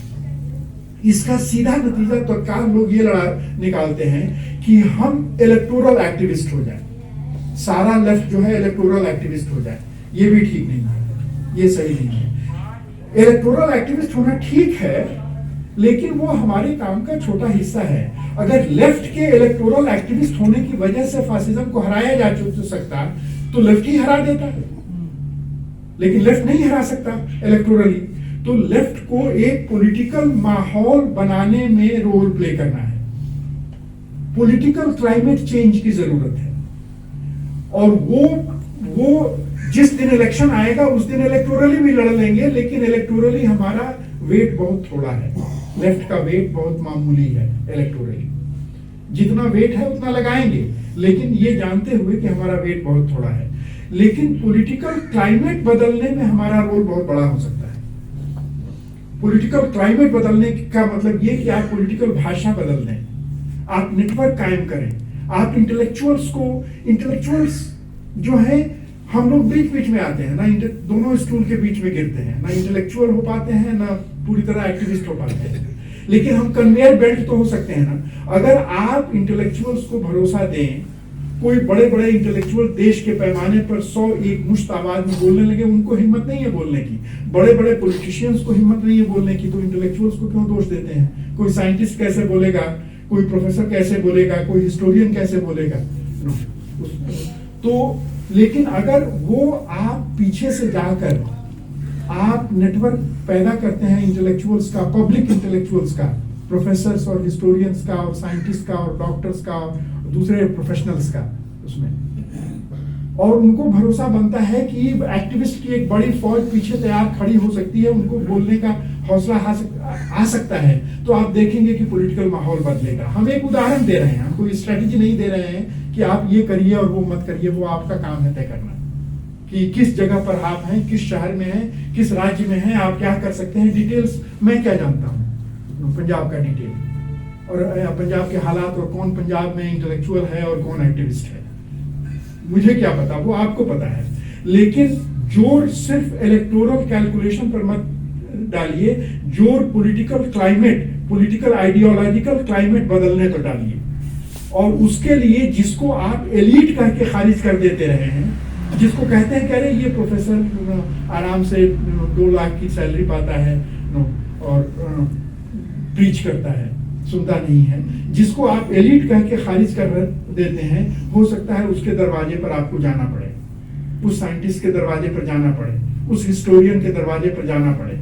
इसका सीधा नतीजा तत्काल लोग ये निकालते हैं कि हम इलेक्टोरल एक्टिविस्ट हो जाए, सारा लेफ्ट जो है इलेक्टोरल एक्टिविस्ट हो जाए। ये भी ठीक नहीं है, ये सही नहीं है। इलेक्टोरल एक्टिविस्ट होना ठीक है, लेकिन वो हमारे काम का छोटा हिस्सा है। अगर लेफ्ट के इलेक्टोरल एक्टिविस्ट होने की वजह से फासिज्म को हराया जा सकता तो लेफ्ट ही हरा देता, लेकिन लेफ्ट नहीं हरा सकता इलेक्टोरली। तो लेफ्ट को एक पॉलिटिकल माहौल बनाने में रोल प्ले करना है। पॉलिटिकल क्लाइमेट चेंज की जरूरत है और वो जिस दिन इलेक्शन आएगा उस दिन इलेक्टोरली भी लड़ लेंगे, लेकिन इलेक्टोरली हमारा वेट बहुत थोड़ा है। लेफ्ट का वेट बहुत मामूली है इलेक्टोरली। जितना वेट है उतना लगाएंगे, लेकिन ये जानते हुए कि हमारा वेट बहुत थोड़ा है। लेकिन पॉलिटिकल क्लाइमेट बदलने में हमारा रोल बहुत बड़ा हो सकता है। पॉलिटिकल क्लाइमेट बदलने का मतलब ये कि आप पॉलिटिकल भाषा बदल दें, आप नेटवर्क कायम करें, आप इंटेलेक्चुअल्स जो है, हम लोग बीच बीच में आते हैं ना, दोनों स्टूल के बीच में गिरते हैं, ना इंटेलेक्चुअल हो पाते हैं ना पूरी तरह एक्टिविस्ट हो पाते हैं, लेकिन हम कन्वेयर बेल्ट तो हो सकते हैं ना। अगर आप इंटेलेक्चुअल्स को भरोसा दें, कोई बड़े बड़े इंटेलेक्चुअल देश के पैमाने पर 100 एक मुश्त आवाज में बोलने लगे, उनको हिम्मत नहीं है बोलने की, बड़े बड़े पॉलिटिशियंस को हिम्मत नहीं है बोलने की, तो इंटेलेक्चुअल्स को क्यों दोष देते हैं? कोई साइंटिस्ट कैसे बोलेगा, कोई प्रोफेसर कैसे बोलेगा, कोई हिस्टोरियन कैसे बोलेगा? तो लेकिन अगर वो आप पीछे से जाकर आप नेटवर्क पैदा करते हैं इंटेलेक्चुअल्स का, पब्लिक इंटेलेक्चुअल्स का, प्रोफेसर्स और हिस्टोरियंस का और साइंटिस्ट का और डॉक्टर्स का और दूसरे प्रोफेशनल्स का उसमें, और उनको भरोसा बनता है कि एक्टिविस्ट की एक बड़ी फौज पीछे तैयार खड़ी हो सकती है, उनको बोलने का हौसला आ सकता है, तो आप देखेंगे कि पॉलिटिकल माहौल बदलेगा। हम एक उदाहरण दे रहे हैं, हम कोई स्ट्रेटेजी नहीं दे रहे हैं कि आप ये करिए और वो मत करिए, वो आपका काम है तय करना कि किस जगह पर आप हैं, किस शहर में हैं, किस राज्य में हैं, आप क्या कर सकते हैं। डिटेल्स मैं क्या जानता हूँ पंजाब का डिटेल और पंजाब के हालात और कौन पंजाब में इंटेलेक्चुअल है और कौन एक्टिविस्ट है, मुझे क्या पता, वो आपको पता है। लेकिन जोर सिर्फ इलेक्टोरल कैलकुलेशन पर मत डालिए, जोर political climate, political ideological climate बदलने पर डालिए। और उसके लिए जिसको आप एलीट कह के खारिज कर देते रहे हैं, जिसको कहते हैं कह रहे ये प्रोफेसर आराम से 2 लाख की सैलरी पाता है और प्रीच करता है, सुनता नहीं है, जिसको आप एलीट कह के खारिज कर देते हैं, हो सकता है उसके दरवाजे पर आपको जाना पड़े, उस साइंटिस्ट के दरवाजे पर जाना पड़े, उस हिस्टोरियन के दरवाजे पर जाना पड़े,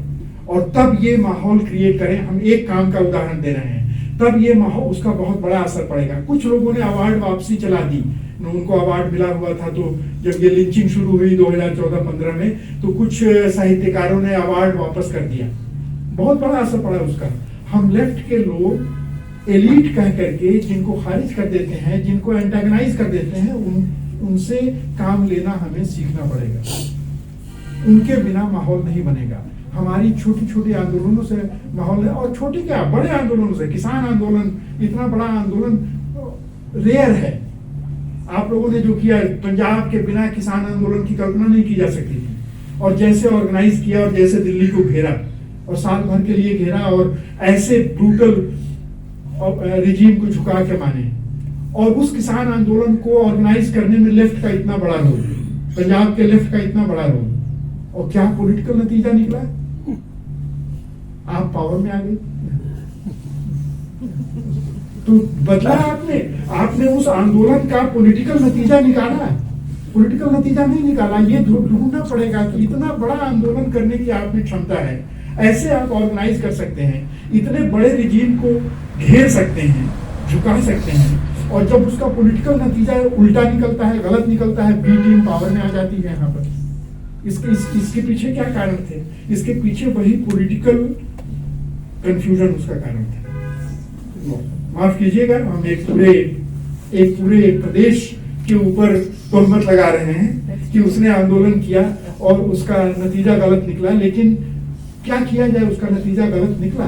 और तब ये माहौल क्रिएट करें। हम एक काम का उदाहरण दे रहे हैं, तब ये माहौल उसका बहुत बड़ा असर पड़ेगा। कुछ लोगों ने अवार्ड वापसी चला दी, उनको अवार्ड मिला हुआ था, तो जब ये लिंचिंग शुरू हुई 2014-15 में, तो कुछ साहित्यकारों ने अवार्ड वापस कर दिया, बहुत बड़ा असर पड़ा उसका। हम लेफ्ट के लोग एलीट कह करके जिनको खारिज कर देते हैं, जिनको एंटागनाइज कर देते हैं, उनसे काम लेना हमें सीखना पड़ेगा। उनके बिना माहौल नहीं बनेगा। हमारी छोटी छोटी आंदोलनों से माहौल है, और छोटे क्या बड़े आंदोलनों से, किसान आंदोलन इतना बड़ा आंदोलन रेयर है। आप लोगों ने जो किया, पंजाब के बिना किसान आंदोलन की कल्पना नहीं की जा सकती थी, और जैसे ऑर्गेनाइज किया और जैसे दिल्ली को घेरा और साल भर के लिए घेरा, और ऐसे ब्रूटल रिजीम को झुका के माने, और उस किसान आंदोलन को ऑर्गेनाइज करने में लेफ्ट का इतना बड़ा रोल, पंजाब के लेफ्ट का इतना बड़ा रोल, और क्या पॉलिटिकल नतीजा निकला? आप पावर में आ गए, तो बदला आपने उस आंदोलन का पॉलिटिकल नतीजा निकाला? पॉलिटिकल नतीजा नहीं निकाला। ये ढूंढना पड़ेगा कि इतना बड़ा आंदोलन करने की आप में क्षमता है, ऐसे आप ऑर्गेनाइज कर सकते हैं, इतने बड़े रिजीम को घेर सकते हैं, झुका सकते हैं, और जब उसका पॉलिटिकल नतीजा उल्टा निकलता है, गलत निकलता है, बी टीम पावर में आ जाती है। यहाँ पर इसके पीछे क्या कारण थे? इसके पीछे वही पॉलिटिकल कंफ्यूजन उसका कारण था। माफ कीजिएगा, हम एक पूरे प्रदेश के ऊपर तोहमत लगा रहे हैं कि उसने आंदोलन किया और उसका नतीजा गलत निकला, लेकिन क्या किया जाए, उसका नतीजा गलत निकला।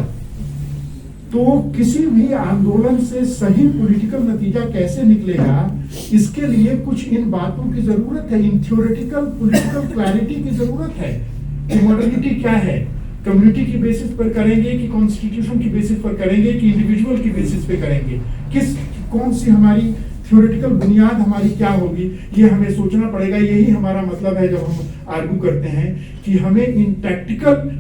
तो किसी भी आंदोलन से सही पॉलिटिकल नतीजा कैसे निकलेगा, इसके लिए कुछ इन बातों की जरूरत है, इन थ्योरेटिकल पॉलिटिकल क्लैरिटी की जरूरत है कि मॉडर्निटी क्या है, कम्युनिटी की बेसिस पर करेंगे कि कॉन्स्टिट्यूशन की बेसिस पर करेंगे कि इंडिविजुअल की बेसिस पे करेंगे, कौन सी हमारी थ्योरेटिकल बुनियाद हमारी क्या होगी, ये हमें सोचना पड़ेगा। यही हमारा मतलब है जब हम आर्गू करते हैं कि हमें इन टैक्टिकल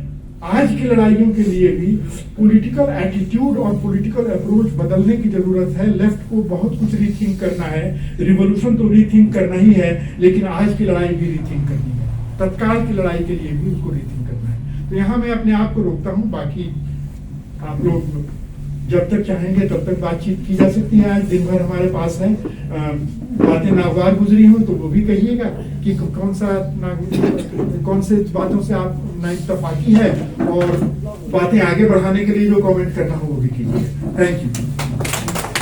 आज की लड़ाइयों के लिए भी पॉलिटिकल एटीट्यूड और पॉलिटिकल अप्रोच बदलने की जरूरत है। लेफ्ट को बहुत कुछ रीथिंक करना है, रिवॉल्यूशन तो रीथिंक करना ही है, लेकिन आज की लड़ाई भी रीथिंक करनी है, तत्काल की लड़ाई के लिए भी उसको रीथिंक करना है। तो यहाँ मैं अपने आप को रोकता हूँ, बाकी आप लोग जब तक चाहेंगे तब तक बातचीत की जा सकती है। आज दिन भर हमारे पास है, बातें नागवार गुजरी हो तो वो भी कहिएगा कि कौन से बातों से आप नाइतफाकी है, और बातें आगे बढ़ाने के लिए जो कमेंट करना हो वो भी कीजिए। Thank you.